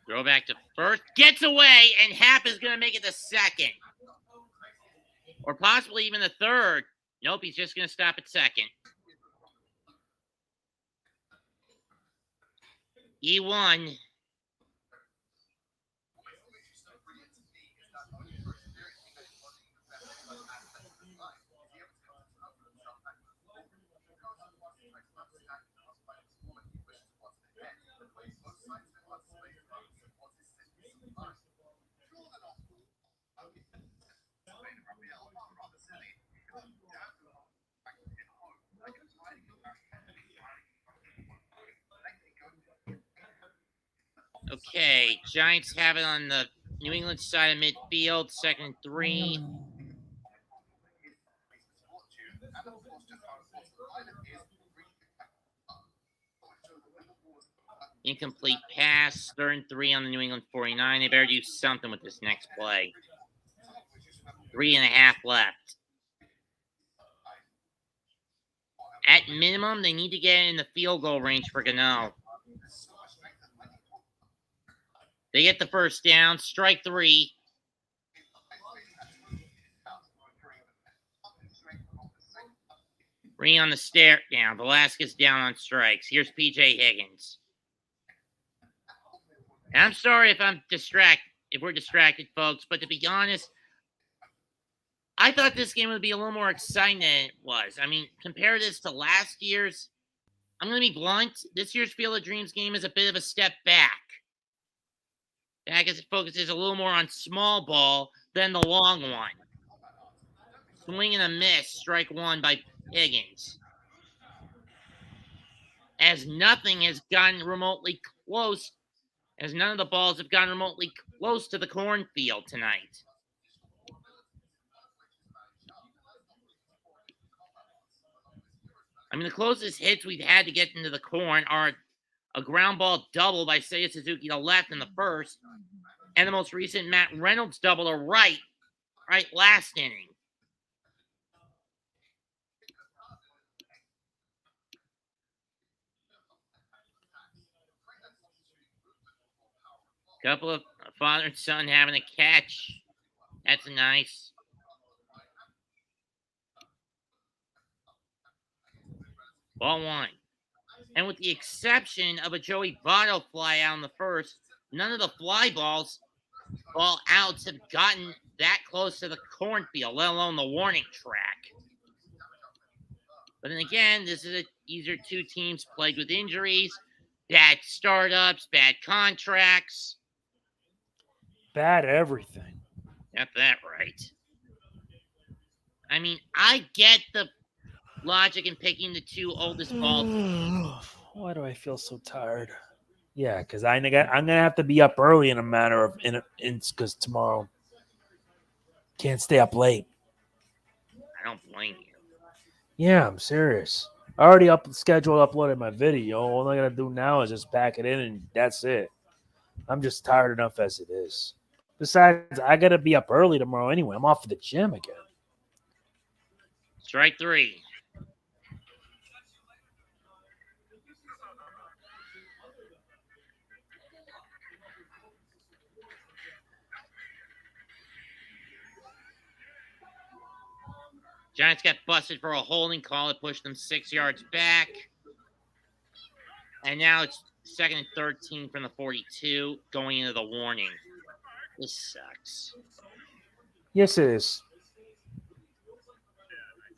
Throw back to first. Gets away, and Happ is going to make it the second. Or possibly even the third. Nope, he's just going to stop at second. E1. Okay, Giants have it on the New England side of midfield, 2nd and 3. Incomplete pass, 3rd and 3 on the New England 49. They better do something with this next play. 3.5 left. At minimum, they need to get in the field goal range for Gano. They get the first down. Strike 3. Green on the stare down. Velasquez down on strikes. Here's P.J. Higgins. And I'm sorry if we're distracted, folks, but to be honest, I thought this game would be a little more exciting than it was. I mean, compare this to last year's. I'm going to be blunt. This year's Field of Dreams game is a bit of a step back. Back as it focuses a little more on small ball than the long one. Swing and a miss. Strike one by Higgins. As nothing has gotten remotely close, as none of the balls have gotten remotely close to the cornfield tonight. I mean, the closest hits we've had to get into the corn are a ground ball double by Seiya Suzuki to left in the first, and the most recent Matt Reynolds double to right last inning. Couple of father and son having a catch. That's nice. Ball one. And with the exception of a Joey Votto fly out in the first, none of the ball outs have gotten that close to the cornfield, let alone the warning track. But then again, these are two teams plagued with injuries, bad startups, bad contracts. Bad everything. Got that right. I mean, I get the logic in picking the two oldest ball. Why do I feel so tired? Yeah, because I'm gonna have to be up early in a matter of because tomorrow can't stay up late. I don't blame you. Yeah, I'm serious. I already uploaded my video. All I gotta do now is just pack it in, and that's it. I'm just tired enough as it is. Besides, I gotta be up early tomorrow anyway. I'm off for the gym again. Strike three. Giants got busted for a holding call. It pushed them 6 yards back. And now it's 2nd and 13 from the 42 going into the warning. This sucks. Yes, it is.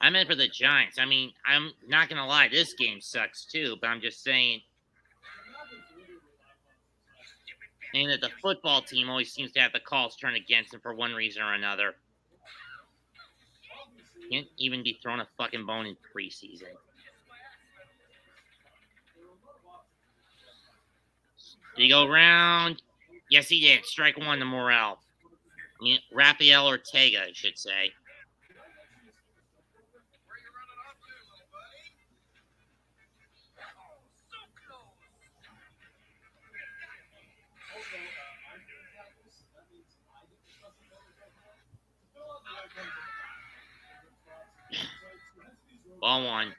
I meant for the Giants. I mean, I'm not going to lie. This game sucks too, but I'm just saying that the football team always seems to have the calls turned against them for one reason or another. Can't even be thrown a fucking bone in preseason. Did he go around? Yes, he did. Strike one to Morel. I mean, Rafael Ortega, I should say. Ball one.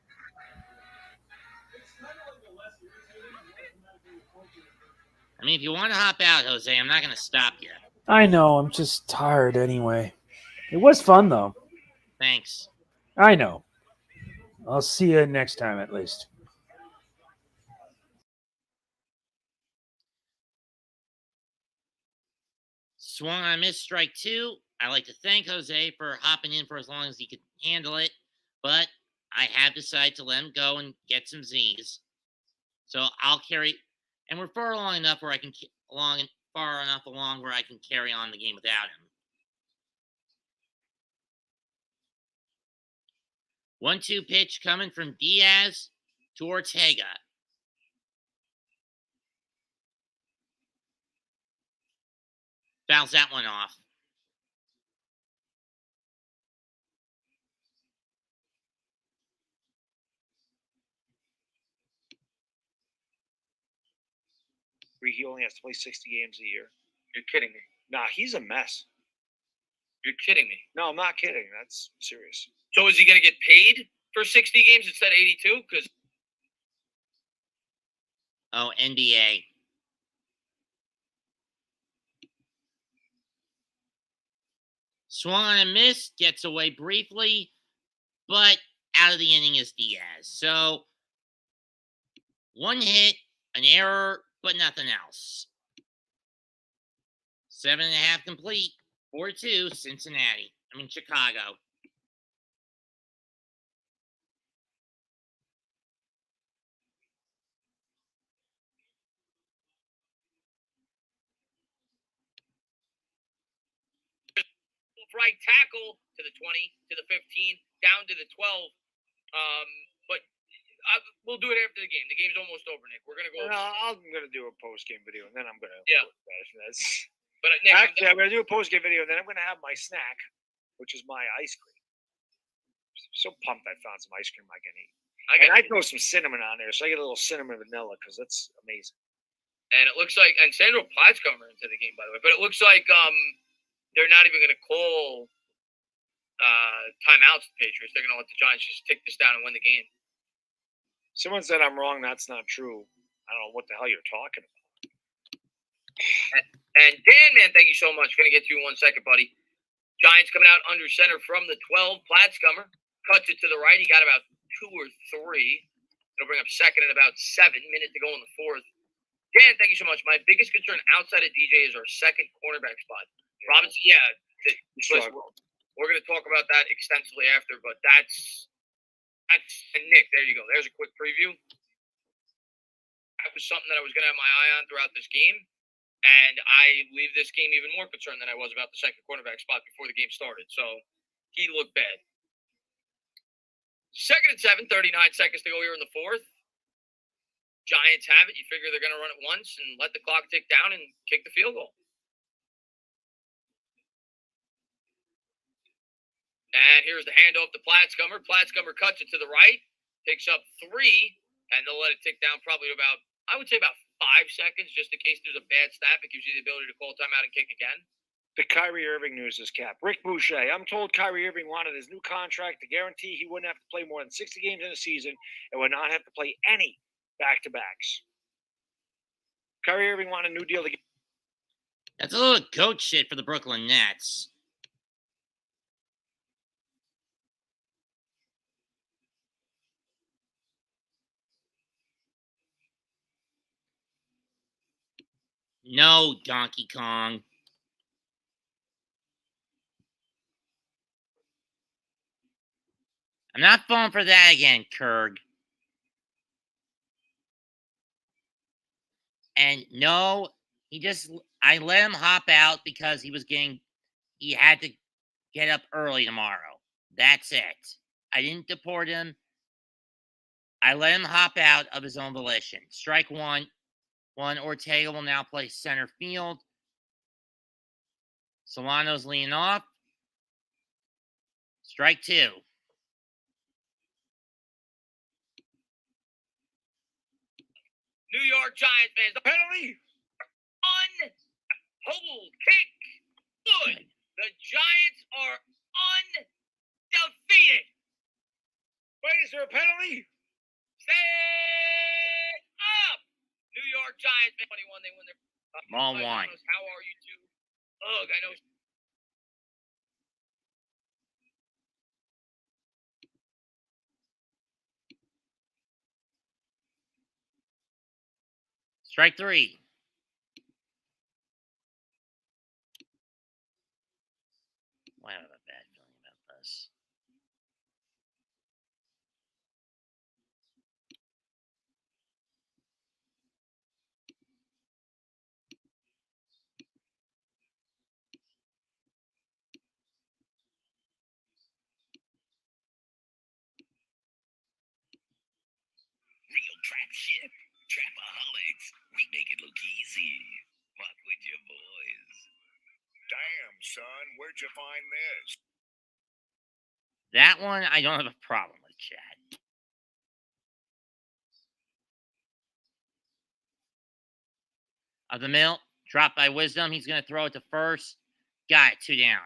I mean, if you want to hop out, Jose, I'm not going to stop you. I know. I'm just tired anyway. It was fun though. Thanks. I know. I'll see you next time at least. Swung on a miss, strike two. I'd like to thank Jose for hopping in for as long as he could handle it, but I have decided to let him go and get some Z's. So I'll carry, and we're far along enough where I can where I can carry on the game without him. 1-2 pitch coming from Diaz to Ortega. Fouls that one off. He only has to play 60 games a year. You're kidding me. Nah, he's a mess. You're kidding me. No, I'm not kidding. That's serious. So is he going to get paid for 60 games instead of 82? Because NBA. Swung on a miss, gets away briefly, but out of the inning is Diaz. So, one hit, an error, but nothing else. 7.5 complete. 4-2, Chicago. right tackle to the 20, to the 15, down to the 12. But we'll do it after the game. The game's almost over, Nick. We're gonna go. No, I'm gonna do a post game video, and then I'm gonna. Yeah. That's. But Nick, Actually, I'm gonna do a post game video, and then I'm gonna have my snack, which is my ice cream. So pumped! I found some ice cream I can eat. I throw some cinnamon on there, so I get a little cinnamon vanilla because that's amazing. And it looks like, and Sandro Platt's coming into the game, by the way. But it looks like they're not even gonna call timeouts. The Patriots. They're gonna let the Giants just take this down and win the game. Someone said I'm wrong. That's not true. I don't know what the hell you're talking about. And Dan, man, thank you so much. Gonna get to you in 1 second, buddy. Giants coming out under center from the 12. Platzcummer cuts it to the right. He got about 2 or 3. It'll bring up second in about 7 minutes to go in the 4th. Dan, thank you so much. My biggest concern outside of DJ is our second cornerback spot. Robinson, listen, we're going to talk about that extensively after, but that's and Nick, there you go. There's a quick preview. That was something that I was going to have my eye on throughout this game, and I leave this game even more concerned than I was about the second cornerback spot before the game started. So he looked bad. Second and 7, 39 seconds to go here in the 4th. Giants have it. You figure they're going to run it once and let the clock tick down and kick the field goal. And here's the handoff to Platzcummer. Platzcummer cuts it to the right, picks up 3, and they'll let it tick down probably about, I would say about 5 seconds, just in case there's a bad snap. It gives you the ability to call timeout and kick again. The Kyrie Irving news is Cap. Rick Boucher. I'm told Kyrie Irving wanted his new contract to guarantee he wouldn't have to play more than 60 games in a season and would not have to play any back-to-backs. Kyrie Irving wanted a new deal to get. That's a little goat shit for the Brooklyn Nets. No, Donkey Kong. I'm not falling for that again, Kurg. And no, I let him hop out because he had to get up early tomorrow. That's it. I didn't deport him. I let him hop out of his own volition. Strike one. Ortega will now play center field. Solano's leaning off. Strike 2. New York Giants fans, the penalty. Hold kick. Good. The Giants are undefeated. Wait, is there a penalty? Stand up. New York Giants, 21, they win their. Ball 1. How are you two? Ugh, I know. Strike 3. Why do I have a bad feeling about this? Real trap shit. Trapaholics. We make it look easy. Fuck with your boys. Damn, son, where'd you find this? That one, I don't have a problem with, Chad. Of the middle, dropped by Wisdom. He's going to throw it to first. Got it, 2 down.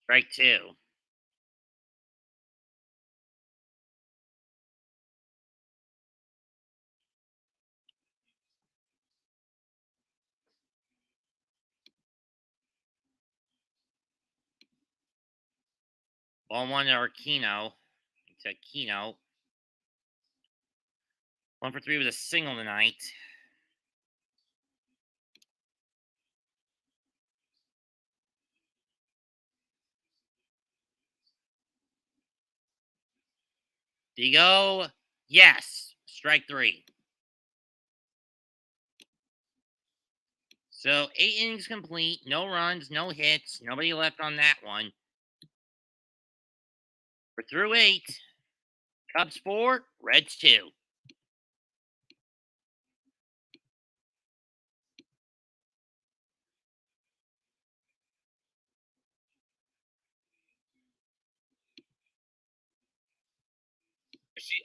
Strike 2. Ball 1 to Aquino. To Aquino. 1 for 3 with a single tonight. Digo, yes. Strike 3. So 8 innings complete, no runs, no hits, nobody left on that one. We're through 8. Cubs 4, Reds 2.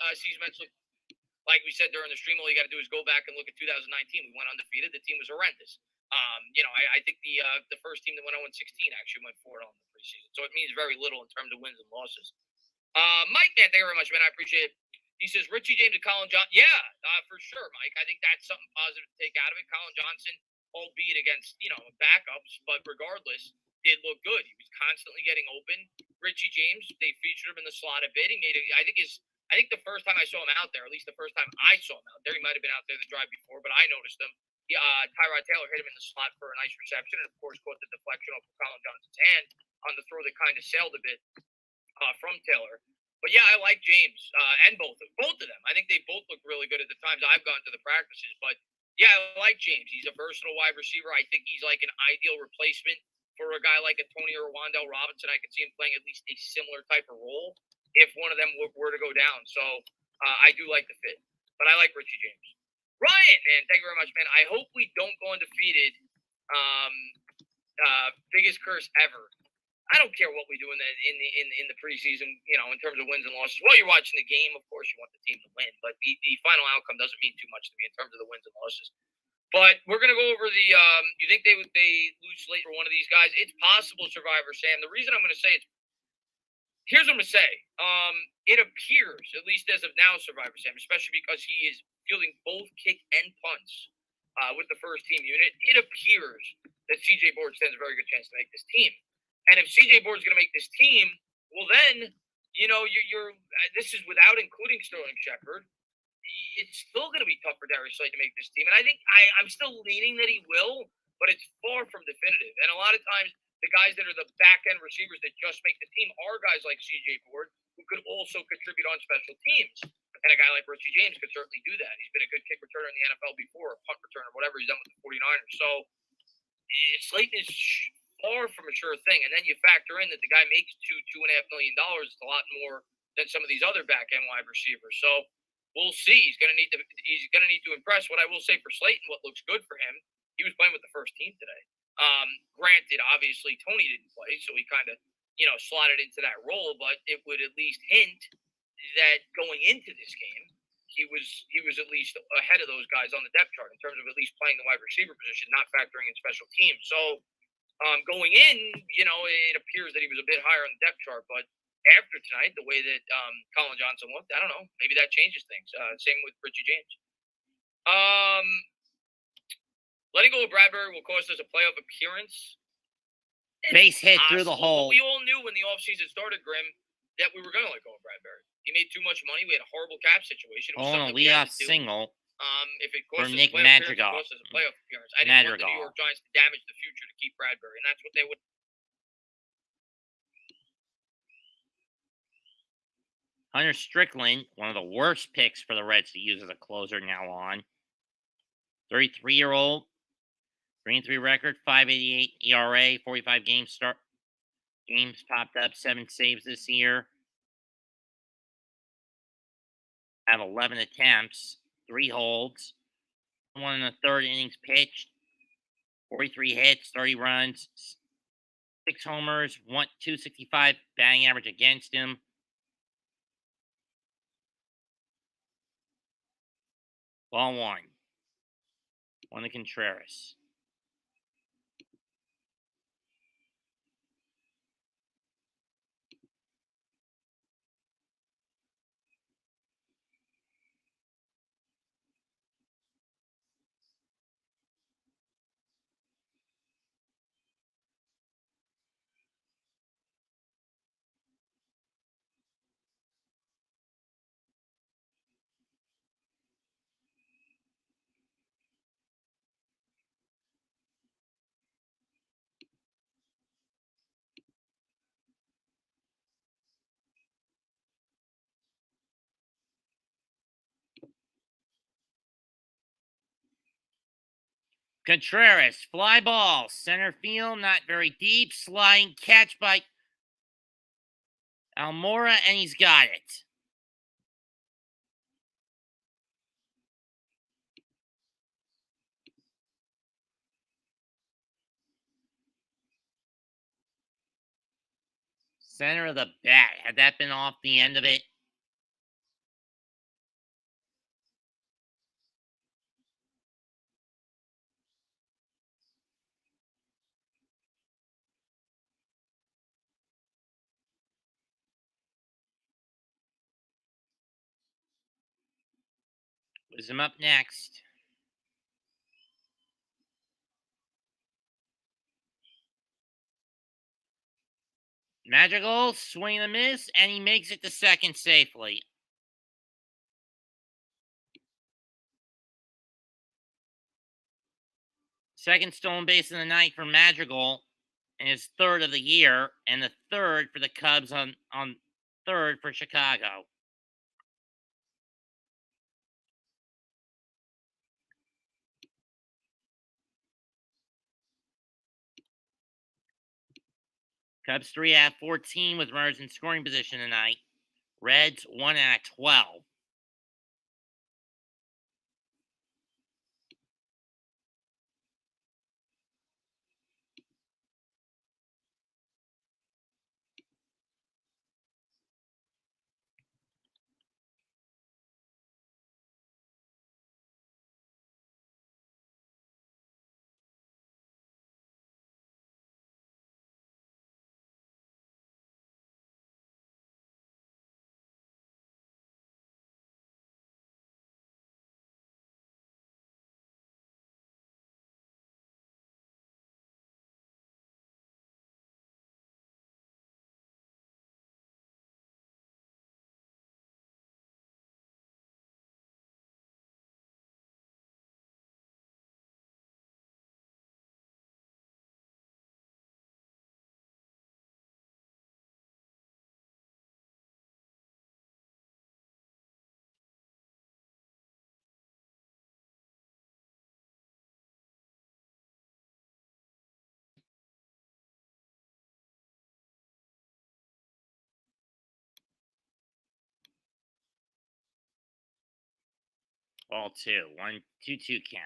Season mentally, like we said during the stream, all you got to do is go back and look at 2019. We went undefeated. The team was horrendous. I think the first team that went 0-16 actually went 4-0 in the preseason. So it means very little in terms of wins and losses. Mike, man, thank you very much, man. I appreciate it. He says Richie James and Colin Johnson. Yeah, for sure, Mike. I think that's something positive to take out of it. Colin Johnson, albeit against backups, but regardless, did look good. He was constantly getting open. Richie James, they featured him in the slot a bit. He made it. I think the first time I saw him out there, at least the first time I saw him out there, he might have been out there the drive before, but I noticed him. Tyrod Taylor hit him in the slot for a nice reception, and of course caught the deflection off of Colin Johnson's hand on the throw that kind of sailed a bit from Taylor. But yeah, I like James and both of them. I think they both look really good at the times I've gone to the practices. But yeah, I like James. He's a versatile wide receiver. I think he's like an ideal replacement for a guy like a Tony or a Wan'Dale Robinson. I could see him playing at least a similar type of role if one of them were to go down. So I do like the fit. But I like Richie James. Ryan, man, thank you very much, man. I hope we don't go undefeated. Biggest curse ever. I don't care what we do in the preseason, in terms of wins and losses. While you're watching the game, of course, you want the team to win, but the final outcome doesn't mean too much to me in terms of the wins and losses. But we're gonna go over the. You think they lose late for one of these guys? It's possible, Survivor Sam. The reason I'm gonna say it's. Here's what I'm gonna say. It appears, at least as of now, Survivor Sam, especially because he is fielding both kick and punts with the first team unit. It appears that CJ Board stands a very good chance to make this team. And if CJ Board's going to make this team, well, then, you're this is without including Sterling Shepard. It's still going to be tough for Darius Slade to make this team. And I think I'm still leaning that he will, but it's far from definitive. And a lot of times, the guys that are the back-end receivers that just make the team are guys like CJ Board, who could also contribute on special teams. And a guy like Richie James could certainly do that. He's been a good kick returner in the NFL before, a punt returner, whatever he's done with the 49ers. So Slayton is far from a sure thing. And then you factor in that the guy makes $2.5 million. It's a lot more than some of these other back end wide receivers. So we'll see. He's gonna need to impress. What I will say for Slayton, what looks good for him, he was playing with the first team today. Granted, obviously Tony didn't play, so he kind of slotted into that role, but it would at least hint that going into this game, he was at least ahead of those guys on the depth chart in terms of at least playing the wide receiver position, not factoring in special teams. So going in, it appears that he was a bit higher on the depth chart, but after tonight, the way that Colin Johnson looked, I don't know, maybe that changes things. Same with Richie James. Letting go of Bradbury will cost us a playoff appearance. Base hit through the hole. But we all knew when the offseason started, Grim, that we were going to let go of Bradbury. He made too much money. We had a horrible cap situation. It was a leadoff single. If it costs for Nick Madrigal. It costs us a playoff appearance. I didn't want the New York Giants to damage the future to keep Bradbury, and that's what they would. Hunter Strickland, one of the worst picks for the Reds to use as a closer now on. 33-year-old, 3-3 record, 5.88 ERA, 45 games popped up, 7 saves this year. Have 11 attempts, 3 holds, 1 in the third innings pitched, 43 hits, 30 runs, 6 homers, 265 batting average against him. Ball 1. On to Contreras. Contreras, fly ball, center field, not very deep, sliding catch by Almora, and he's got it. Center of the bat. Had that been off the end of it? Was him up next. Magical, swing and a miss, and he makes it to second safely. Second stolen base in the night for Madrigal, and his third of the year, and the third for the Cubs on third for Chicago. Cubs 3 out of 14 with runners in scoring position tonight. Reds 1 out of 12. Ball 2. 1-2-2 count.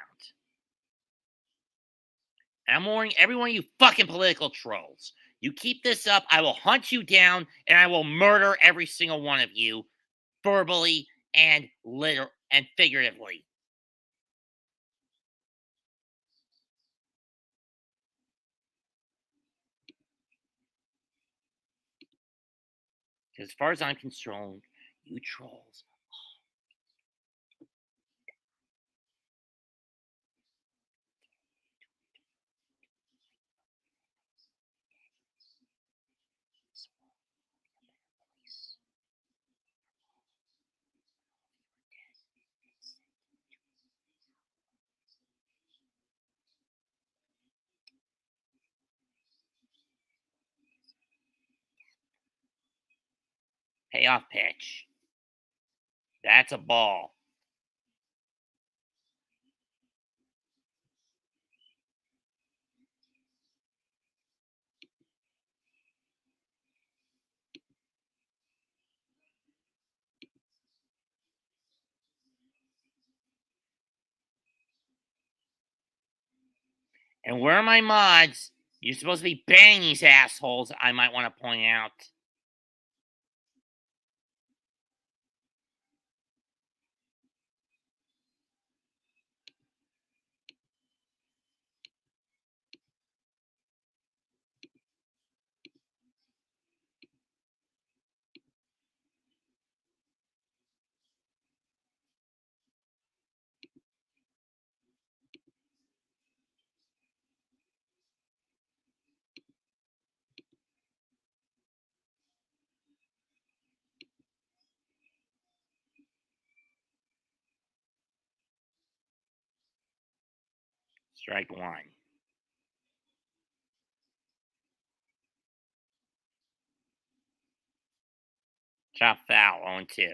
I'm warning every one of you fucking political trolls. You keep this up, I will hunt you down, and I will murder every single one of you, verbally and figuratively. As far as I'm concerned, you trolls. Payoff pitch. That's a ball. And where are my mods? You're supposed to be banning these assholes, I might want to point out. Strike 1. Chop foul, 0-2.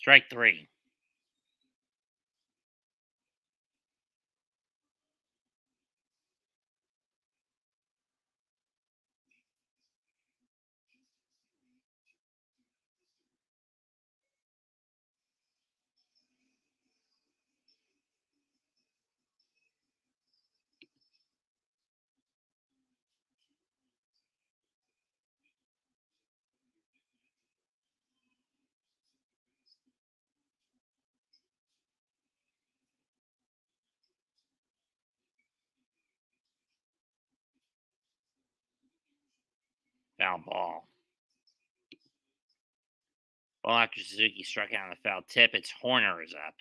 Strike 3. Foul ball. Well, after Suzuki struck out on the foul tip, it's Horner is up.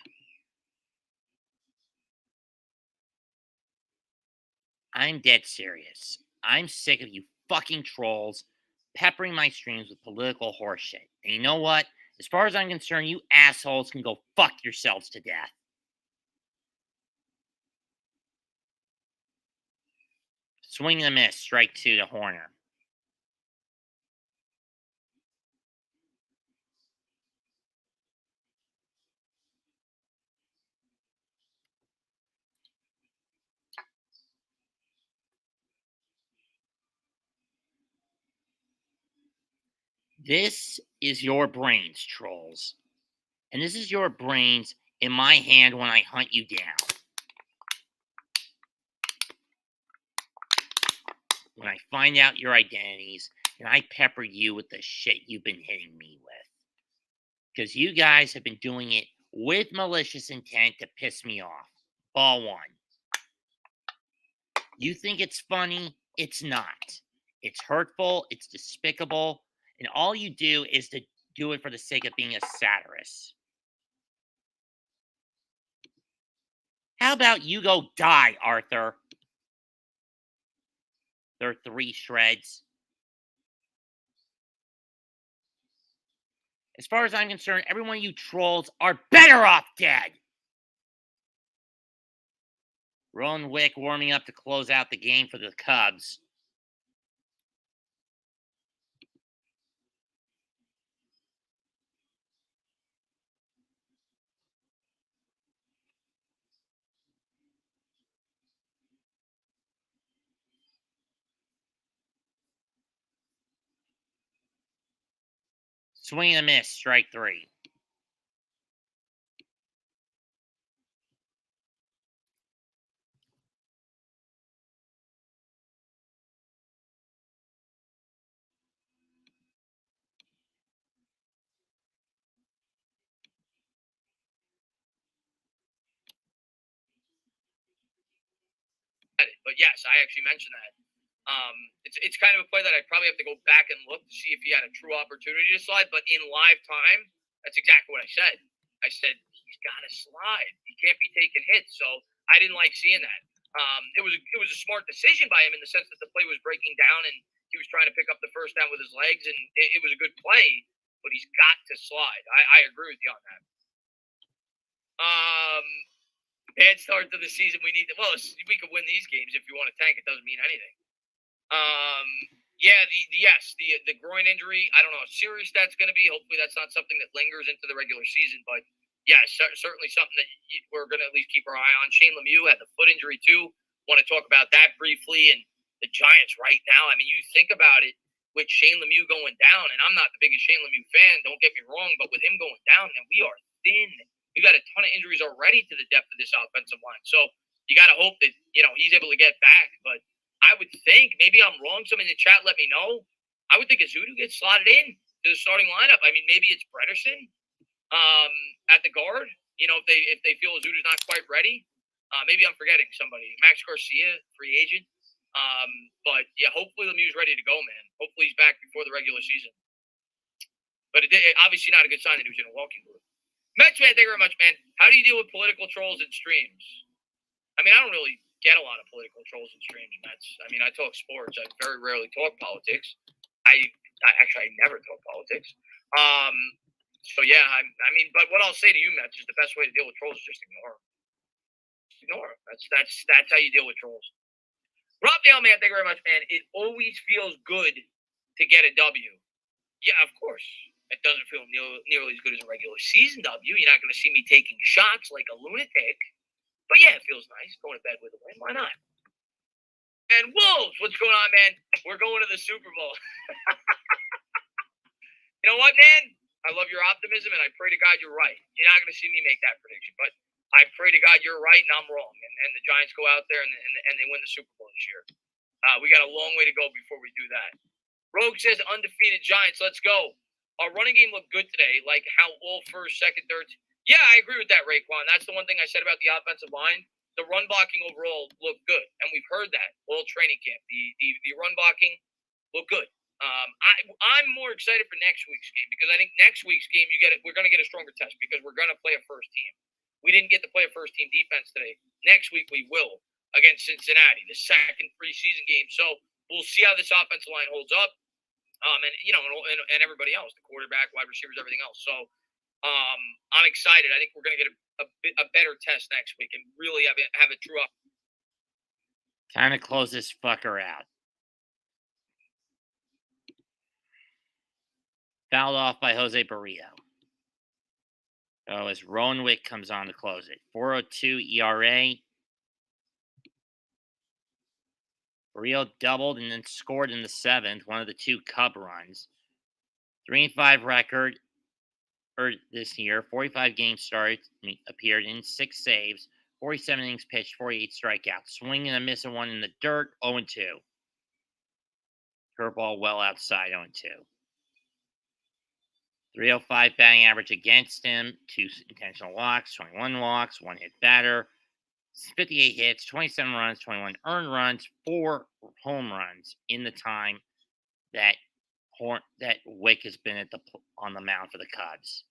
I'm dead serious. I'm sick of you fucking trolls peppering my streams with political horseshit. And you know what? As far as I'm concerned, you assholes can go fuck yourselves to death. Swing and a miss. Strike 2 to Horner. This is your brains, trolls. And this is your brains in my hand when I hunt you down. When I find out your identities, and I pepper you with the shit you've been hitting me with. Because you guys have been doing it with malicious intent to piss me off. Ball 1. You think it's funny? It's not. It's hurtful, it's despicable, and all you do is to do it for the sake of being a satirist. How about you go die, Arthur? There are 3 shreds. As far as I'm concerned, every one of you trolls are better off dead. Rowan Wick warming up to close out the game for the Cubs. Swing and a miss, strike 3. But yes, I actually mentioned that. It's kind of a play that I'd probably have to go back and look to see if he had a true opportunity to slide. But in live time, that's exactly what I said. I said he's got to slide. He can't be taking hits. So I didn't like seeing that. It was a smart decision by him in the sense that the play was breaking down and he was trying to pick up the first down with his legs, and it was a good play. But he's got to slide. I agree with you on that. Bad start to the season. We we could win these games if you want to tank. It doesn't mean anything. Yeah, the groin injury. I don't know how serious that's going to be. Hopefully, that's not something that lingers into the regular season. But yeah, certainly something that we're going to at least keep our eye on. Shane Lemieux had the foot injury too. Want to talk about that briefly? And the Giants right now. I mean, you think about it with Shane Lemieux going down, and I'm not the biggest Shane Lemieux fan. Don't get me wrong, but with him going down, and we are thin. We've got a ton of injuries already to the depth of this offensive line. So you got to hope that, he's able to get back. But I would think, maybe I'm wrong, somebody in the chat let me know. I would think Azudu gets slotted in to the starting lineup. I mean, maybe it's Brederson at the guard. If they feel Azudu's not quite ready. Maybe I'm forgetting somebody. Max Garcia, free agent. But yeah, hopefully Lemieux's ready to go, man. Hopefully he's back before the regular season. But it obviously not a good sign that he was in a walking booth. Mets, man, thank you very much, man. How do you deal with political trolls in streams? I mean, I don't really get a lot of political trolls in streams, Mets. I mean, I talk sports. I very rarely talk politics. I never talk politics. So yeah, but what I'll say to you, Mets, is the best way to deal with trolls is just ignore them. Ignore them. That's how you deal with trolls. Rob Dale, man, thank you very much, man. It always feels good to get a W. Yeah, of course. It doesn't feel nearly as good as a regular season W. You're not going to see me taking shots like a lunatic. But yeah, it feels nice going to bed with a win. Why not? And Wolves, what's going on, man? We're going to the Super Bowl. You know what, man? I love your optimism, and I pray to God you're right. You're not going to see me make that prediction, but I pray to God you're right and I'm wrong, and the Giants go out there and they win the Super Bowl this year. We got a long way to go before we do that. Rogue says undefeated Giants. Let's go. Our running game looked good today, like how all first, second, third. Yeah, I agree with that, Raekwon. That's the one thing I said about the offensive line. The run blocking overall looked good, and we've heard that all training camp. The run blocking looked good. I'm more excited for next week's game because I think next week's game we're going to get a stronger test because we're going to play a first team. We didn't get to play a first team defense today. Next week we will against Cincinnati, the second preseason game. So we'll see how this offensive line holds up. And everybody else, the quarterback, wide receivers, everything else. So I'm excited. I think we're going to get a better test next week and really have a true up. Time to close this fucker out. Fouled off by Jose Barrio. As Rowan Wick comes on to close it. 4.02 ERA. Barrio doubled and then scored in the seventh, one of the two Cub runs. 3-5 record this year. 45 games started, appeared in, 6 saves, 47 innings pitched, 48 strikeouts. Swinging and a missing one in the dirt, 0-2. Curveball well outside, 0-2. 305 batting average against him, 2 intentional walks, 21 walks, 1 hit batter, 58 hits, 27 runs, 21 earned runs, 4 home runs in the time that Wick has been on the mound for the Cubs.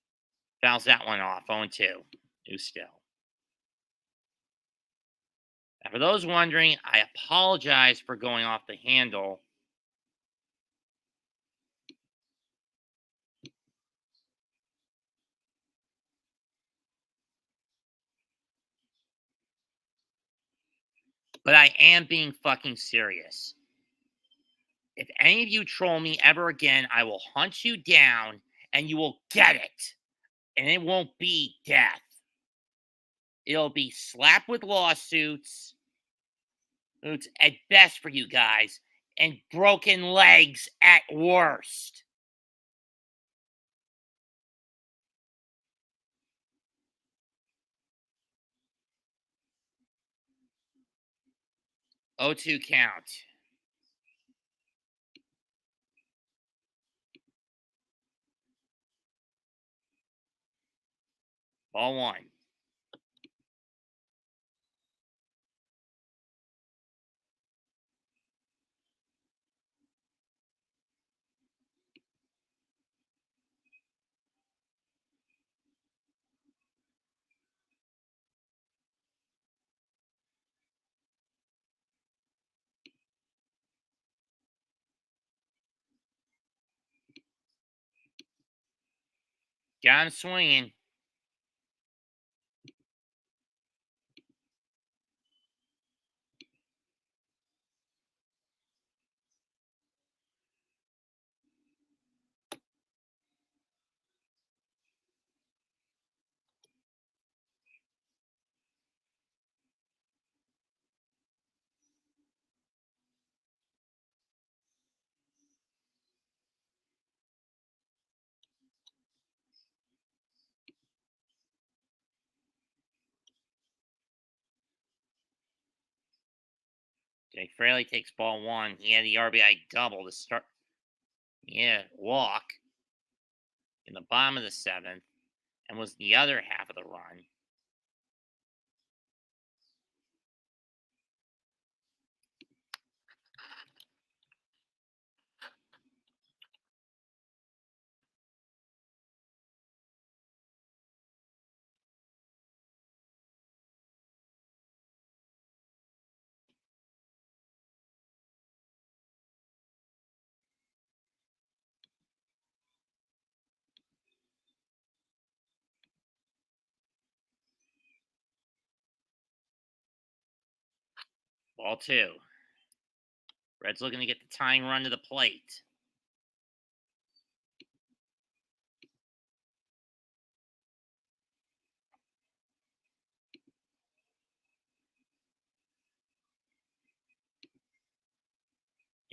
Fouls that one off, 0-2. New still. Now, for those wondering, I apologize for going off the handle. But I am being fucking serious. If any of you troll me ever again, I will hunt you down and you will get it. And it won't be death. It'll be slapped with lawsuits. It's at best for you guys. And broken legs at worst. O2 count. Ball 1. Got him swinging. Jake Fraley takes ball 1. He had the RBI double to start. Yeah, walk in the bottom of the 7th and was the other half of the run. Ball 2. Reds looking to get the tying run to the plate.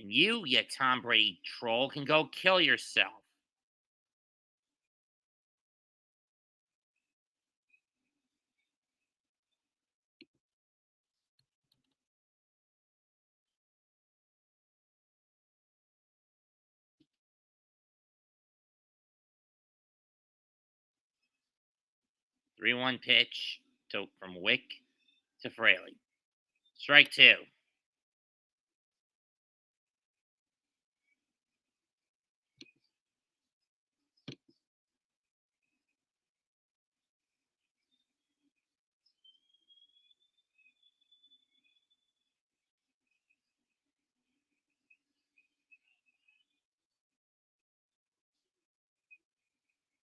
And you Tom Brady troll, can go kill yourself. Three-one pitch from Wick to Fraley. Strike two.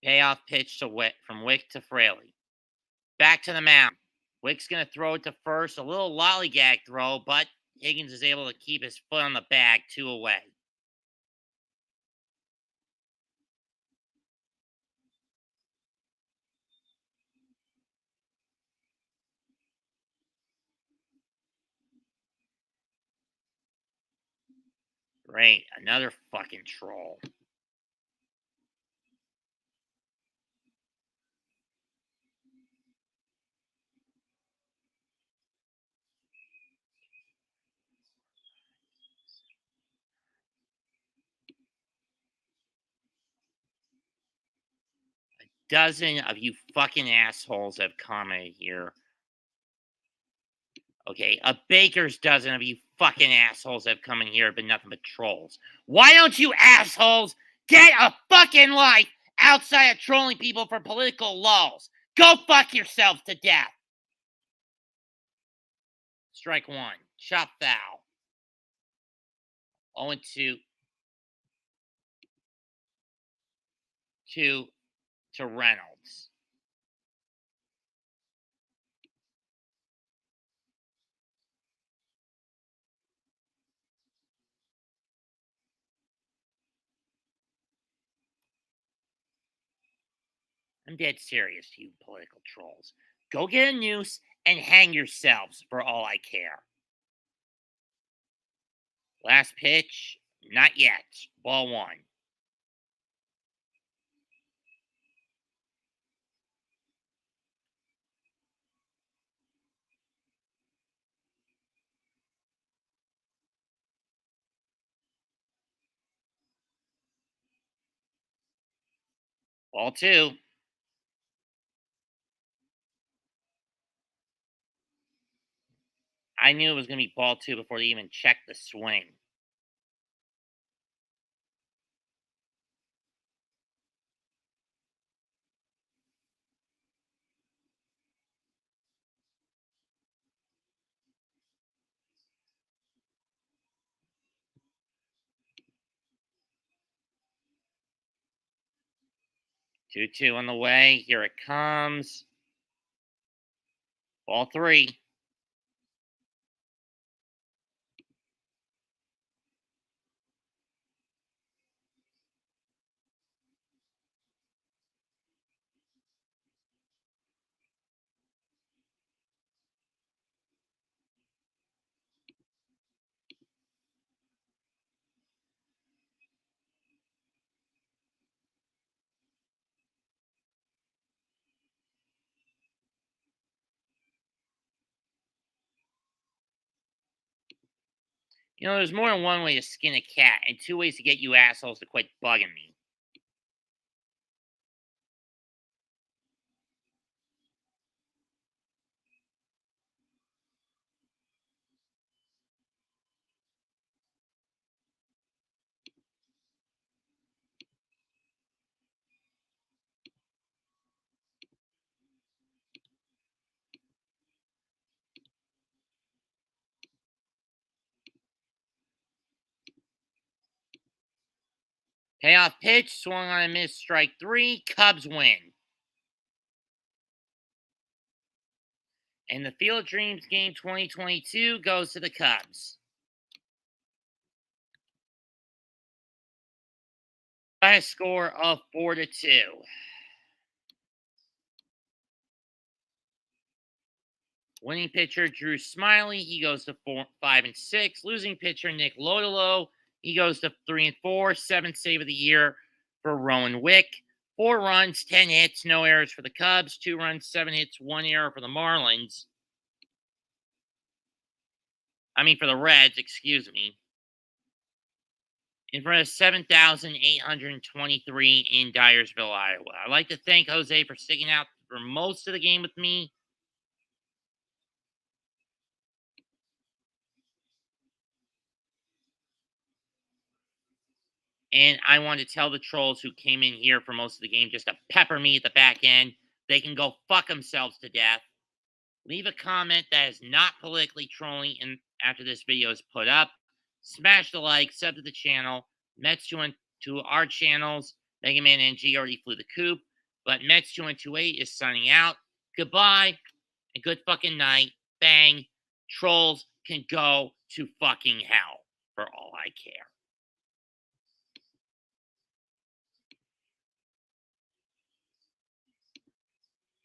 Payoff pitch from Wick to Fraley. Back to the mound. Wick's going to throw it to first. A little lollygag throw, but Higgins is able to keep his foot on the bag, 2 away. Great. Another fucking troll. Dozen of you fucking assholes have commented here. Okay, a baker's dozen of you fucking assholes have come in here, but nothing but trolls. Why don't you assholes get a fucking life outside of trolling people for political lulls? Go fuck yourself to death. Strike one. Chop foul. 0-2. To Reynolds. I'm dead serious, you political trolls. Go get a noose and hang yourselves for all I care. Last pitch, not yet. Ball one. Ball two. I knew it was going to be ball two before they even checked the swing. Two on the way. Here it comes. Ball three. You know, there's more than one way to skin a cat, and 2 ways to get you assholes to quit bugging me. Payoff pitch, swung on a miss, strike three. Cubs win. And the Field of Dreams game 2022 goes to the Cubs. By a score of 4-2. Winning pitcher Drew Smiley, he goes to 5-6. Losing pitcher Nick Lodolo, He goes to 3-4, 7th save of the year for Rowan Wick. 4 runs, 10 hits, no errors for the Cubs. 2 runs, 7 hits, 1 error for the Marlins. For the Reds, excuse me. In front of 7,823 in Dyersville, Iowa. I'd like to thank Jose for sticking out for most of the game with me. And I want to tell the trolls who came in here for most of the game just to pepper me at the back end. They can go fuck themselves to death. Leave a comment that is not politically trolling after this video is put up. Smash the like, sub to the channel. Mets to our channels. MegamanNG already flew the coop. But Mets2128 is signing out. Goodbye and good fucking night. Bang. Trolls can go to fucking hell for all I care.